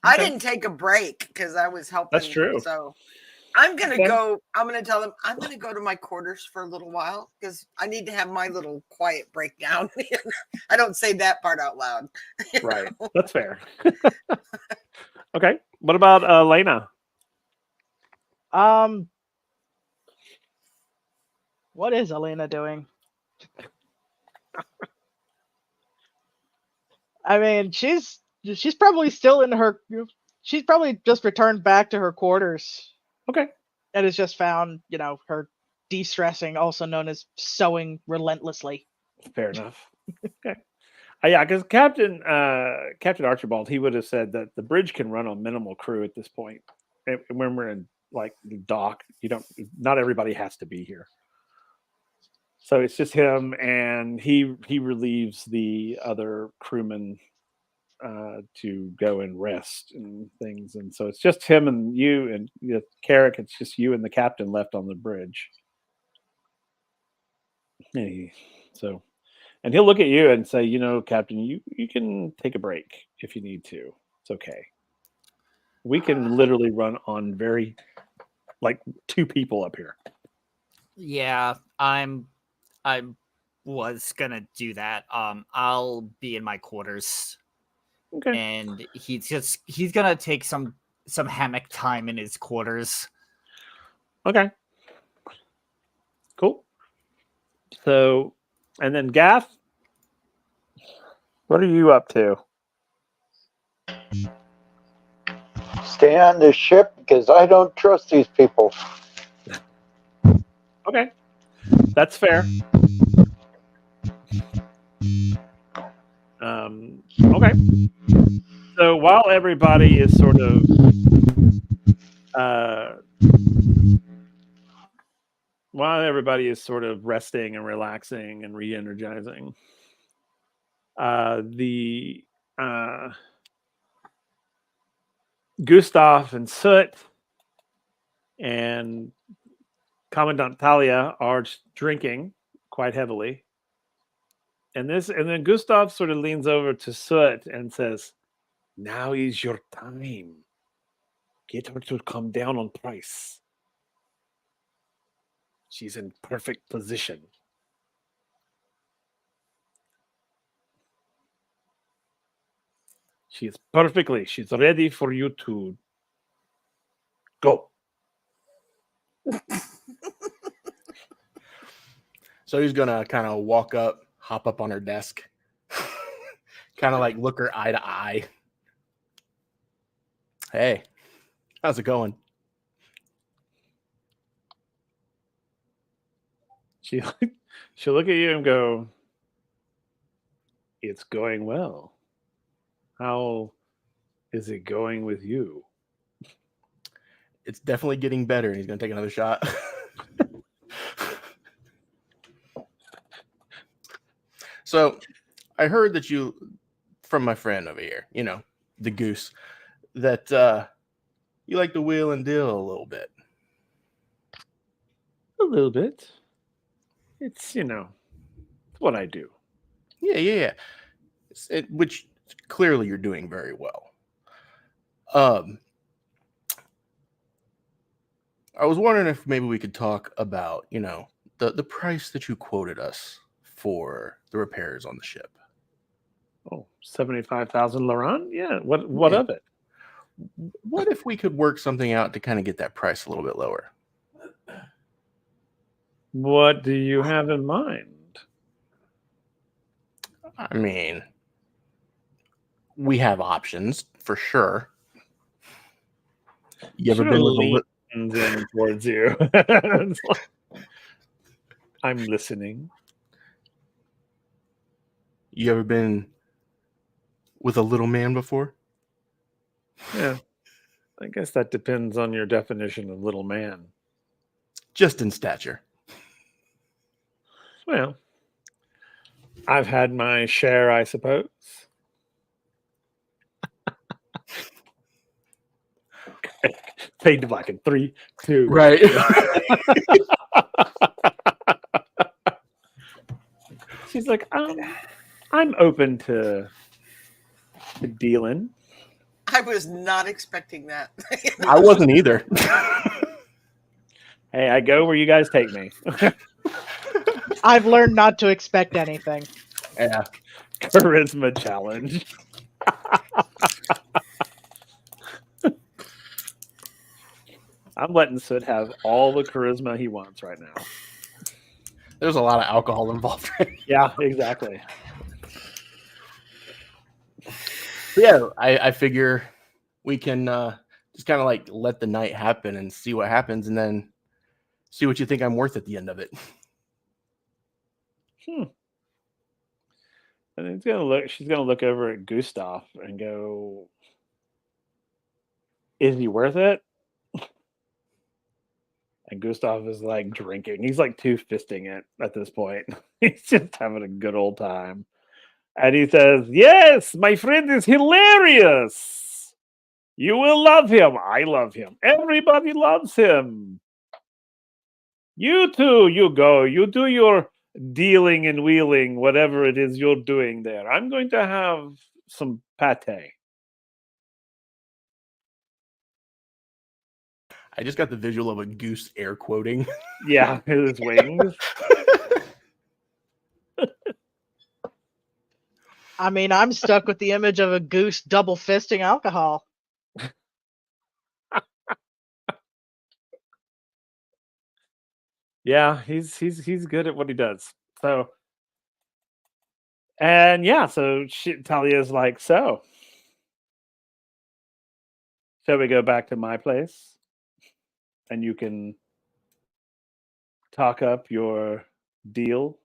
I Okay. didn't take a break because I was helping. That's true. So I'm gonna Okay. go. I'm gonna tell them I'm gonna go to my quarters for a little while because I need to have my little quiet breakdown. I don't say that part out loud. Right. That's fair. Okay. What about Lena? What is Elena doing? I mean, she's probably still in her. She's probably just returned back to her quarters Okay. and has just found, her de-stressing, also known as sewing relentlessly. Fair enough. Okay. Yeah, because Captain Archibald, he would have said that the bridge can run on minimal crew at this point. And when we're in like the dock, not everybody has to be here. So it's just him, and he relieves the other crewmen to go and rest and things, and so it's just him and you and Carrick. It's just you and the captain left on the bridge. So. And he'll look at you and say, "Captain, you can take a break if you need to. It's okay. We can literally run on like 2 people up here." Yeah, I was gonna do that. I'll be in my quarters, Okay. and he's gonna take some hammock time in his quarters. Okay. Cool. So, and then Gaff, what are you up to? Stay on the ship because I don't trust these people. Okay. That's fair. Okay. So while everybody is sort of resting and relaxing and re-energizing, the Gustav and Soot and Commandant Talia are drinking quite heavily. And then Gustav sort of leans over to Soot and says, "Now is your time. Get her to come down on price. She's in perfect position." She's ready for you to go. So he's gonna kind of walk up, hop up on her desk, kind of like look her eye to eye. Hey, how's it going? She'll look at you and go, "It's going well. How is it going with you?" It's definitely getting better. And he's going to take another shot. So I heard that you, from my friend over here, you know, the goose, that you like to wheel and deal a little bit. A little bit. It's, it's what I do. Yeah. Which clearly you're doing very well. I was wondering if maybe we could talk about, the price that you quoted us for the repairs on the ship. Oh, 75,000 Laurent? Yeah. What Yeah. of it? What if we could work something out to kind of get that price a little bit lower? What do you have in mind? I mean, we have options for sure. You ever been with a leans in towards you? I'm listening. You ever been with a little man before? Yeah. I guess that depends on your definition of little man. Just in stature. Well, I've had my share, I suppose. Fade to black in 3, 2. Right. She's like, I'm open to dealing. I was not expecting that. I wasn't either. Hey, I go where you guys take me. I've learned not to expect anything. Yeah. Charisma challenge. I'm letting Soot have all the charisma he wants right now. There's a lot of alcohol involved. Yeah, exactly. Yeah, I figure we can just kind of like let the night happen and see what happens, and then see what you think I'm worth at the end of it. And she's gonna look over at Gustav and go, "Is he worth it?" And Gustav is like drinking. He's like two-fisting it at this point. He's just having a good old time. And he says, "Yes, my friend is hilarious. You will love him. I love him. Everybody loves him. You too, you go. You do your dealing and wheeling, whatever it is you're doing there. I'm going to have some pate." I just got the visual of a goose air quoting. Yeah, his wings. I mean, I'm stuck with the image of a goose double fisting alcohol. Yeah, he's good at what he does. So, and yeah, so Talia's like, "So, shall we go back to my place? And you can talk up your deal."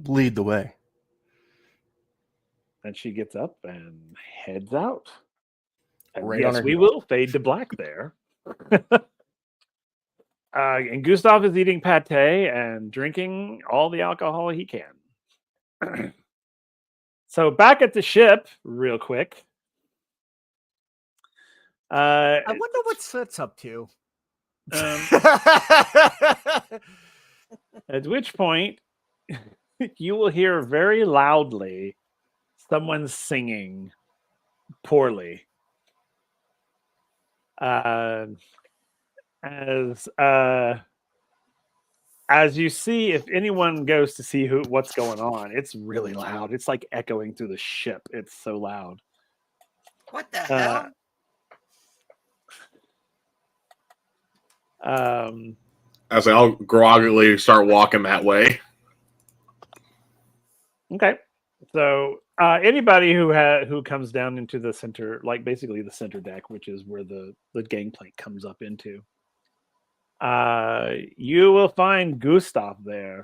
Lead the way. And she gets up and heads out. And Right on yes, her we heel. will fade to black there. And Gustav is eating pate and drinking all the alcohol he can. So back at the ship, real quick. I wonder what Soot's up to. At which point, you will hear very loudly someone singing poorly. As you see, if anyone goes to see what's going on, it's really loud. It's like echoing through the ship. It's so loud. What the hell? I say I'll groggily start walking that way. Okay. So anybody who comes down into the center, like basically the center deck, which is where the gangplank comes up into, you will find Gustav there,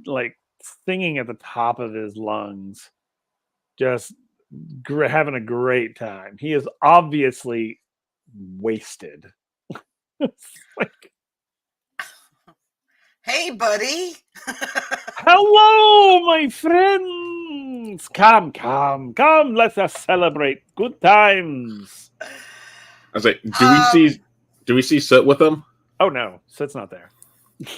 like singing at the top of his lungs, just having a great time. He is obviously wasted. It's like, Hey, buddy. hello, my friends. Come, come, come. Let us celebrate good times. I was like, do we see Soot with him? Oh no, Soot's not there.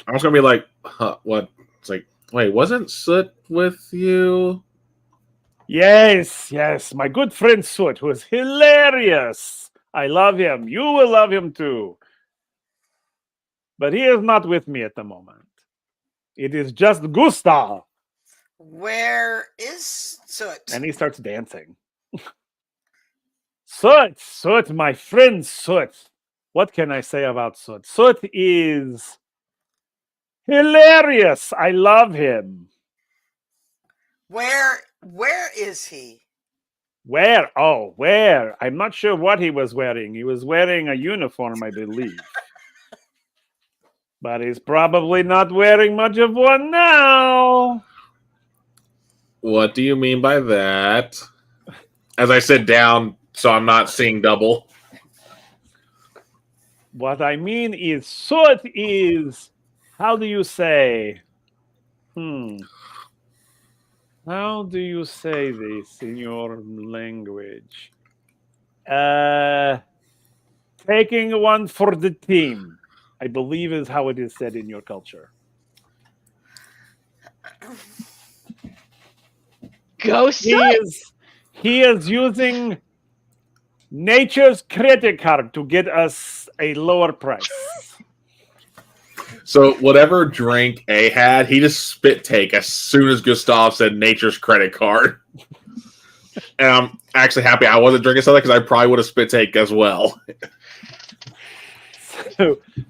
I was gonna be like, huh, what? It's like, wait, wasn't Soot with you? Yes, yes, my good friend Soot, who is hilarious. I love him. You will love him too. But he is not with me at the moment. It is just Gustav. Where is Soot? And he starts dancing. Soot, Soot, my friend Soot. What can I say about Soot? Soot is hilarious. I love him. Where is he? Where? Oh, where? I'm not sure what he was wearing. He was wearing a uniform, I believe. But he's probably not wearing much of one now. What do you mean by that? As I sit down, so I'm not seeing double. What I mean is, Soot is, how do you say? How do you say this in your language? Taking one for the team, I believe is how it is said in your culture. Go Soot! He is using nature's credit card to get us a lower price. So whatever drink A had, he just spit take as soon as Gustav said nature's credit card. And I'm actually happy I wasn't drinking something because I probably would have spit take as well.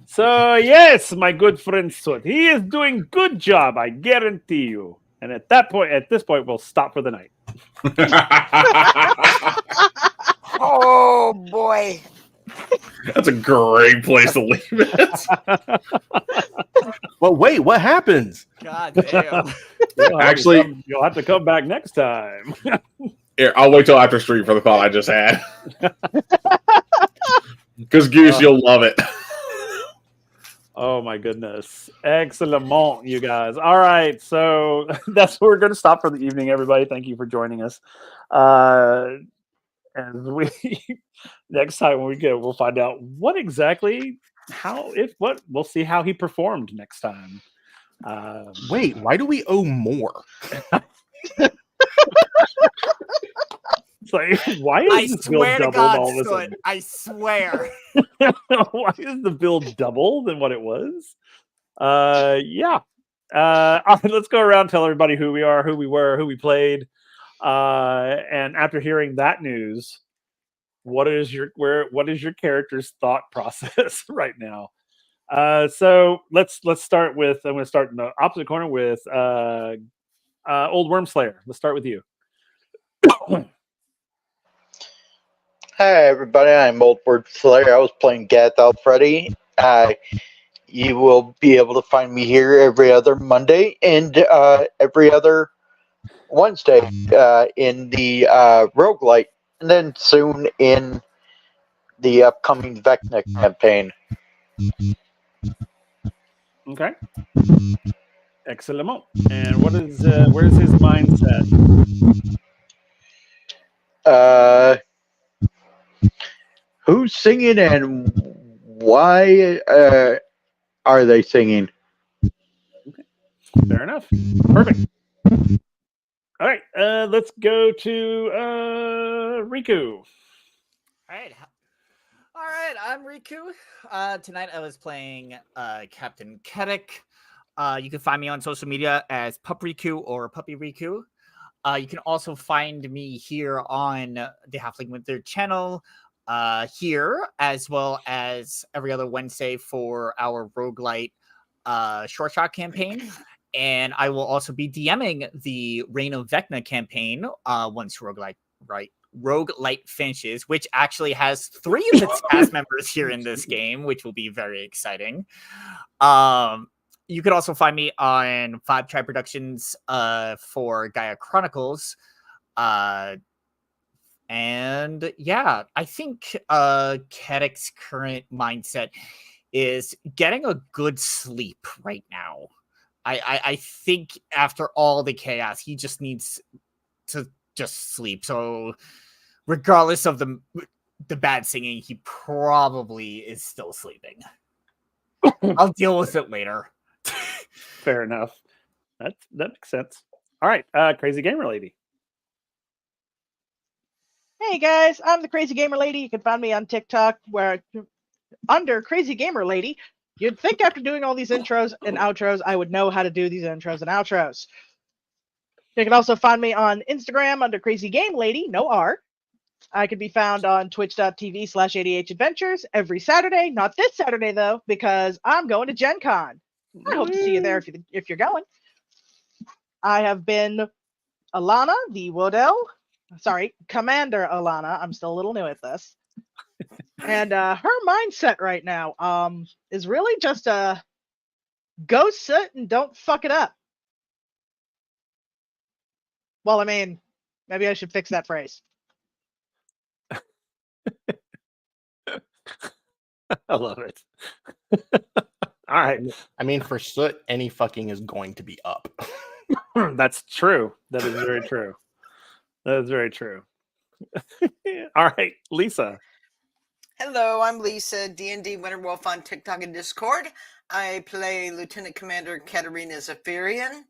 So yes, my good friend Soot, he is doing good job, I guarantee you. And at this point, we'll stop for the night. Oh boy. That's a great place to leave it. Well, wait, what happens? God damn. Actually, you'll have to come back next time. Here, I'll wait till after stream for the thought I just had. Because Goose, you'll love it. Oh my goodness. Excellent, you guys. All right. So that's where we're going to stop for the evening, everybody. Thank you for joining us. And next time when we go, we'll find out what exactly, we'll see how he performed next time. Wait, why do we owe more? It's like, why I is this bill swear to doubled God, all of a Soot. sudden? I swear. Why is the bill double than what it was? Yeah. All right, let's go around and tell everybody who we are, who we were, who we played. And after hearing that news, what is your character's thought process right now? So let's start with, I'm going to start in the opposite corner with Old Wormslayer. Let's start with you. Hi everybody, I'm Old Word Slayer. I was playing Gath Alfredi. You will be able to find me here every other Monday and every other Wednesday in the roguelite, and then soon in the upcoming Vecna campaign. Okay. Excellent. And where's his mindset? Who's singing and why are they singing? Fair enough. Perfect. All right, let's go to Riku. All right, I'm Riku. Tonight I was playing Captain Kedik. You can find me on social media as Pup Riku or Puppy Riku. You can also find me here on the Halfling Winter channel here, as well as every other Wednesday for our roguelite short shot campaign. And I will also be DMing the Reign of Vecna campaign once Roguelite finishes, which actually has 3 of its cast members here in this game, which will be very exciting. You could also find me on Five Tribe Productions for Gaia Chronicles. And yeah, I think Kedek's current mindset is getting a good sleep right now. I think after all the chaos, he just needs to just sleep. So regardless of the bad singing, he probably is still sleeping. I'll deal with it later. Fair enough. That makes sense. All right, Crazy Gamer Lady. Hey guys, I'm the Crazy Gamer Lady. You can find me on TikTok where under Crazy Gamer Lady. You'd think after doing all these intros and outros, I would know how to do these intros and outros. You can also find me on Instagram under Crazy Game Lady, no R. I can be found on twitch.tv/ADHadventures every Saturday. Not this Saturday, though, because I'm going to Gen Con. I hope to see you there if you're going. I have been Alana, the Wodell. Sorry, Commander Alana. I'm still a little new at this. And her mindset right now is really just go sit and don't fuck it up. Well, I mean, maybe I should fix that phrase. I love it. All right. I mean, for Soot, any fucking is going to be up. That's true. That is very true. That is very true. All right, Lisa. Hello, I'm Lisa, D&D Winterwolf on TikTok and Discord. I play Lieutenant Commander Katerina Zephyrian.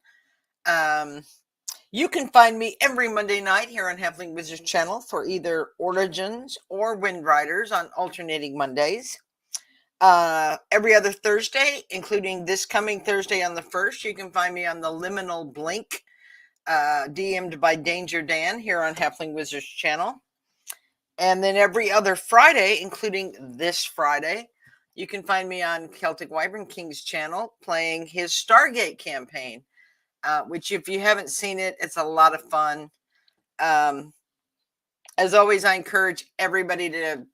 You can find me every Monday night here on Halfling Wizards channel for either Origins or WindRiders on alternating Mondays. Every other Thursday, including this coming Thursday on the 1st, you can find me on the Liminal Blink, DM'd by Danger Dan here on Halfling Wizards channel. And then every other Friday, including this Friday, you can find me on Celtic Wyvern King's channel playing his Stargate campaign, which if you haven't seen it, it's a lot of fun. As always, I encourage everybody to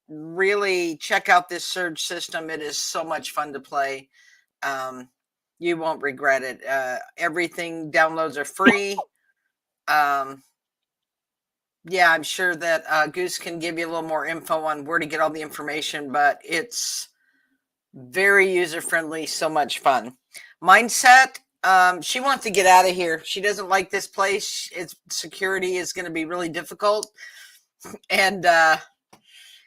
really check out this Surge system. It is so much fun to play. You won't regret it. Everything downloads are free. Yeah, I'm sure that Goose can give you a little more info on where to get all the information, but it's very user-friendly, so much fun. Mindset, she wants to get out of here. She doesn't like this place. Its security is going to be really difficult. And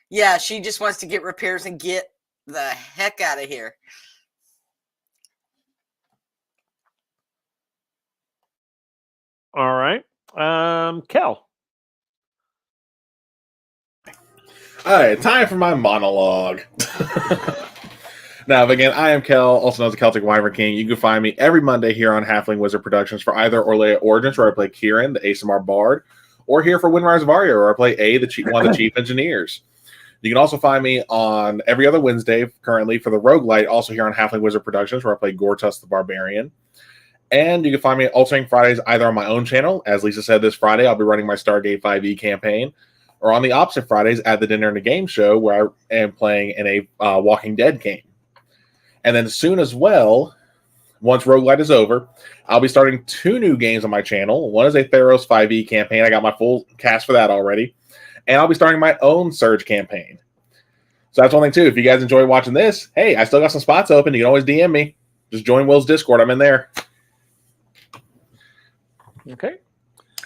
yeah, she just wants to get repairs and get the heck out of here. All right. Kel. All right, time for my monologue. Now, again, I am Kel, also known as the Celtic Wyvern King. You can find me every Monday here on Halfling Wizard Productions for either Orlea Origins, where I play Kieran, the ASMR Bard, or here for WindRiders of Aria, where I play one of the Chief Engineers. You can also find me on every other Wednesday currently for the Roguelite, also here on Halfling Wizard Productions, where I play Gortus the Barbarian. And you can find me alternating Fridays either on my own channel. As Lisa said, this Friday I'll be running my Stargate 5e campaign, or on the opposite Fridays at the Dinner and a Game Show, where I am playing in a Walking Dead game. And then soon as well, once Roguelite is over, I'll be starting 2 new games on my channel. One is a Theros 5e campaign. I got my full cast for that already. And I'll be starting my own Surge campaign. So that's one thing, too. If you guys enjoy watching this, hey, I still got some spots open. You can always DM me. Just join Will's Discord. I'm in there. Okay.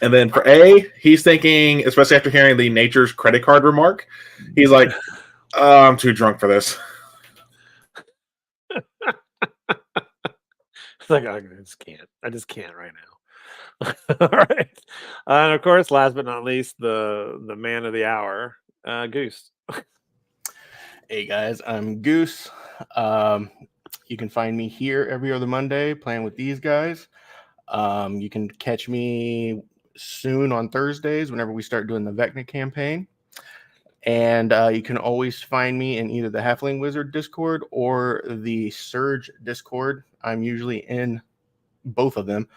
And then for A, he's thinking, especially after hearing the Nature's credit card remark, he's like, oh, I'm too drunk for this. It's like, I just can't right now. All right. And of course, last but not least, the man of the hour, Goose. Hey guys, I'm Goose. You can find me here every other Monday playing with these guys. You can catch me soon on Thursdays whenever we start doing the Vecna campaign. And you can always find me in either the Halfling Wizard Discord or the Surge Discord. I'm usually in both of them.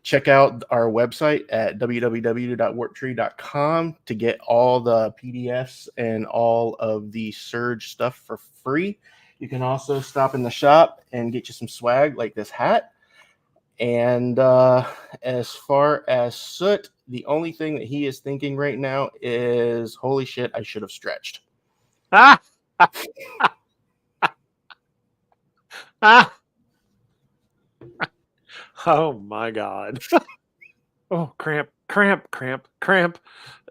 Check out our website at www.warptree.com to get all the PDFs and all of the Surge stuff for free. You can also stop in the shop and get you some swag like this hat. And as far as Soot, the only thing that he is thinking right now is, holy shit, I should have stretched. Ah! Ah! Oh my God. Oh, cramp.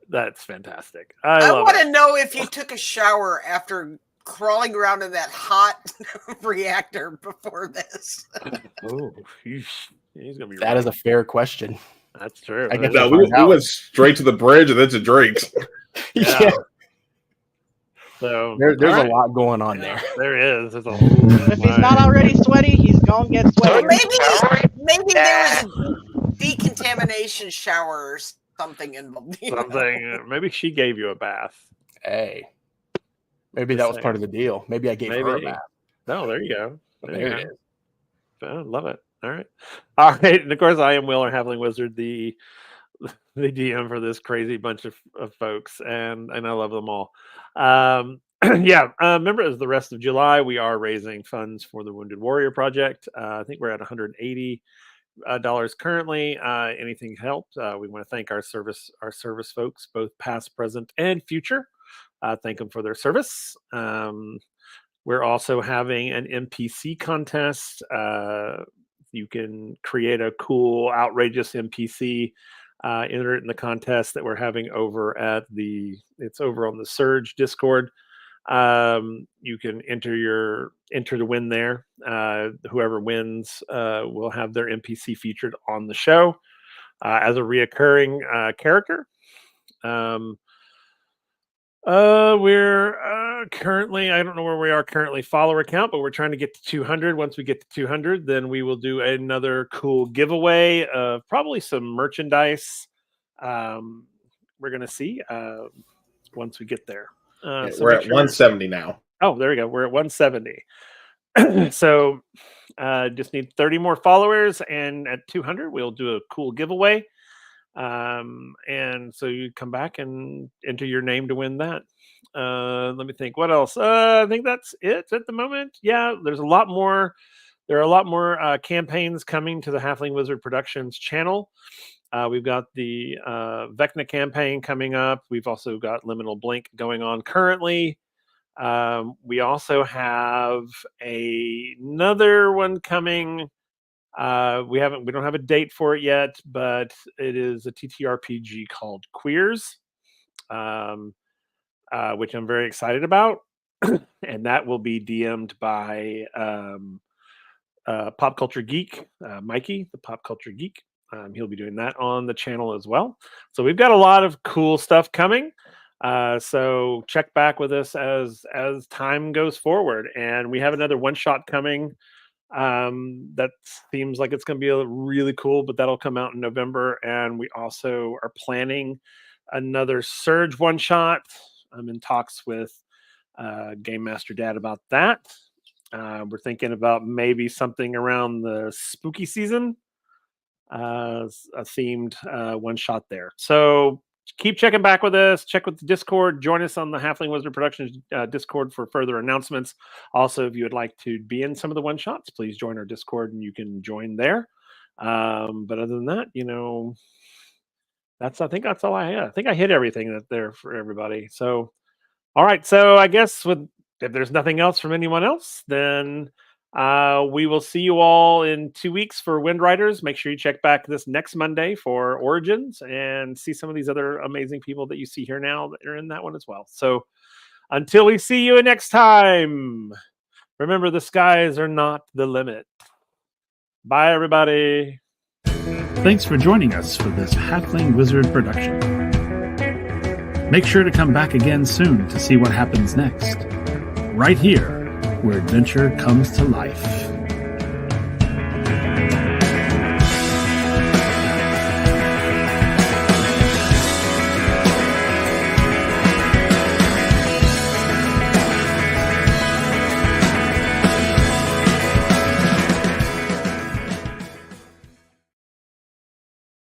That's fantastic. I love want it. to know if you took a shower after crawling around in that hot reactor before this. Oh, he's gonna be. That is a fair question. That's true. I guess No, we'll we find out. went straight to the bridge and then to drinks. Yeah. So There's all right. a lot going on there. There is. There's a whole. If he's not already sweaty, he's gonna get Well, sweaty. maybe there was a decontamination shower or something involved. you know? Something. Maybe she gave you a bath. Hey, maybe that was part of the deal. Maybe I gave her a bath. No, there you go. There it is. I love it. All right. And of course, I am Will, our Halfling Wizard, the DM for this crazy bunch of folks, and I love them all. Remember, as the rest of July, we are raising funds for the Wounded Warrior Project. I think we're at $180 currently. Anything helped. We want to thank our service folks, both past, present, and future. Thank them for their service. We're also having an NPC contest. You can create a cool, outrageous NPC, enter it in the contest that we're having over at it's over on the Surge Discord. You can enter to win there. Whoever wins will have their NPC featured on the show as a reoccurring character. We're currently, I don't know where we are currently follower count, but we're trying to get to 200. Once we get to 200, then we will do another cool giveaway of probably some merchandise. We're going to see once we get there. So we're at 170 now. Oh, there we go. We're at 170. So just need 30 more followers, and at 200, we'll do a cool giveaway. And so you come back and enter your name to win that. Let me think. What else? I think that's it at the moment. Yeah, there's a lot more. There are a lot more campaigns coming to the Halfling Wizard Productions channel. We've got the Vecna campaign coming up. We've also got Liminal Blink going on currently. We also have another one coming. We don't have a date for it yet, but it is a TTRPG called Queers, which I'm very excited about. And that will be DM'd by Pop Culture Geek, Mikey, the Pop Culture Geek. He'll be doing that on the channel as well. So we've got a lot of cool stuff coming. So check back with us as time goes forward. And we have another one-shot coming. That seems like it's going to be really cool, but that'll come out in November. And we also are planning another Surge one-shot. I'm in talks with Game Master Dad about that. We're thinking about maybe something around the spooky season, a themed one-shot there. So keep checking back with us. Check with the Discord. Join us on the Halfling Wizard Productions Discord for further announcements. Also, if you would like to be in some of the one-shots, please join our Discord and you can join there. But other than that, I think that's all I had. I think I hit everything that there for everybody. So, all right. So I guess if there's nothing else from anyone else, then we will see you all in 2 weeks for WindRiders. Make sure you check back this next Monday for Origins and see some of these other amazing people that you see here now that are in that one as well. So until we see you next time, remember the skies are not the limit. Bye, everybody. Thanks for joining us for this Halfling Wizard production. Make sure to come back again soon to see what happens next. Right here, where adventure comes to life.